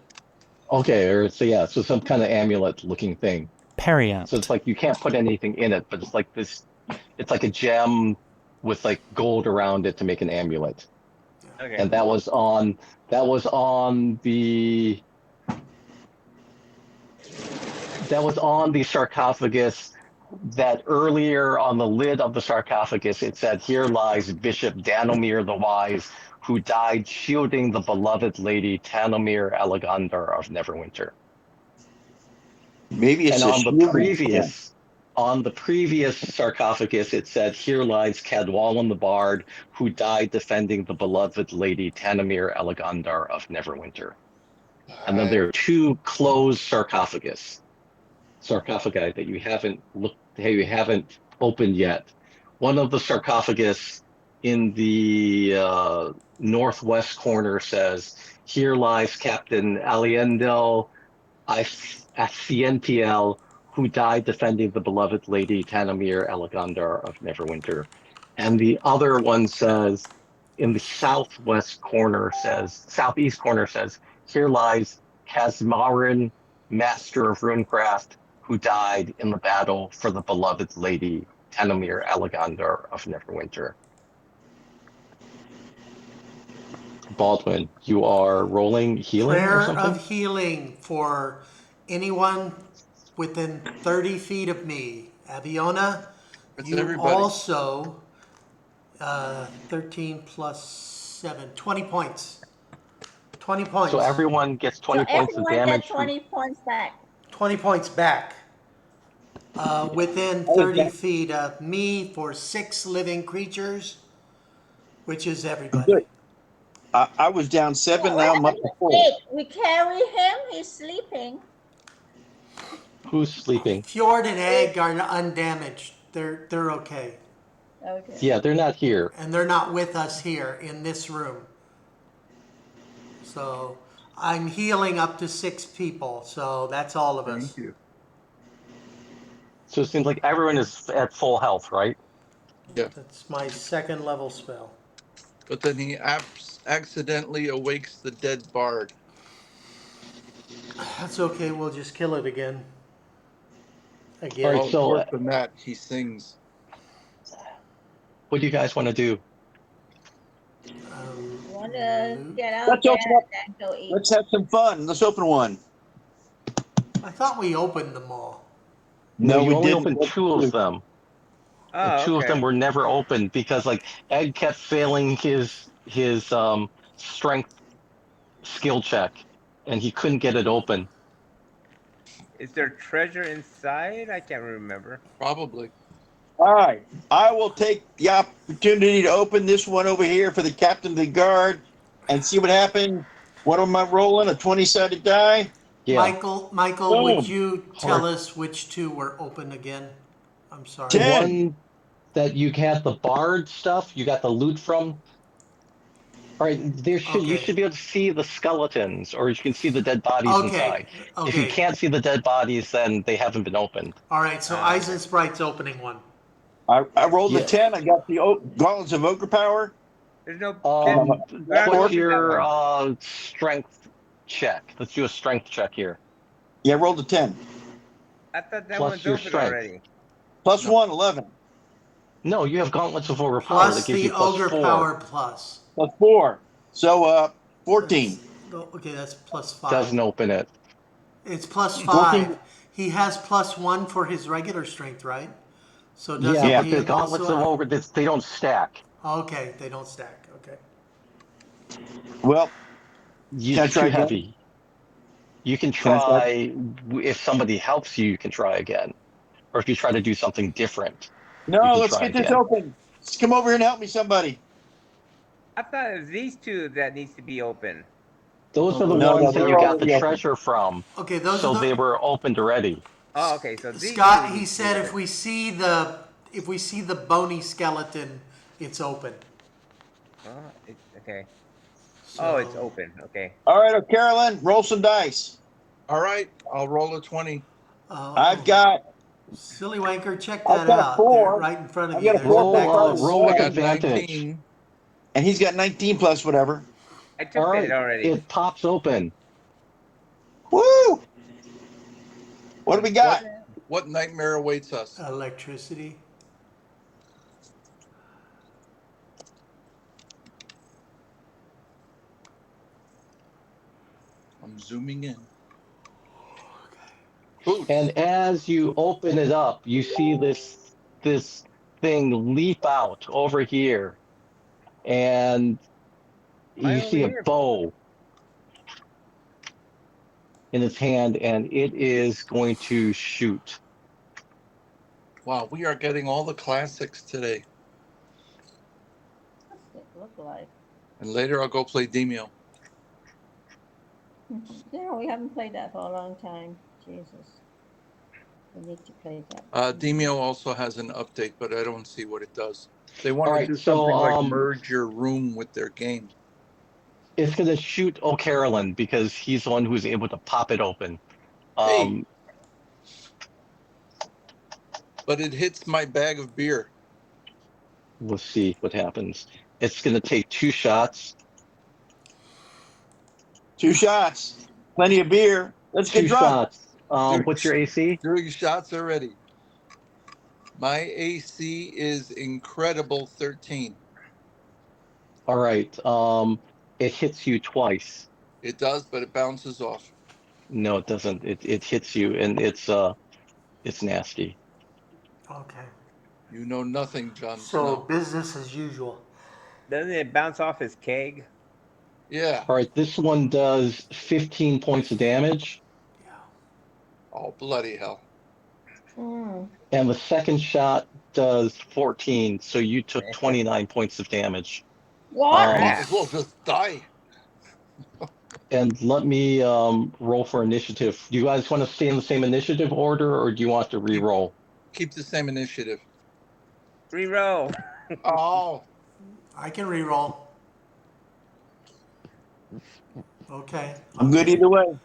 Okay, or so some kind of amulet looking thing. Periapt. So it's like you can't put anything in it, but it's like this. It's like a gem with like gold around it to make an amulet. Okay. And that was on the sarcophagus. That earlier on the lid of the sarcophagus, it said, "Here lies Bishop Danomir the Wise, who died shielding the beloved lady Tanomir Allegandar of Neverwinter." Maybe it's And a on the shield. previous sarcophagus, it said, "Here lies Cadwallon the Bard, who died defending the beloved lady Tanomir Allegandar of Neverwinter." And then there are 2 closed sarcophagi that you haven't opened yet. One of the sarcophagus in the northwest corner says, "Here lies Captain Aliendo Accientiel, who died defending the beloved Lady Tanamir Elegandar of Neverwinter." And the other one says, in the southeast corner says, "Here lies Kazmarin, Master of Runecraft, who died in the battle for the beloved Lady Tanamir Elegandar of Neverwinter." Baldwin, you are rolling healing or Prayer something? of healing for anyone within 30 feet of me. Aviona, It's you everybody. also 13 plus 7, 20 points. 20 points. So everyone gets 20 So points of everyone damage. gets 20 points back. 20 points back. Within 30 feet of me for 6 living creatures, which is everybody. Good. I was down 7, What now I'm up happened to to 4. Jake? We carry him. He's sleeping. Who's sleeping? Fjord and Egg are undamaged. They're okay. Okay. Yeah, they're not here. And they're not with us here in this room. So I'm healing up to 6 people. So that's all of us. Thank you. So it seems like everyone is at full health, right? Yeah. That's my 2nd level spell. But then he accidentally awakes the dead bard. That's okay. We'll just kill it again. All Again. right, Oh, so worse than that, he sings. what do you guys want to do? Want to get out Let's there open up. and then go eat. Let's have some fun. Let's open one. I thought we opened them all. No, you we only didn't. opened 2 of them. And Oh, 2 of okay. them were never opened because like Ed kept failing his strength skill check and he couldn't get it open. Is there treasure inside? I can't remember. Probably. All right. I will take the opportunity to open this one over here for the captain of the guard and see what happens. What am I rolling? A 20-sided die? Yeah. Michael, Boom. would you tell Hard. us which 2 were open again? I'm sorry. The 10. one that you had the bard stuff, you got the loot from. All right, you Okay. should be able to see the skeletons, or you can see the dead bodies Okay. inside. If you Okay. can't see the dead bodies, then they haven't been opened. All right. So Okay. Eisensprite's opening one. I rolled Yeah. a 10. I got the gauntlets of ogre power. There's no. What's open your that one. strength check? Let's do a strength check here. Yeah, I rolled a 10. I thought that Plus one's your open strength. already. Plus 1, 11. No, you have gauntlets of ogre power Plus that gives the you plus ogre 4. power plus. Plus 4. So 14. Okay, that's plus 5. Doesn't open it. It's plus 14. 5. He has plus 1 for his regular strength, right? So doesn't Yeah, but he the gauntlets also of ogre, they don't stack. Okay, they don't stack. Okay. Well, Can I It's try too again? heavy. You can Can I try? try, if somebody helps you, you can try again. Or if you try to do something different, you No, can let's try get this again. open. Let's come over here and help me, somebody. I thought it was these 2 that needs to be open. Those are the No, ones that they're you got the already open. treasure from. Okay, those So are they the were opened already. Oh, okay. So these Scott, 2 he need to said be if open. we see the bony skeleton, it's open. Oh, okay. So, Oh, it's open. Okay. All right, Carolyn, roll some dice. All right, I'll roll a 20. I've got Silly Wanker, check I've that got a out. 4. They're right in front of I've you. got a There's 4 a plus necklace. Roll I with got advantage. 19. and he's got 19 plus whatever. I took All right, that already. it pops open. Woo! What do we got? What nightmare awaits us? Electricity. I'm zooming in. Boots. And as you open it up, you see this thing leap out over here, and Why you over see a here? bow in its hand, and it is going to shoot. Wow, we are getting all the classics today. What's it look like? And later I'll go play Demio. Yeah, we haven't played that for a long time. Jesus. We need to play that. Demio also has an update, but I don't see what it does. They want All to right, do so, something like merge your room with their game. It's going to shoot O'Carolyn because he's the one who's able to pop it open. Hey. But it hits my bag of beer. We'll see what happens. It's going to take 2 shots. 2 shots. Plenty of beer. Let's get 2 drunk. shots. What's your AC? 3 shots already. My AC is incredible 13. All right. It hits you twice. It does, but it bounces off. No, it doesn't. It hits you, and it's nasty. Okay. You know nothing, Jon So Snow. business as usual. Doesn't it bounce off his keg? Yeah. All right, this one does 15 points of damage, Yeah. Oh, bloody hell. and the second shot does 14. So you took 29 points of damage. What? Might as well just die. And let me roll for initiative. Do you guys want to stay in the same initiative order, or do you want to re-roll? Keep the same initiative. Reroll. Oh. I can re-roll. Okay. I'm good either way.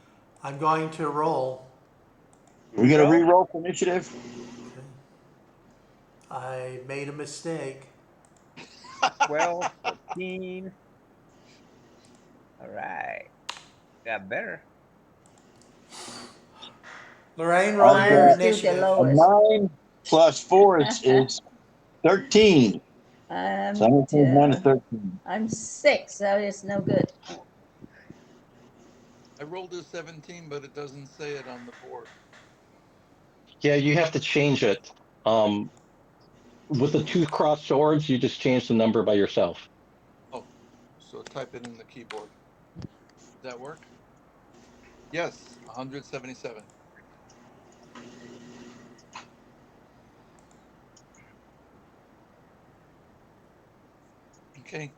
I'm going to roll. We're going to re-roll for initiative. I made a mistake. 12, 14. All right. Got better. Lorraine, roll I've your got initiative. A 9 plus 4 is 13. So I'm going to change mine to 13. I'm 6, so it's no good. I rolled a 17, but it doesn't say it on the board. Yeah, you have to change it. With the 2 crossed swords, you just change the number by yourself. Oh, so type it in the keyboard. Did that work? Yes, 177. Okay.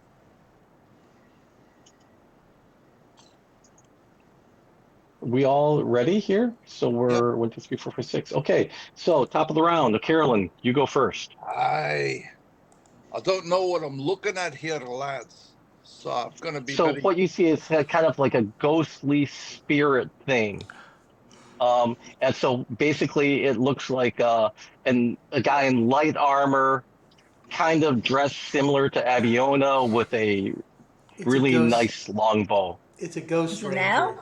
We all ready here? So we're 1, 2, 3, 4, 5, 6. Okay, so top of the round, Carolyn, you go first. I don't know what I'm looking at here, lads. So I'm gonna be So very. what you see is kind of like a ghostly spirit thing. And so basically it looks like a guy in light armor, kind of dressed similar to Abiona with a It's really a ghost. nice longbow. It's a ghost Is it ranger. now?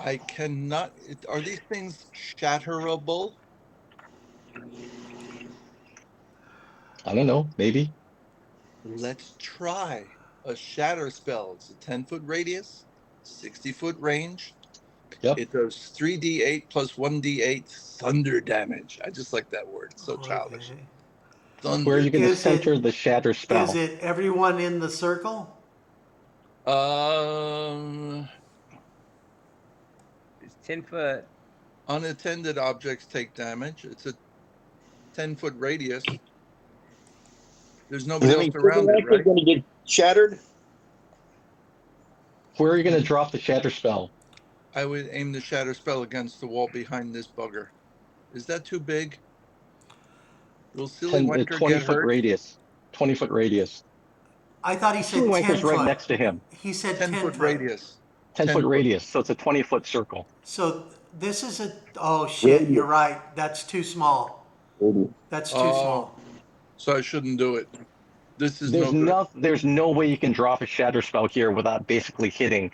I cannot. Are these things shatterable? I don't know, maybe. Let's try a shatter spell. It's a 10-foot radius, 60-foot range. Yep. It does 3d8 plus 1d8 thunder damage. I just like that word. It's so childish. Okay. Thunder. Where are you going to Is it- center the shatter spell? Is it everyone in the circle? It's 10 foot. Unattended objects take damage. It's a 10-foot radius. There's nobody else around it, right? going to get shattered? Where are you going to drop the shatter spell? I would aim the shatter spell against the wall behind this bugger. Is that too big? Will Silly Wanker 20 get foot hurt? radius. 20-foot radius. I thought he said Silly 10 Wanker's foot. right next to him. He said 10 10-foot foot. radius. 10-foot radius, so it's a 20-foot circle. So this is a. Oh shit! You're right. That's too small. That's too small. So I shouldn't do it. This is no good. There's no way you can drop a shatter spell here without basically hitting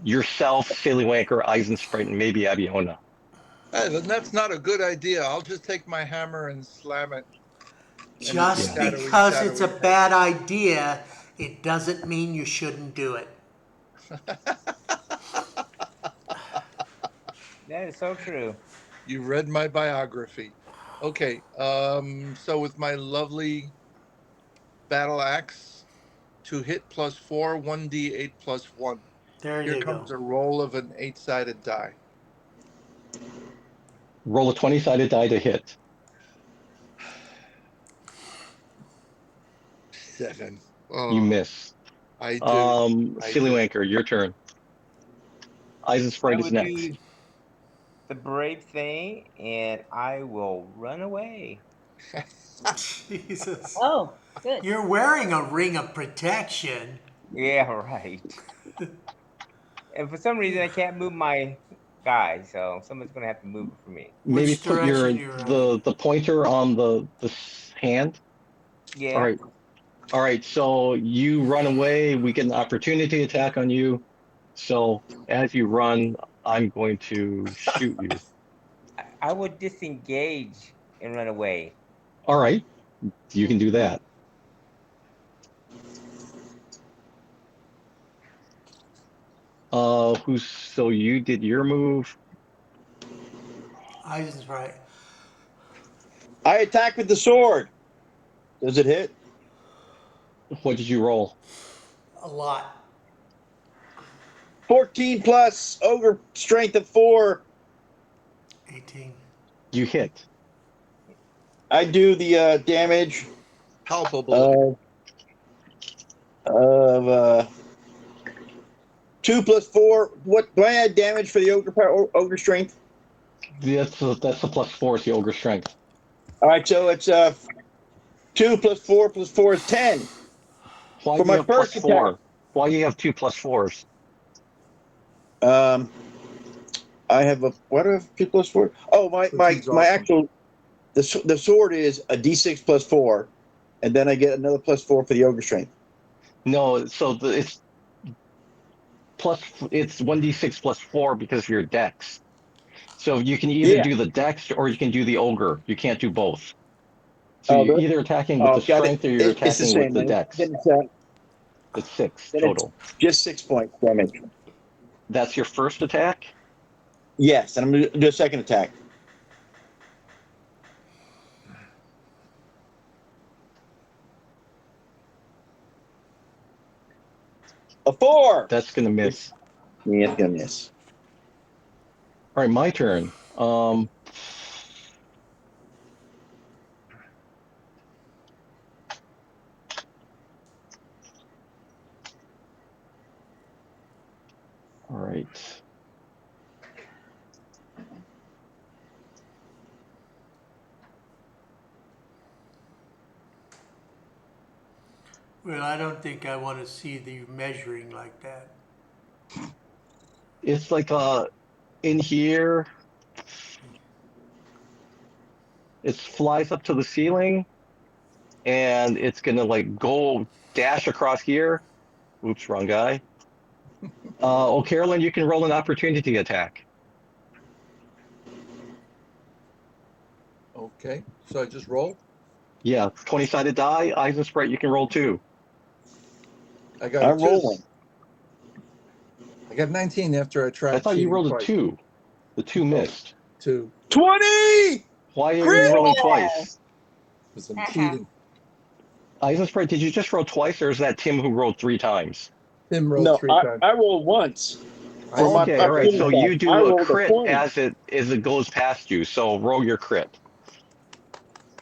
yourself, Silly Wanker, Eisensprite, and maybe Abiona. Hey, then that's not a good idea. I'll just take my hammer and slam it. Just because it's a bad idea, it doesn't mean you shouldn't do it. That is so true. You read my biography. Okay, so with my lovely battle axe, to hit +4, 1d8 + 1. There Here you comes go. a roll of an 8-sided die. Roll a 20-sided die to hit. 7. Oh, You miss. I do. Silly Wanker, your turn. Eisensprite is next. the brave thing, and I will run away. Jesus. Oh, good. You're wearing a ring of protection. Yeah, right. And for some reason, I can't move my guy, so someone's gonna have to move it for me. Maybe Which put your direction you're running? the pointer on the hand. All Yeah. right. All right. So you run away. We get an opportunity attack on you. So as you run, I'm going to shoot you. I would disengage and run away. All right. You can do that. So you did your move. Eisen's right. I attack with the sword. Does it hit? What did you roll? A lot. 14 plus ogre strength of 4. 18. You hit. I do the damage Palpable. of 2 plus 4. What do I add damage for the ogre power, ogre strength? That's a +4 is the ogre strength. All right, so it's 2 plus 4 plus 4 is 10. Why For do you my have first +4? Why do you have 2 +4s? I have a what do I have 2 plus 4? Oh, my He's my awesome. actual the sword is a d6 plus 4, and then I get another +4 for the ogre strength. No, so it's 1d6 +4 because of your dex. So you can either Yeah. do the dex or you can do the ogre. You can't do both. So Oh, you're either attacking with oh, the got it. strength or you're It's the attacking with same. the Then dex. It's 6 it's total. just 6 points damage. That's your first attack? Yes, and I'm going to do a second attack. A 4. That's going to miss. Yeah, it's going to miss. All right, my turn. All right. Well, I don't think I want to see the measuring like that. It's like in here, it flies up to the ceiling and it's gonna like go dash across here. Oops, wrong guy. Oh, Carolyn, you can roll an opportunity attack. Okay, so I just roll. Yeah, 20-sided die. Eisen Sprite, you can roll 2. I got a I'm 2. rolling. I got 19 after I I tried thought you cheating rolled a twice. 2. The 2 Oh. missed. 2 20! Why are Crit! you rolling twice? because I'm cheating. Eisen Sprite, did you just roll twice, or is that Tim who rolled 3 times? Tim rolled No, 3 times. I rolled once. For my Okay, all right. So opportunity you attack. I do a rolled a crit 20. as it goes past you. So roll your crit.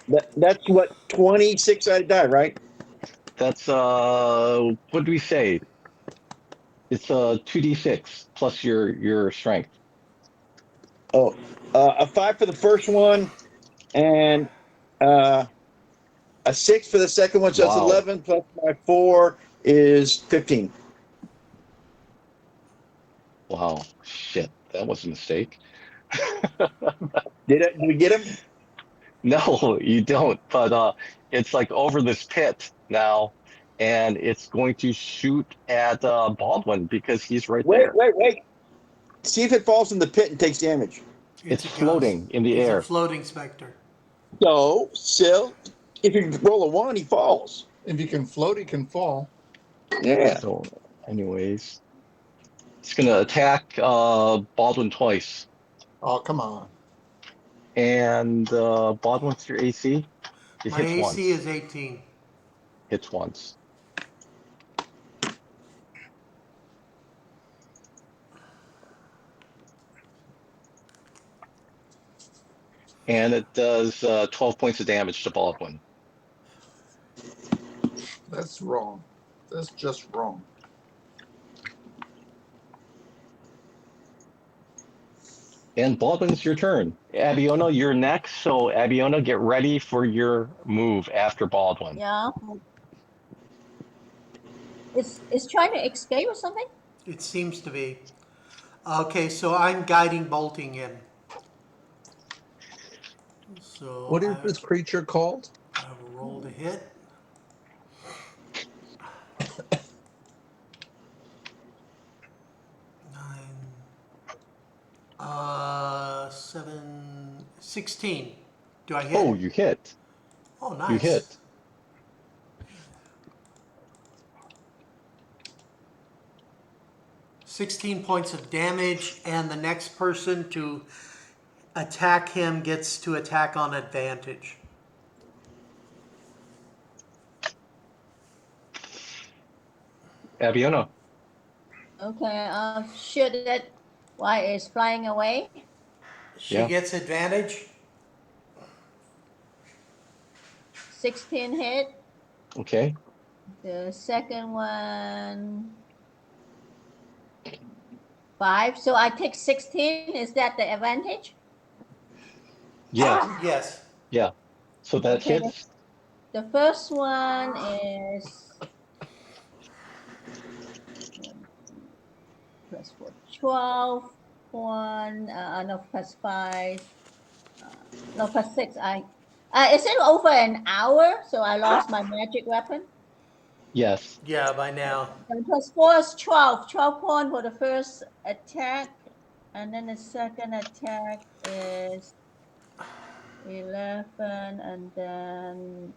That's what 26-sided die, right? That's what do we say? It's 2d6 plus your strength. Oh, a 5 for the first one, and a 6 for the second one. So that's Wow. 11 plus my 4 is 15. Wow. Shit. That was a mistake. Did we get him? No, you don't. But it's like over this pit now, and it's going to shoot at Baldwin because he's right Wait, there. wait, wait. See if it falls in the pit and takes damage. It's It's a ghost. floating in the It's a air. floating specter. So, still, if you roll a 1, he falls. If you can float, he can fall. Yeah. So, anyways, it's gonna attack Baldwin twice. Oh, come on. And Baldwin's your AC? It My hits AC once. is 18. Hits once. And it does 12 points of damage to Baldwin. That's wrong. That's just wrong. And Baldwin, it's your turn. Abiona, you're next. So Abiona, get ready for your move after Baldwin. Yeah. It's trying to escape or something? It seems to be. Okay, so I'm guiding bolting in. So What is this creature called? I will roll to hit. Nine, 16. Do I hit? Oh, you hit. Oh, nice. You hit. "16 points of damage, and the next person to attack him gets to attack on advantage." Abiona. Okay, shoot it while it's flying away. She Yeah. gets advantage. 16 hit. Okay. The second one, 5. So I take 16. Is that the advantage? Yeah. Yes. Yeah. So that Okay. hits. The first one is plus 4, 12. One, no, plus 5. No, plus 6. Is it over an hour? So I lost my magic weapon. Yes. Yeah, by now. And plus 4 is 12. 12 points for the first attack. And then the second attack is 11. And then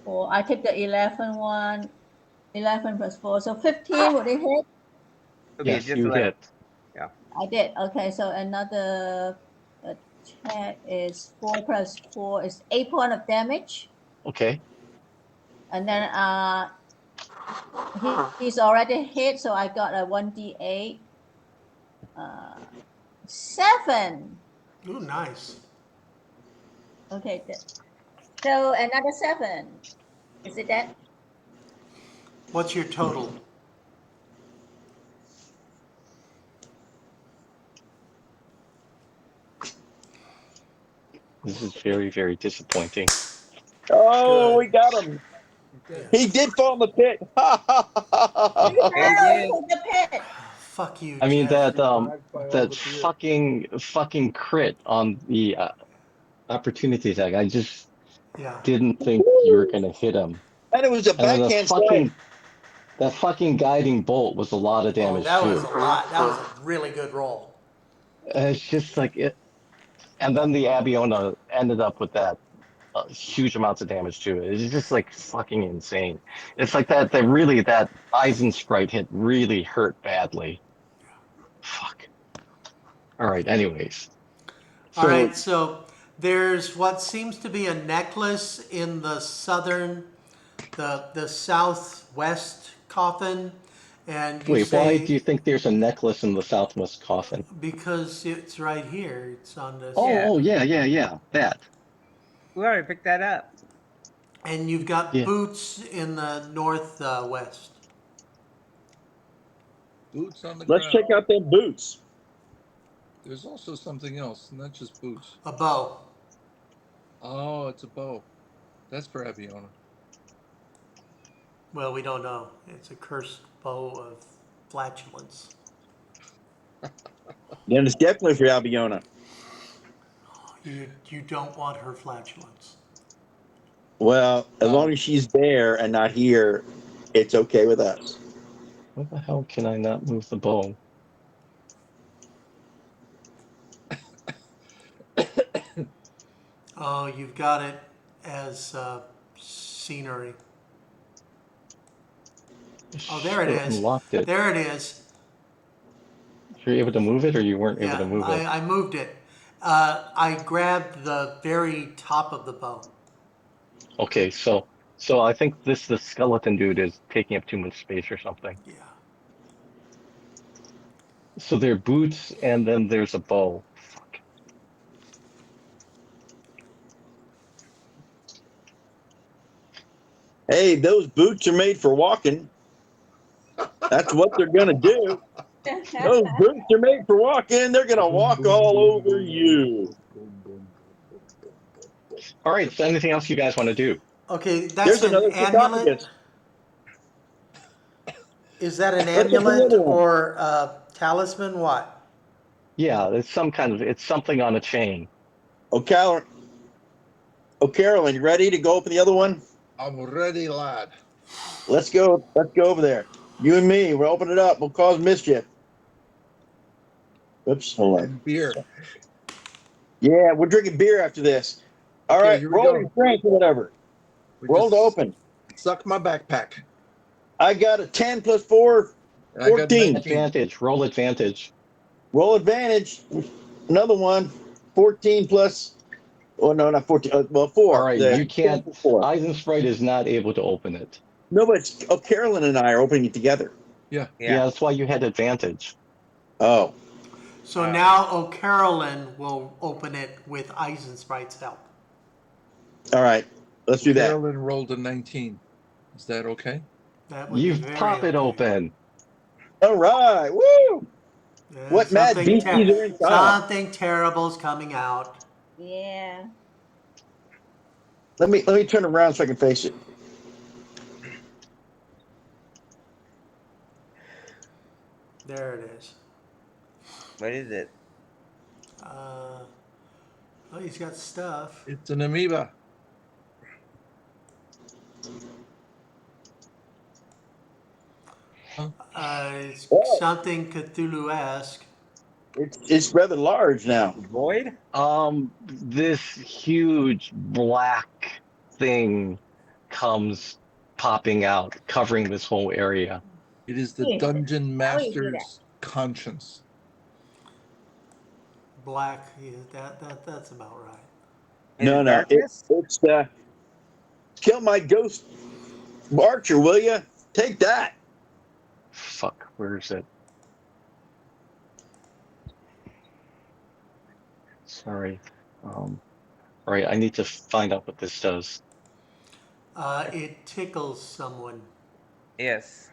4. I take the 11 one. 11 plus 4. So 15, would it hit? Okay, Yes, just you 11. hit. Yeah. I did. Okay, so another attack is 4 plus 4 is 8 points of damage. Okay. And then he's already hit, so I got a 1d8. 7. Ooh, nice. Okay, so another 7. Is it that? What's your total? This is very, very disappointing. Oh, Good. we got him. He did fall in the pit. You Hey, fell again. into the pit. Fuck you, I mean Jeff. that fucking crit on the opportunity attack. I just Yeah. didn't think you were gonna hit him. And it was a And then backhand strike. that fucking guiding bolt was a lot of Oh, damage that too. was a lot. That was a really good roll. It's just like it. And then the Abiona ended up with that huge amounts of damage too. It's just like fucking insane. It's like that Eisen sprite hit really hurt badly. Fuck. All right. Anyways. All right, so there's what seems to be a necklace in the the southwest coffin, and you Wait, why say do you think there's a necklace in the southwest coffin? because it's right here. It's on this. Oh, Yeah. oh yeah. That. We already picked that up. And you've got Yeah. boots in the northwest. Boots on the Let's ground. check out them boots. There's also something else, not just boots. A bow. Oh, it's a bow. That's for Abiona. Well, we don't know. It's a cursed bow of flatulence. Then it's definitely for Albiona. You don't want her flatulence. Well, as long as she's there and not here, it's okay with us. What the hell can I not move the bow? Oh, you've got it as scenery. Oh, there it Shit, is. unlocked it. There it is. You're able to move it, or you weren't able Yeah, to move it? I moved it. I grabbed the very top of the bow. Okay, so I think the skeleton dude is taking up too much space or something. Yeah. So there are boots, and then there's a bow. Fuck. Hey, those boots are made for walking. That's what they're gonna do. Those boots are made for walking. They're going to walk all over you. All right. So anything else you guys want to do? Okay, that's There's an another amulet. sarcophagus. Is that an Let's open the amulet other one. or a talisman? What? Yeah, it's some kind of it's something on a chain. Carolyn, you ready to go open the other one? I'm ready, lad. Let's go. Let's go over there. You and me. We'll open it up. We'll cause mischief. Oops. Hold on. And beer. Yeah, we're drinking beer after this. All Okay, right. here we Roll go. your strength or whatever. We Roll to just open. Suck my backpack. I got a 10 plus 4, And I got 14. 19. Advantage. Roll advantage. Roll advantage. Another one. 14 plus. Oh, no, not 14. Well, 4. All right. The You can't. 4. Eisensprite is not able to open it. No, but it's, Carolyn and I are opening it together. Yeah. Yeah, that's why you had advantage. Oh. So now O'Carolyn will open it with Eisensprite's help. All right. Let's do that. Carolyn rolled a 19. Is that okay? That would You be very pop it okay. open. All right. Woo! Yeah, What mad something beasties are inside? something terrible's coming out. Yeah. Let me turn around so I can face it. There it is. What is it? Oh, he's got stuff. It's an amoeba. It's Oh. something Cthulhu-esque. It's rather large now. Void? This huge black thing comes popping out, covering this whole area. It is the Yes. Dungeon How you do that? Master's conscience. Black. Yeah, that's about right. No. Darkness? It's kill my ghost archer, will you? Take that. Fuck, where is it? Sorry. All right, I need to find out what this does. It tickles someone Yes.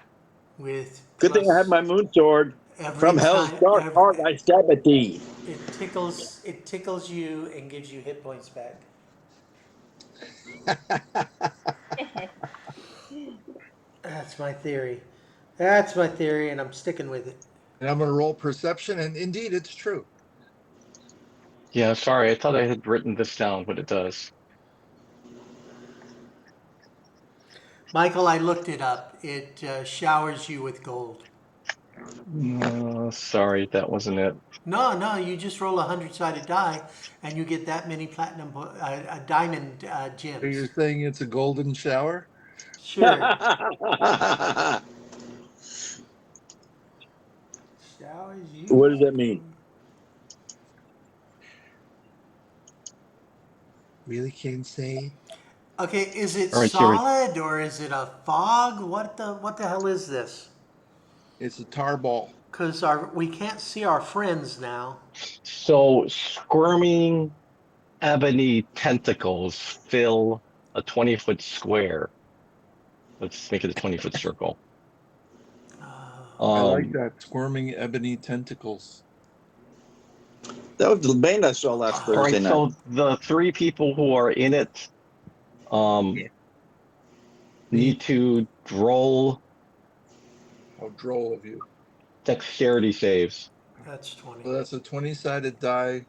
with. Good thing I have my moon sword. every From hell's time- dark every- heart I stab at thee. It tickles you and gives you hit points back. That's my theory. That's my theory, and I'm sticking with it. And I'm going to roll perception, and indeed, it's true. Yeah, sorry, I thought I had written this down, what it does. Michael, I looked it up. It showers you with gold. Sorry, that wasn't it. No, you just roll a 100-sided die, and you get that many platinum, diamond So you're gems. saying it's a golden shower? Sure. Showers you. What does that mean? Really can't say. Okay, is it All right, Jerry. solid or is it a fog? What the hell is this? It's a tar ball. Because we can't see our friends now. So, squirming ebony tentacles fill a 20-foot square. Let's make it a 20-foot circle. I like that. Squirming ebony tentacles. That was the band I saw last All Thursday right, night. so the 3 people who are in it need to roll How droll of you. dexterity saves. That's 20. So that's a 20-sided die.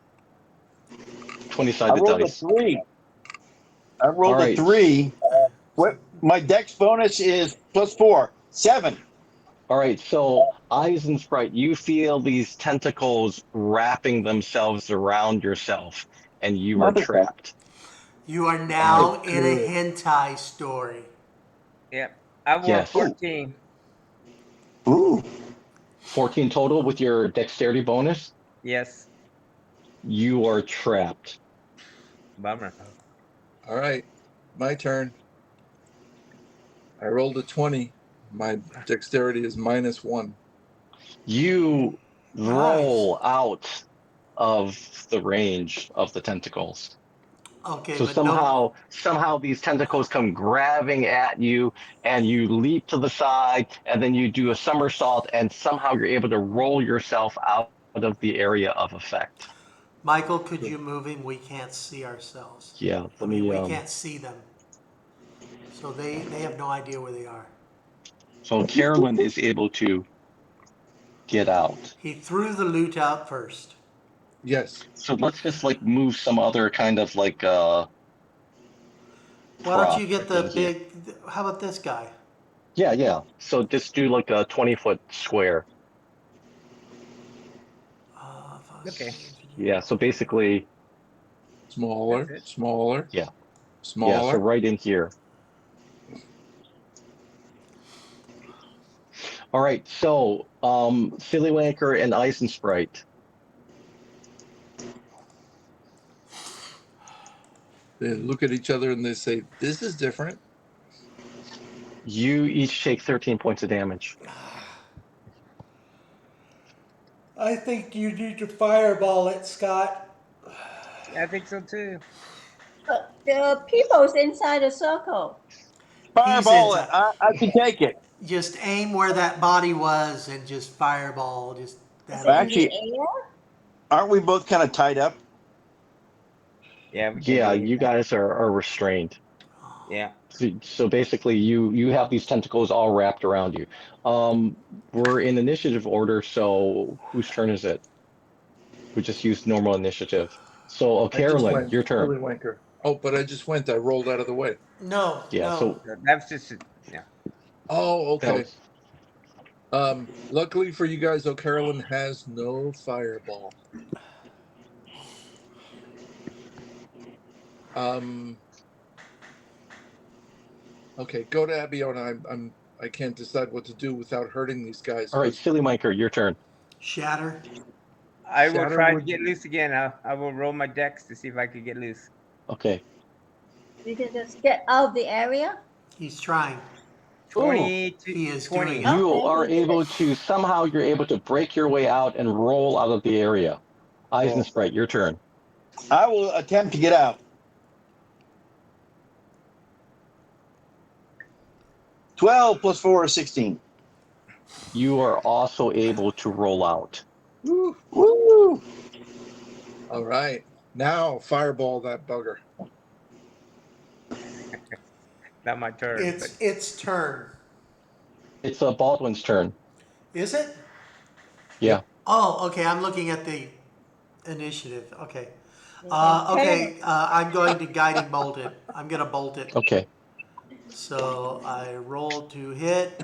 20-sided I rolled dice. a 3. I rolled All right. a 3. What? My dex bonus is +4. 7. All right, so Eisensprite, you feel these tentacles wrapping themselves around yourself, and you are Motherfucker. trapped. You are now Oh, in a good. hentai story. Yep. I won Yes. 14. Ooh. 14 total with your dexterity bonus. Yes. You are trapped. Bummer. All right, my turn. I rolled a 20. My dexterity is -1. You roll out of the range of the tentacles. Okay, So but no. somehow these tentacles come grabbing at you, and you leap to the side, and then you do a somersault, and somehow you're able to roll yourself out of the area of effect. Michael, could you move him? We can't see ourselves. Yeah, I mean, we can't see them. So they have no idea where they are. So Carolyn is able to get out. He threw the loot out first. Yes. So let's just like move some other kind of like Why don't you prop get the in here. big? How about this guy? Yeah. So just do like a 20-foot square. Okay. Yeah. So basically, Smaller, That's it. smaller, yeah. smaller. Yeah. So right in here. All right. So Sillywanker and Eisensprite. They look at each other and they say, "This is different." You each take 13 points of damage. I think you need to fireball it, Scott. I think so too. But the people's inside the circle. Fireball it. inside. I can take it. Just aim where that body was and just fireball. Just Is that. it in Actually- the air? Aren't we both kind of tied up? Yeah, we can Yeah, do you that. guys are restrained. Yeah. So basically, you have these tentacles all wrapped around you. We're in initiative order, so whose turn is it? We just used normal initiative. So, I just Carolyn, went. your turn. Wanker. Oh, but I just went. I rolled out of the way. No. Yeah. No. So That's just yeah. Oh, that okay. was, Luckily for you guys, O'Carolyn has no fireball. Okay, go to Abiona. I can't decide what to do without hurting these guys. all right, Sillywanker, your turn. Shatter. I will Shatter try to would- get loose again. I will roll my dex to see if I can get loose. Okay. You can just get out of the area. He's trying. 20 to He is 20. doing it. You Okay, are he did able it. to somehow you're able to break your way out and roll out of the area. Eisensprite, your turn. I will attempt to get out. 12 plus 4 is 16. You are also able to roll out. Woo. Woo! All right, now fireball that bugger. Not my turn. It's its turn. It's Baldwin's turn. Is it? Yeah. Oh, okay. I'm looking at the initiative. Okay. Okay. Okay. I'm going to guiding bolt it. I'm gonna bolt it. Okay. So I roll to hit.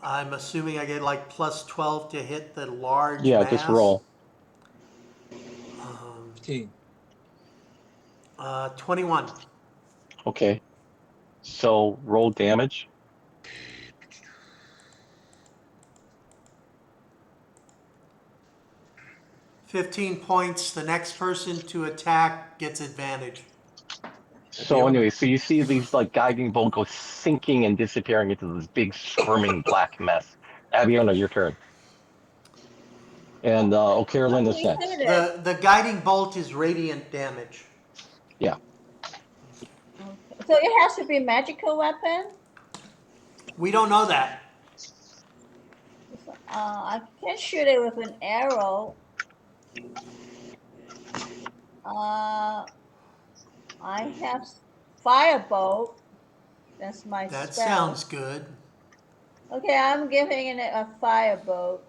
I'm assuming I get like plus 12 to hit the large Yeah, mass. just roll. 15. 21. Okay. So roll damage. $15 points. The next person to attack gets advantage. So anyway, so you see these like guiding bolt go sinking and disappearing into this big squirming black mess. Abiona, your turn. And O'Carolyn is We next. hit it. The guiding bolt is radiant damage. Yeah. Okay. So it has to be magical weapon. We don't know that. I can shoot it with an arrow. I have firebolt. That's my That spell. sounds good. Okay, I'm giving it a firebolt.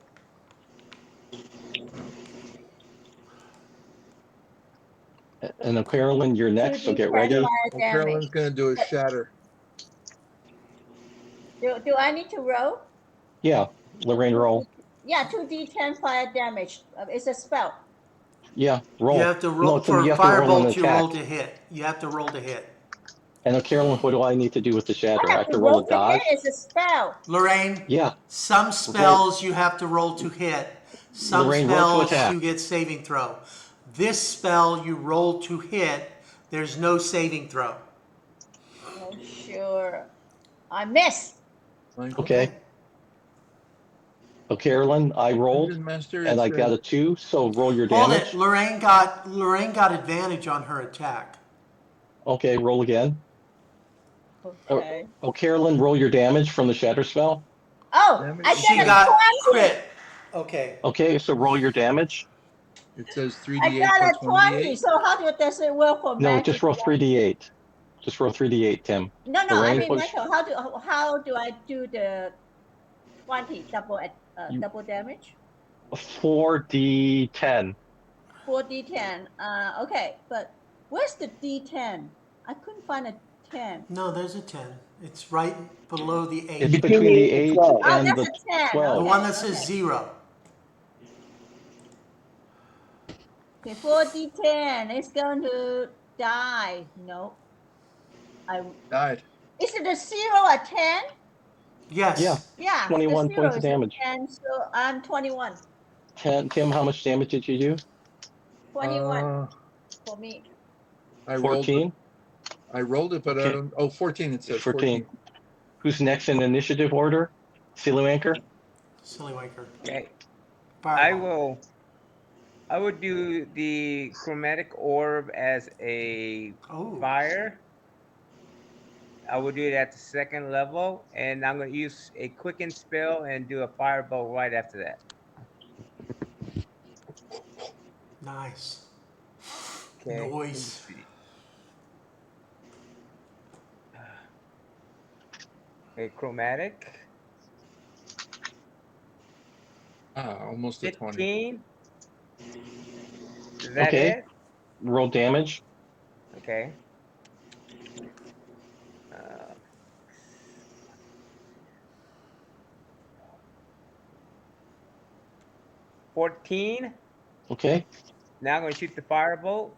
And O'Carolyn, you're next, so get 2d10 ready. fire O'Carolyn's damage. gonna do a shatter. Do I need to roll? Yeah. Lorraine, roll. Yeah, 2d10 fire damage. It's a spell. Yeah, roll. You have to roll No, for you have to roll an firebolt. You roll attack. to hit. You have to roll to hit. And O'Carolyn, what do I need to do with the shatter? I have to roll roll a to dodge? hit. It's a spell. Lorraine, Yeah. some spells you have to roll to hit. Some Lorraine, roll to spells attack. you get saving throw. This spell you roll to hit. There's no saving throw. Oh, sure. I missed. Okay. O'Carolyn, I rolled DungeonMaster and is, I got a 2, so roll your Hold damage. it. Lorraine got advantage on her attack. Okay, roll again. Okay. Oh, Carolyn, roll your damage from the shatter spell. Oh, Damage. I She got a got 20. crit. Okay. Okay, so roll your damage. It says I 3d8 got plus a 20. 1d8. So how does it work for No, magic? just roll 3d8. Just roll 3d8, Tim. No, I Lorraine, mean, what's Michael, how do I do the 20 double damage? 4d10? 4d10. Okay, but where's the d10? I couldn't find a 10. No, there's a 10. It's right below the It's 8. between the 8 Oh, and that's the a 10. 12. The Okay, one that says okay. 0. Okay, 4d10. It's going to die. No. Died. Is it a 0 or 10? Yes. Yeah. Yeah, 21 the 0 points of is a damage. 10, so I'm 21. Tim, how much damage did you do? 21 for me. I rolled 14? it, but I Okay, don't. Oh, 14. It says 14. 14. Who's next in initiative order? Silu Anchor? Silly wanker. Okay. Fireball. I would do the chromatic orb as a Oh. fire. I would do it at the second level, and I'm going to use a quicken spell and do a firebolt right after that. Nice. Okay. let me Noise. see. Okay, chromatic. Almost a 20. 15. Is that Okay. it? Roll damage. Okay. 14. Okay. Now I'm going to shoot the firebolt.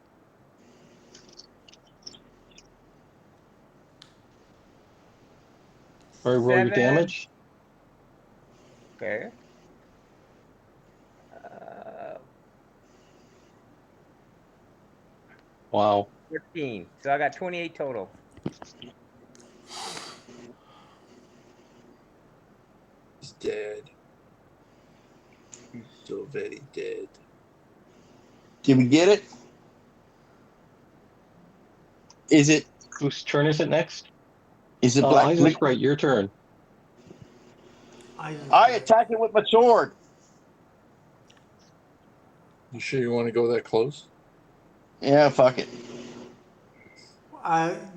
All right, roll your 7. damage. Okay. 14. So I got 28 total. He's dead. He's so very dead. Did we get it? Is it Whose turn is it next? Black Isaac, right, your turn. I attack it with my sword. You sure you want to go that close? Yeah, fuck it.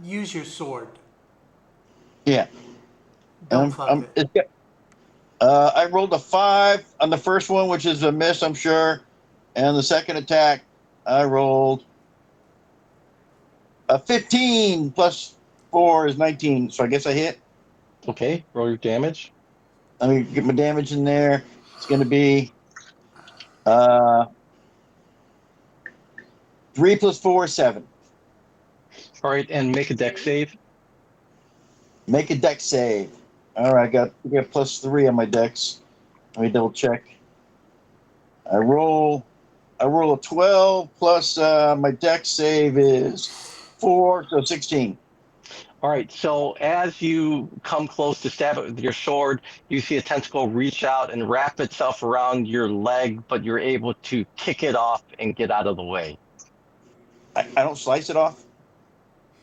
Use your sword. Yeah. Don't fuck it. I rolled a 5 on the first one, which is a miss, I'm sure. And the second attack, I rolled a 15 plus 4 is 19. So I guess I hit. Okay, roll your damage. Let me get my damage in there. It's going to be 3 plus 4 is 7. All right, and make a dex save. Make a dex save. All right, I got +3 on my dex. Let me double check. I roll a 12 plus my dex save is 4, so 16. All right, so as you come close to stab it with your sword, you see a tentacle reach out and wrap itself around your leg, but you're able to kick it off and get out of the way. I don't slice it off.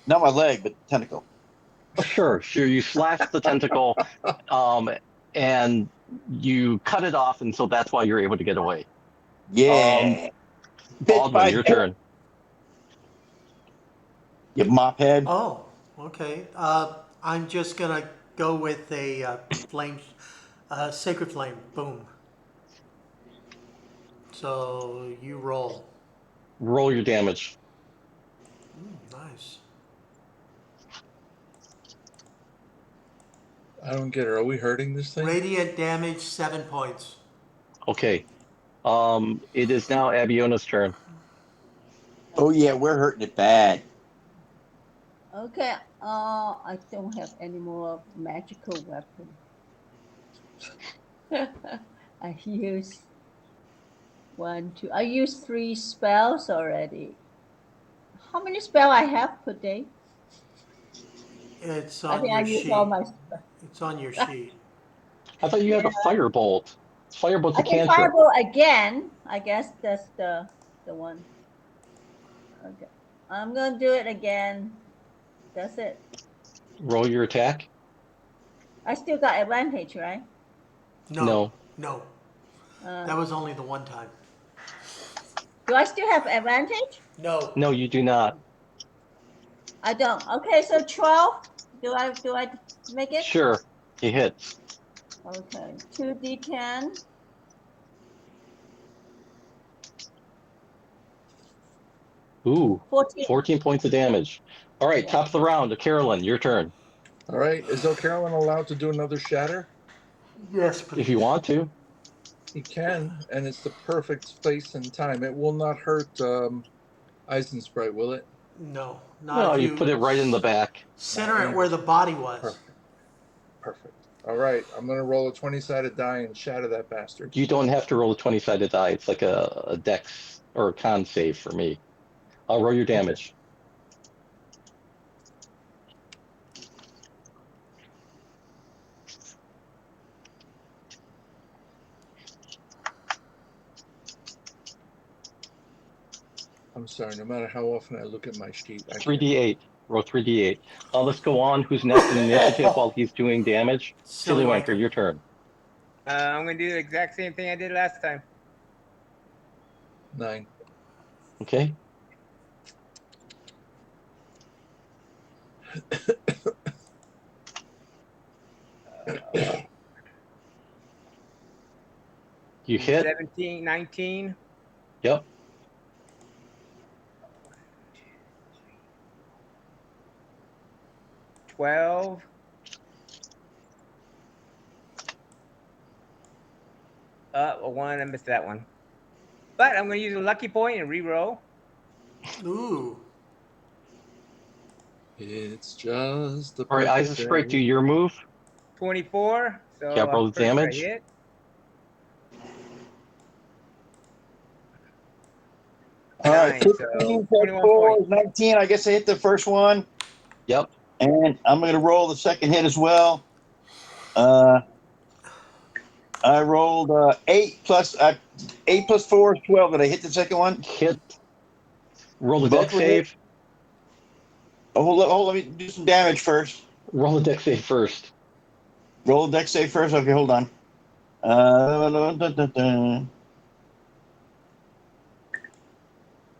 Not my leg, but the tentacle. Sure. You slash the tentacle, and you cut it off, and so that's why you're able to get away. Yeah. Baldwin, your turn. You mop head. Oh, okay. I'm just going to go with a flame, sacred flame. Boom. So you roll. Roll your damage. Nice. I don't get it. Are we hurting this thing? Radiant damage, 7 points. Okay. It is now Abiona's turn. Oh yeah, we're hurting it bad. Okay, I don't have any more magical weapon. I use 1, 2. I used 3 spells already. How many spells I have per day? It's I on think I your used sheet. all my spells. It's on your sheet. I thought you had a firebolt. Firebolt's I a can cantrip. fireball again. I guess that's the one. Okay, I'm gonna do it again. That's it. Roll your attack. I still got advantage, right? No. Uh, That was only the one time. do I still have advantage? No. No, you do not. I don't. Okay, so 12. Do I make it? Sure, he hits. Okay, 2d10. Ooh, 14. 14 points of damage. All right, Yeah. top of the round. Carolyn, your turn. All right. Is O'Carolyn allowed to do another shatter? Yes, please. If you want to. He can, and it's the perfect space and time. It will not hurt Eisensprite, will it? No, not No, if you put it right in the back. center it where the body was. Perfect. Perfect. All right. I'm going to roll a 20-sided die and shatter that bastard. You don't have to roll a 20-sided die. It's like a dex or a con save for me. I'll roll your damage. I'm sorry. No matter how often I look at my sheet, I 3d8. Roll 3d8. Let's go on. Who's next in initiative while he's doing damage? Silly Wanker, your turn. I'm gonna do the exact same thing I did last time. 9. Okay. You hit. 17, 19. Yep. $12. One, I missed that one. But I'm going to use a lucky point and re-roll. Ooh. It's just the All right, Eisensprite, do your move. 24. So Yeah, roll the first I damage. hit. All right, 9, 15 so plus 4 is 19. I guess I hit the first one. Yep. And I'm going to roll the second hit as well. I rolled 8 plus 4 is 12. Did I hit the second one? Hit. Roll the Both dex were hit? save. Oh, hold on, let me do some damage first. Roll the dex save first. Roll the dex save first. Okay, hold on.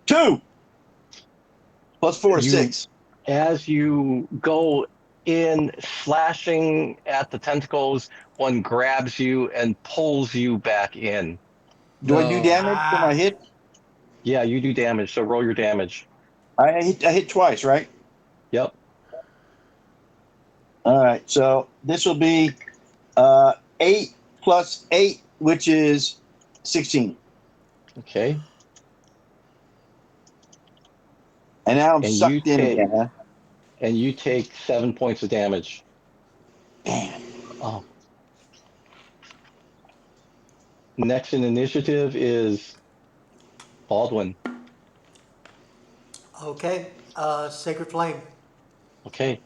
2 plus 4 is 6. As you go in, slashing at the tentacles, one grabs you and pulls you back in. Do I do damage when I hit? Yeah, you do damage, so roll your damage. I hit twice, right? Yep. All right, so this will be 8 plus 8, which is 16. Okay. And now I'm And sucked in again, huh? And you take 7 points of damage. Damn. Oh. Next in initiative is Baldwin. Okay. Sacred Flame. Okay.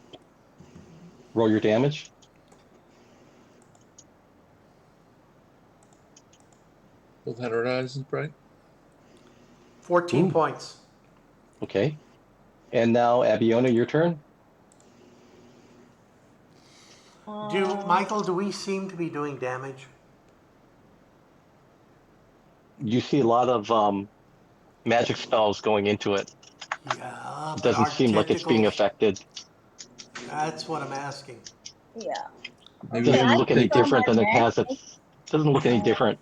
Roll your damage. Both had our Eisensprite. 14 Ooh. points. Okay. And now, Abiona, your turn. Michael, do we seem to be doing damage? You see a lot of magic spells going into it. Yeah, It but doesn't our seem like it's being tentacles, affected. that's what I'm asking. Yeah. It Maybe Okay, doesn't I look any control different my than it has. It magic. doesn't look any different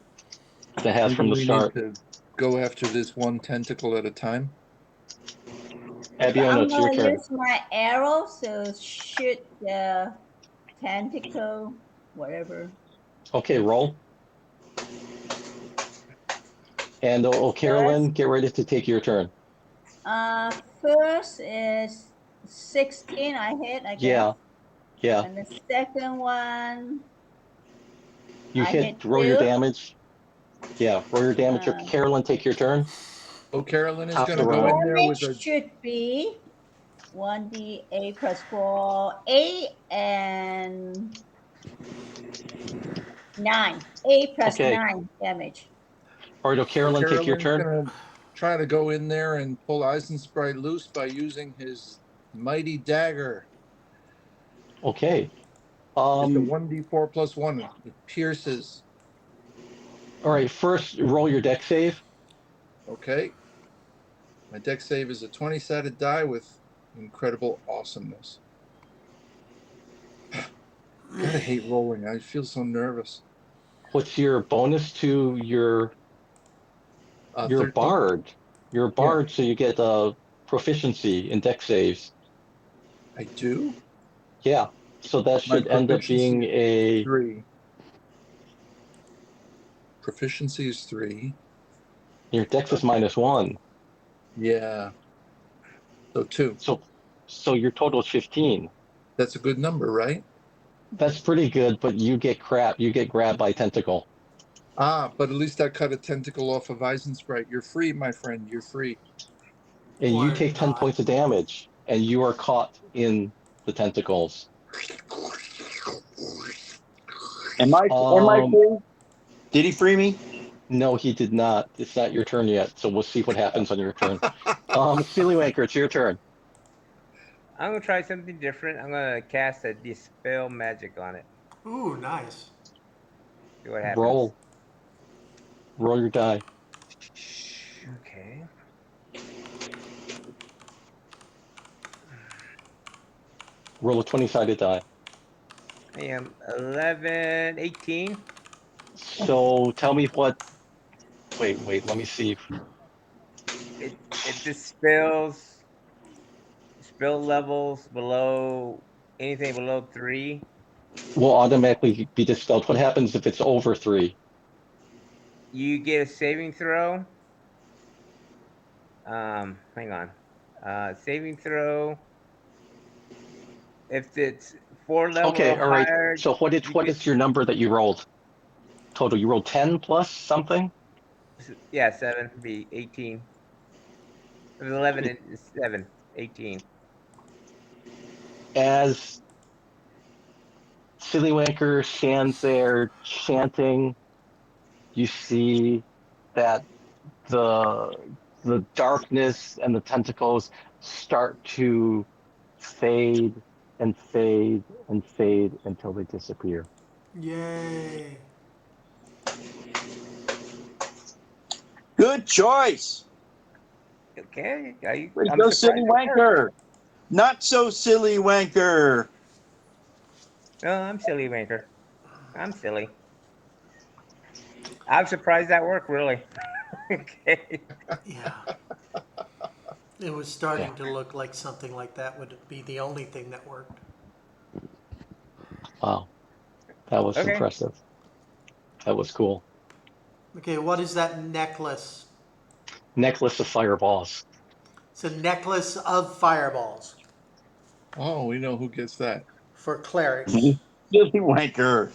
than it has maybe from the we need start. to go after this one tentacle at a time. So Abiona, I'm it's your gonna turn. use my arrow to shoot the tentacle, whatever. Okay, roll. And Carolyn, get ready to take your turn. First is 16. I hit, I guess. Yeah. And the second one, You I hit roll your 2. damage. Yeah, roll your damage. Carolyn, take your turn. Oh, Carolyn is Top going of to the go round. in there with Damage a. should be 1d8 plus 4, 8 and 9. 8 plus Okay. 9 damage. All right, Carolyn, take your Carolyn's turn. going to try to go in there and pull Eisensprite loose by using his Mighty Dagger. Okay. It's a 1d4 plus 1. It pierces. All right. First, roll your deck save. Okay. My deck save is a 20-sided die with incredible awesomeness. God, I hate rolling. I feel so nervous. What's your bonus to your 13. bard? You're a bard, so you get proficiency in deck saves. I do? Yeah. So that My should end up being proficiency a 3. Proficiency is 3. your dex is -1. Yeah. So 2. So your total is 15. That's a good number, right? That's pretty good, but you get grabbed by a tentacle. Ah, but at least I cut a tentacle off of Eisensprite. You're free, my friend. You're free. And you Or take 10 not. points of damage, and you are caught in the tentacles. Am I free? Did he free me? No, he did not. It's not your turn yet, so we'll see what happens on your turn. Sillywanker, it's your turn. I'm gonna try something different. I'm gonna cast a dispel magic on it. Ooh, nice. See what happens. Roll your die. Okay. Roll a 20-sided die. I am 11, 18. So tell me what. Wait. Let me see. It dispels spell levels below anything below 3. Will automatically be dispelled. What happens if it's over 3? You get a saving throw. Hang on. Saving throw. If it's 4 level Okay, or all right. higher. So what is your number that you rolled? Total, you rolled 10 plus something? Yeah, 7 be 18. It was 11 and 7, 18. As Sillywanker stands there chanting, you see that the darkness and the tentacles start to fade and fade and fade until they disappear. Yay. Good choice. Okay, Way to I'm go, surprised silly it worked. wanker. Not so silly wanker. No, I'm silly, Wanker. I'm silly. I'm surprised that worked, really. Okay. Yeah. It was starting to look like something like that would be the only thing that worked. Wow, that was Okay. impressive. That was cool. Okay, what is that necklace? Necklace of fireballs. It's a necklace of fireballs Oh, we know who gets that. for clerics. Silly wanker.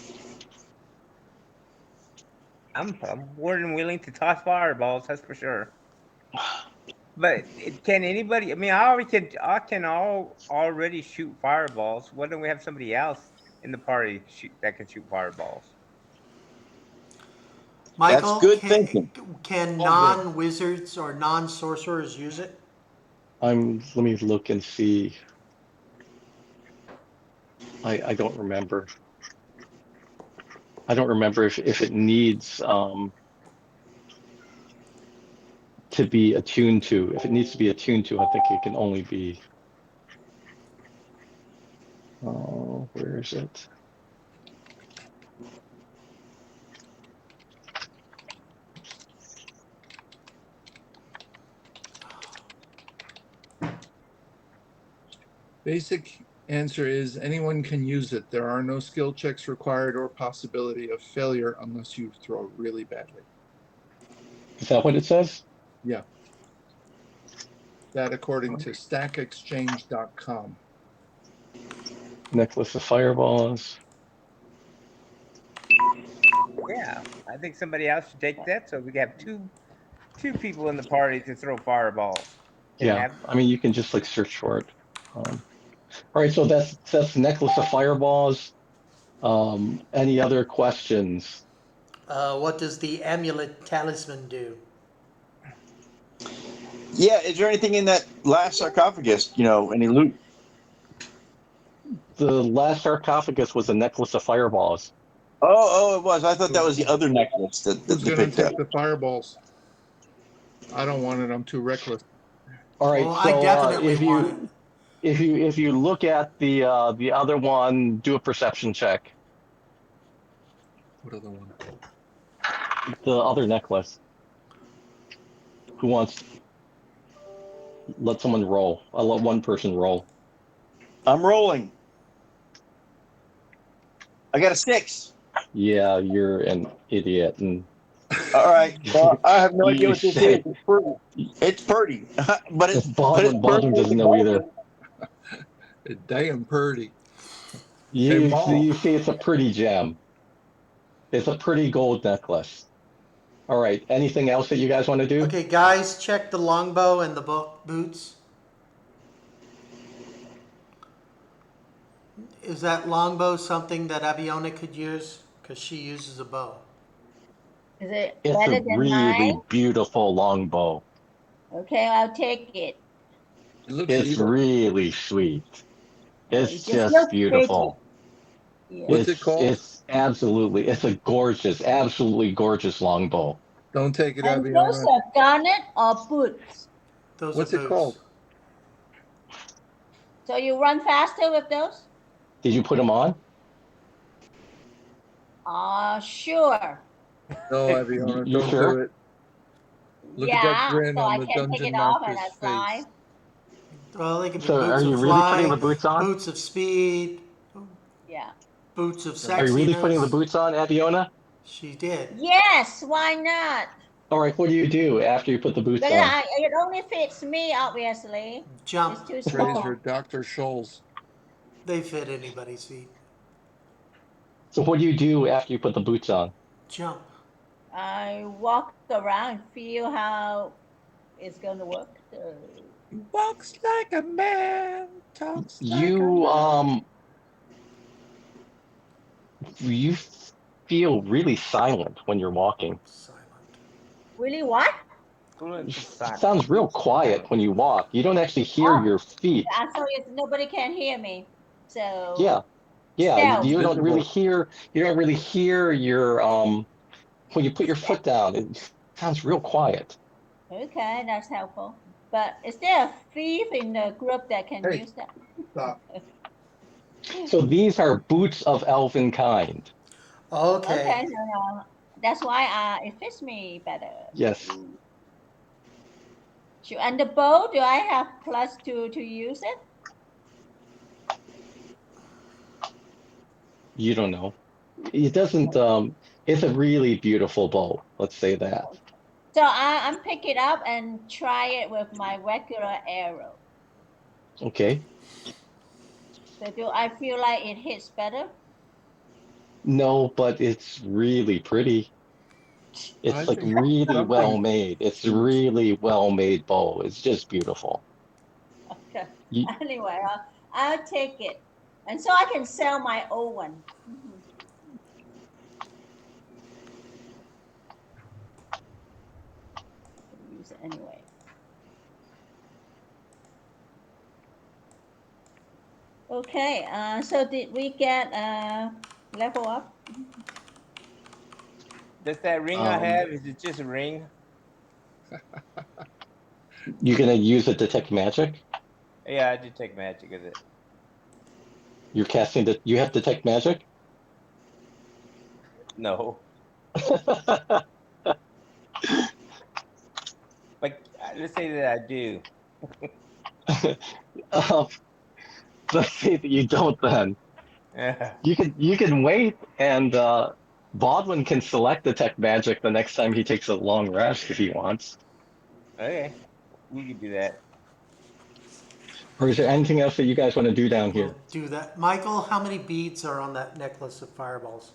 I'm more than willing to toss fireballs, that's for sure. But can anybody? I mean, I can already shoot fireballs. Why don't we have somebody else in the party that can shoot fireballs? Michael, good thinking. can All good. non-wizards or non-sorcerers use it? Let me look and see. I don't remember. I don't remember if it needs to be attuned to. If it needs to be attuned to, I think it can only be. Oh, where is it? Basic answer is anyone can use it. There are no skill checks required or possibility of failure unless you throw really badly. Is that what it says? Yeah. That according to stackexchange.com. Necklace of fireballs. Yeah, I think somebody else should take that, so we have two people in the party to throw fireballs. Yeah, I mean you can just like search for it. All right, so that's necklace of fireballs. Any other questions? What does the amulet talisman do? Yeah, is there anything in that last sarcophagus? Any loot? The last sarcophagus was a necklace of fireballs. Oh, it was. I thought that was the other necklace that Who's they gonna picked take up. the fireballs? I don't want it. I'm too reckless. All right, Well, I so definitely want it. if you look at the other one, do a perception check. What other one? The other necklace. Who wants? Let someone roll. I'll let one person roll. I'm rolling. I got a 6. Yeah, you're an idiot, and All right. Well, I have no idea you what this say is. It's pretty, but it's it's Baldwin purple. doesn't know either. It's damn pretty. Hey, You Maul. see, it's a pretty gem. It's a pretty gold necklace. All right. Anything else that you guys want to do? Okay, guys, check the longbow and the boots. Is that longbow something that Abiona could use? Because she uses a bow. Is it It's better a than really mine? beautiful longbow. Okay, I'll take it. It looks It's evil. really sweet. It It's just just looks pretty. beautiful. Yeah. What's it called? It's a gorgeous, absolutely gorgeous longbow. Don't take it, And those Aviona. are garnet or boots. Those What's are it boots. called? So you run faster with those? Did you put them on? Sure. No, Aviona, You don't sure? do it. Look at that Yeah, grin so on I the can take Dungeon it off and I Master's fly. face. Well, they could be So are boots you of really putting the flying, boots on? boots of speed, Yeah. boots of Are you really putting the sexiness. boots on, Abiona? She did. Yes, why not? All right, what do you do after you put the boots Because on? it only fits me, obviously. Jump. It's too Praise small. her, Dr. Scholl's. They fit anybody's feet. So what do you do after you put the boots on? Jump. I walk around, feel how it's going to work. Walks like a man, talks like a You man. you feel really silent when you're walking. Silent. Really, what? It sounds real quiet when you walk. You don't actually hear Oh, your feet. so nobody can hear me. So, Yeah. Yeah, stealth. you don't really Invisible. hear your when you put your foot down. It sounds real quiet. Okay, that's helpful. But is there a thief in the group that can Hey, use that? stop. So these are boots of elven kind. Okay. Okay, no. That's why it fits me better. Yes. Sure. And the bow, do I have plus to use it? You don't know. It doesn't it's a really beautiful bow, let's say that. So I'm pick it up and try it with my regular arrow. Okay. So do I feel like it hits better? No, but it's really pretty. I It's like think really well something. made. It's really well made bow. It's just beautiful. Okay. You, Anyway, I'll take it. And so I can sell my old one. Mhm. Use it anyway. Okay, so did we get level up? Does that ring I um, have, is it just a ring? you're gonna use it to detect magic? Yeah, I did take magic with it. You're casting the you have detect magic? No. But let's say that I do. um, let's say that you don't then. Yeah. You can wait and Baldwin can select detect magic the next time he takes a long rest if he wants. Okay. We can do that. Or is there anything else that you guys want to do down We'll here? do that. Michael, how many beads are on that necklace of fireballs?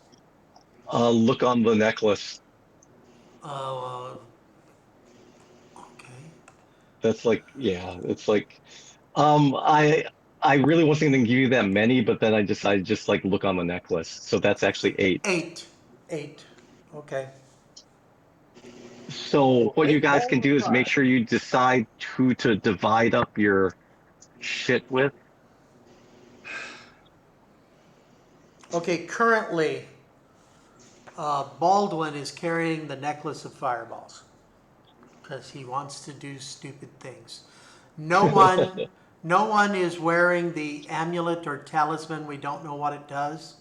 Look on the necklace. Oh, okay. That's like, yeah, it's like, um, I I really wasn't gonna give you that many, but then I decided just like look on the necklace. So that's actually 8. 8. 8. Okay. So what you 8 guys can more do is make than sure you decide who to divide up your shit with. Okay, currently, Baldwin is carrying the necklace of fireballs because he wants to do stupid things. No one is wearing the amulet or talisman. We don't know what it does.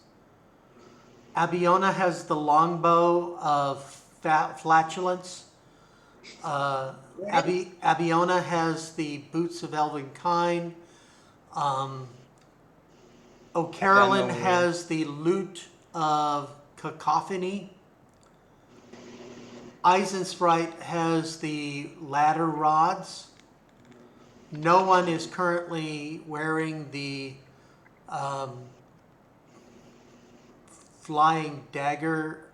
Abiona has the longbow of flatulence. Abiona has the boots of elven kind. O'Carolyn has the lute of cacophony. Eisensprite has the ladder rods. No one is currently wearing the flying dagger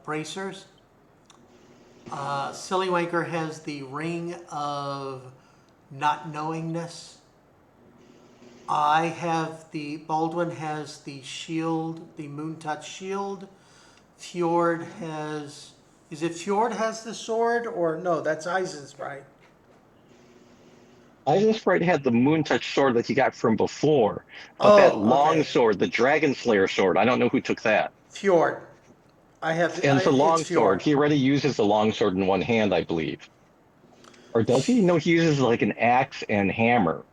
bracers. Sillywanker has the ring of not knowingness. Baldwin has the shield, the moon touch shield. Fjord has, is it Fjord has the sword or no, that's Eisensprite. Eisensprite had the moon touch sword that he got from before, but that long Okay. sword, the Dragon Slayer sword, I don't know who took that. Fjord. And it's a long sword. He already uses the long sword in one hand, I believe. Or does he? No, he uses like an axe and hammer.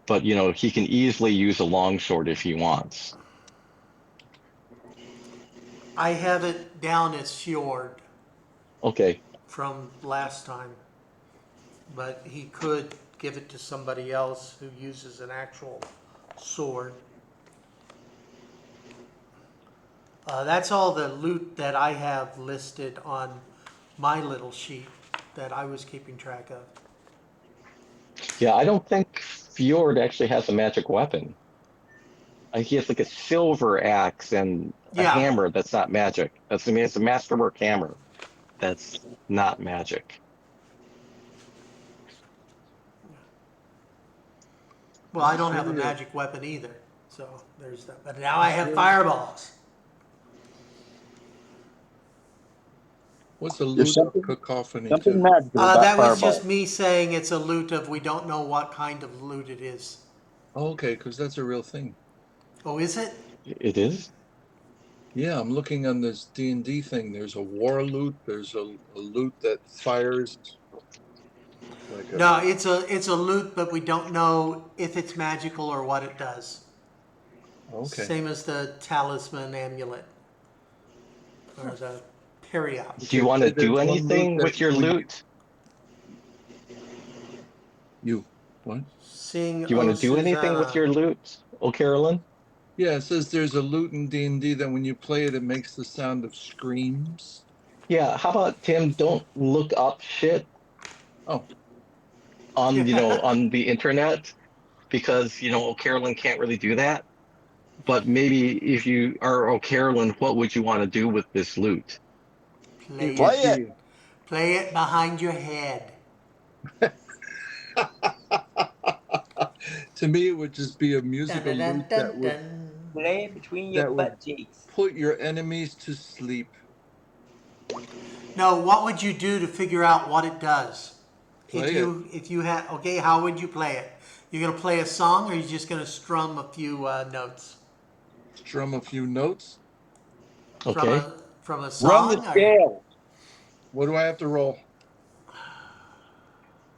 But, he can easily use a long sword if he wants. I have it down as Fjord Okay. from last time. But he could give it to somebody else who uses an actual sword. That's all the loot that I have listed on my little sheet that I was keeping track of. Yeah, I don't think Fjord actually has a magic weapon. He has like a silver axe and a Yeah. hammer that's not magic. It's a masterwork hammer. That's not magic. Well, I don't have a magic weapon either. So there's that. But now I have fireballs. What's a loot of cacophony? Something magical about That was fireballs. just me saying it's a loot of we don't know what kind of loot it is. Okay, because that's a real thing. Oh, is it? It is? Yeah, I'm looking on this D&D thing. There's a war loot. There's a loot that fires. No, it's a loot, but we don't know if it's magical or what it does. Okay. Same as the talisman amulet or the periop. Do you want to do anything with your loot? What? Seeing Do you want to do anything with your loot, O'Carolyn? Yeah, it says there's a loot in D&D that when you play it, it makes the sound of screams. Yeah, how about, Tim, don't look up shit Oh. on the internet, because, O'Carolyn can't really do that. But maybe if you are O'Carolyn, what would you want to do with this loot? Play it behind your head. To me, it would just be a musical loop that would play between your butt cheeks. Put your enemies to sleep. No, what would you do to figure out what it does? If you had how would you play it? You're gonna play a song, or you're just gonna strum a few notes? Strum a few notes. Okay. From a song. Run the scale. What do I have to roll?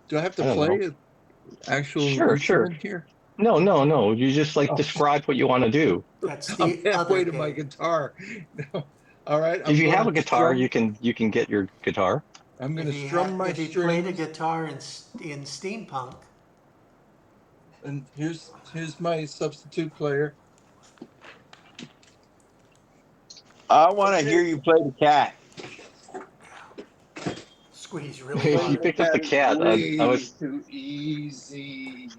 Do I have to play an actual instrument here? No. You just describe what you want to do. That's I'm halfway to my guitar. All right. If you have a guitar, you can get your guitar. I'm going to strum my strings. If he played a guitar in steampunk. And here's my substitute player. I want to hear you play the cat. Squeeze really hard. You picked up the cat. I was too easy.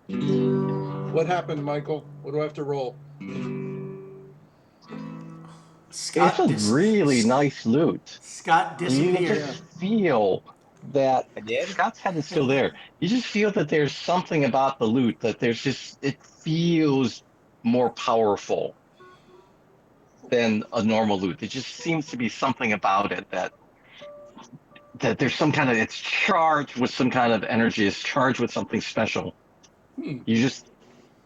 What happened, Michael? What do I have to roll? It's a really nice loot. Scott disappeared. You just feel that Scott's head is still there. You just feel that there's something about the loot that it feels more powerful than a normal loot. There just seems to be something about it that there's it's charged with some kind of energy. It's charged with something special. You just,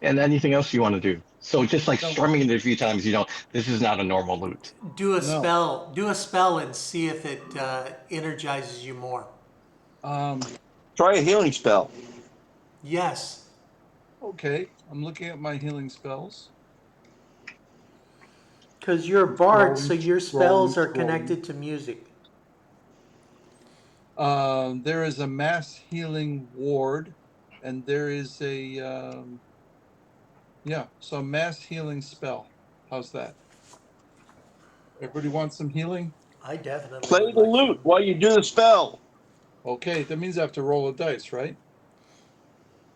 and anything else you want to do. So just like No. strumming it a few times, this is not a normal lute. Do a No. spell. Do a spell and see if it energizes you more. Try a healing spell. Yes. Okay, I'm looking at my healing spells. Because you're a bard, so your spells are Scrolling. connected to music. There is a mass healing ward, and there is a so mass healing spell. How's that? Everybody wants some healing? I definitely Play would the like lute some. while you do the spell. Okay, that means I have to roll a dice, right?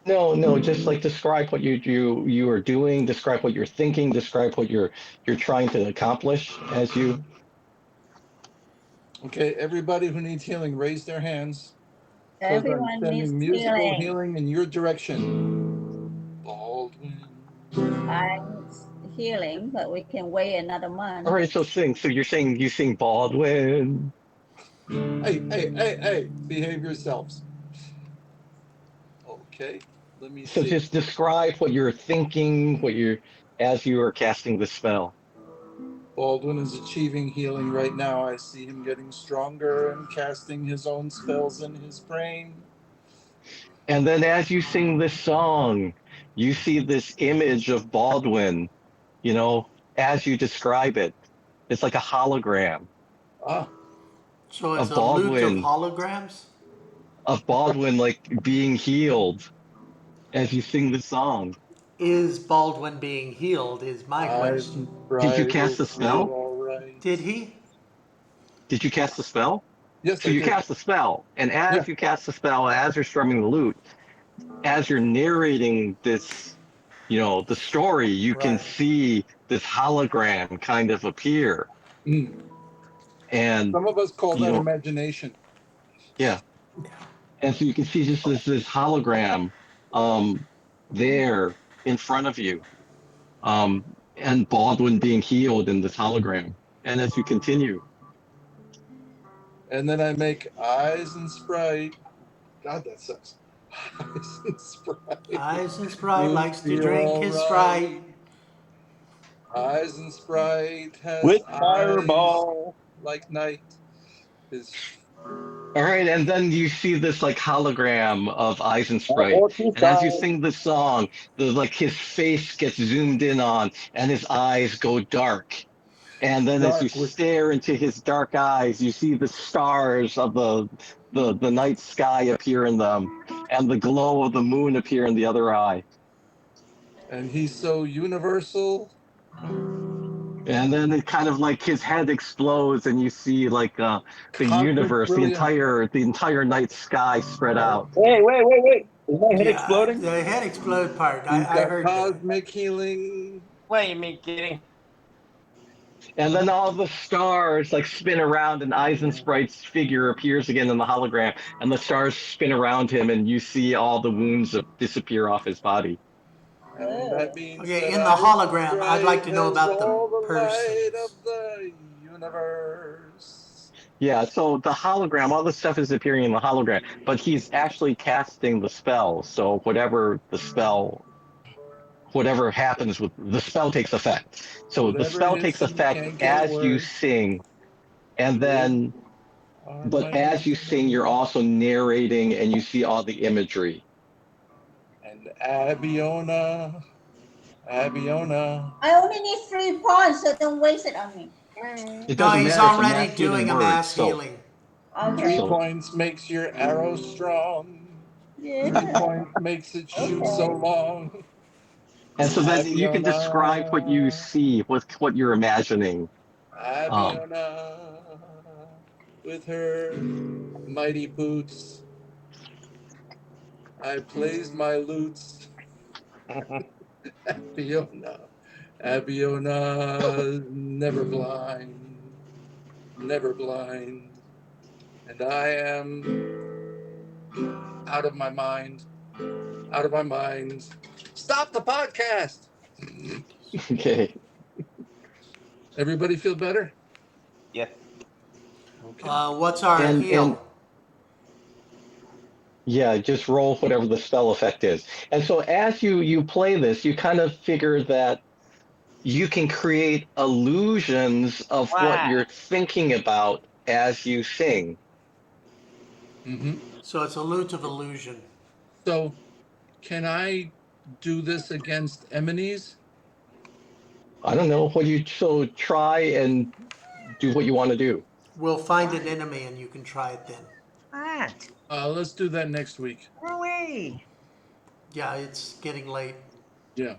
No, just like describe what you are doing, describe what you're thinking, describe what you're trying to accomplish as you. Okay, everybody who needs healing, raise their hands. Because I'm Everyone needs sending musical healing. healing in your direction. Baldwin. I'm healing, but we can wait another month. All right, so sing. So you're saying you sing Baldwin. Hey, behave yourselves. Okay, let me So see. just describe what you're thinking, as you are casting the spell. Baldwin is achieving healing right now. I see him getting stronger and casting his own spells in his brain. And then as you sing this song, you see this image of Baldwin, as you describe it. It's like a hologram Ah, So it's of a lute of Baldwin, holograms? like being healed as you sing the song. Is Baldwin being healed is my eyes question. and Did you bright cast will the feel spell? all right. Did he? Did you cast the spell? Yes, So I you did. cast the spell, and Yeah. as you cast the spell, as you're strumming the lute, as you're narrating this, the story, you can Right. see this hologram kind of appear. Mm. And, Some of us call you that know, imagination. yeah. And so you can see just this hologram there in front of you, and Baldwin being healed in this hologram. And as you continue, And then I make eyes and sprite. God, that sucks. Eyes and sprite. Eyes and Sprite Will likes to feel drink all his right. Sprite. Eyes and Sprite has With eyes fireball. like night. His all right, and then you see this like hologram of Eisenspray, Or two and as you sides. sing the song, his face gets zoomed in on, and his eyes go dark. And then as you dark with stare into his dark eyes, you see the stars of the night sky appear in them, and the glow of the moon appear in the other eye. and he's so universal. And then it kind of like his head explodes, and you see like the Cosmic universe, brilliance. the entire night sky spread out. Wait. Is my head Yeah, exploding? the head explode part. He's I got heard that. cosmic healing. Wait, you mean getting? And then all the stars like spin around, and Eisensprite's figure appears again in the hologram, and the stars spin around him, and you see all the wounds disappear off his body. And that means Okay, that in the Eyes and hologram, I'd like Sprite to know has about the all the light of persons. the universe. Yeah, so the hologram, all the stuff is appearing in the hologram, but he's actually casting the spell. So whatever happens with the spell takes effect. So the Whatever spell hits takes him effect can't get as you worse. sing, and You then, are but my as you sing, you're also narrating, and you see all the imagery. and Abiona. I only need 3 points, so don't waste it on me. It No, doesn't he's matter. It's a already mass healing doing a word. mass So, healing. 3 Okay. so, points makes your arrow strong. 3 Yeah. points makes it shoot so Okay. long. and so then you can describe what you Abiona. see, what you're imagining. Um, Abiona. With her mighty boots. I plays my lutes. Abiona. Abiona, never blind, never blind. And I am out of my mind, out of my mind. Stop the podcast. okay. Everybody feel better? Yes. Okay. What's our And heal? Yeah, just roll whatever the spell effect is. And so as you play this, you kind of figure that you can create illusions of what Wow. you're thinking about as you sing. Mm-hmm. So it's a loot of illusion. So, can I do this against Eminees? I don't know what you so try and do what you want to do. We'll find an enemy and you can try it then. What? Let's do that next week. No way. Yeah, it's getting late. Yeah,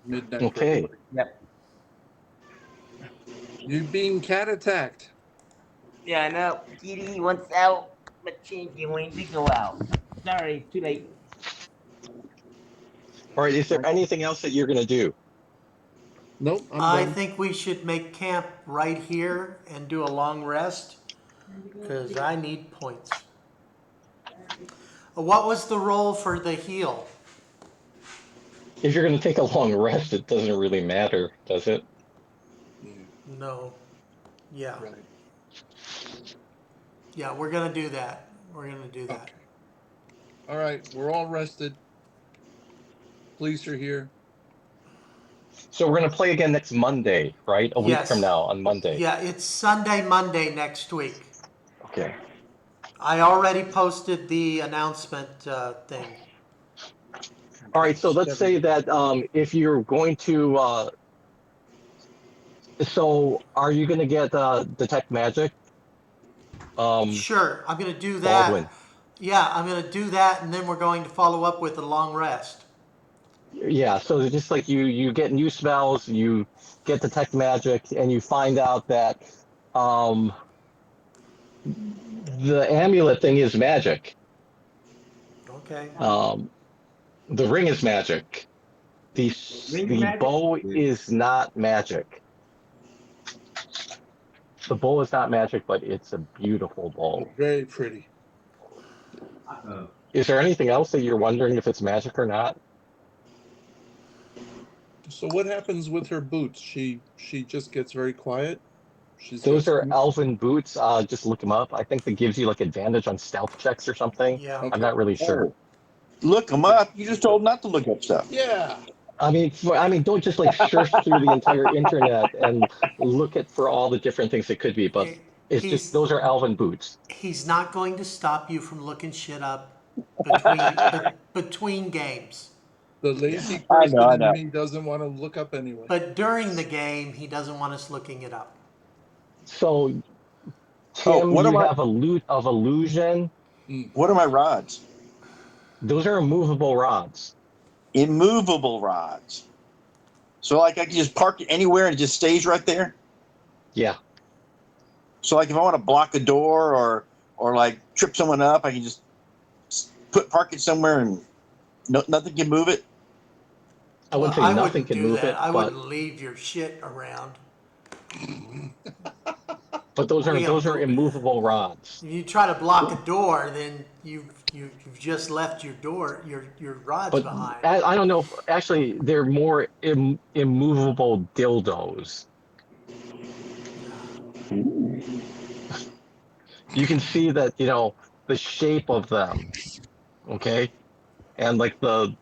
midnight. Okay. Yep. You're being cat attacked. Yeah, I know. Kitty wants out, but Chinky wants to go out. Sorry, too late. All right, is there anything else that you're going to do? Nope, I'm I done. think we should make camp right here and do a long rest because I need points. What was the roll for the heal? If you're going to take a long rest, it doesn't really matter, does it? No. Yeah. Right. Yeah, we're going to do that. We're going to do that. Okay. All right, we're all rested. Police are here. So we're going to play again next Monday, right? A week Yes. from now on Monday. Yeah, it's Sunday, Monday next week. Okay. I already posted the announcement thing. All right, so let's say that if you're going to, so are you going to get Detect Magic? Sure, I'm going to do that. Baldwin. Yeah, I'm going to do that, and then we're going to follow up with a long rest. Yeah, so it's just like you get new spells, you get Detect Magic, and you find out that the amulet thing is magic. Okay. The ring is magic. The magic? bow is not magic. The bow is not magic, but it's a beautiful bow. Very pretty. Is there anything else that you're wondering if it's magic or not? So what happens with her boots? She just gets very quiet. Those are elven boots. Just look them up. I think that gives you like advantage on stealth checks or something. Yeah. Okay. I'm not really sure. Oh. Look them up. You just told not to look up stuff. Yeah. I mean, don't just like search through the entire internet and look at for all the different things it could be. But it's just those are elven boots. He's not going to stop you from looking shit up between games. The lazy I person know. in me doesn't want to look up anyway. But during the game, he doesn't want us looking it up. So, Tim, what you am I- have a loot of illusion. What are my rods? Those are immovable rods. Immovable rods. So like I can just park it anywhere and it just stays right there? Yeah. So like if I want to block a door or like trip someone up, I can just park it somewhere and nothing can move it? I wouldn't say nothing can move it, I but wouldn't leave your shit around. those are immovable rods. If you try to block a door, then you've just left your door, your rods But behind. I don't know. Actually, they're more immovable dildos. You can see that, the shape of them, okay, and like the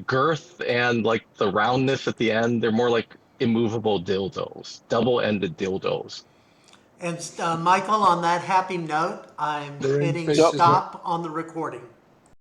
girth and like the roundness at the end. They're more like immovable dildos, double-ended dildos. And Michael, on that happy note, I'm Lorraine hitting faces stop on the recording.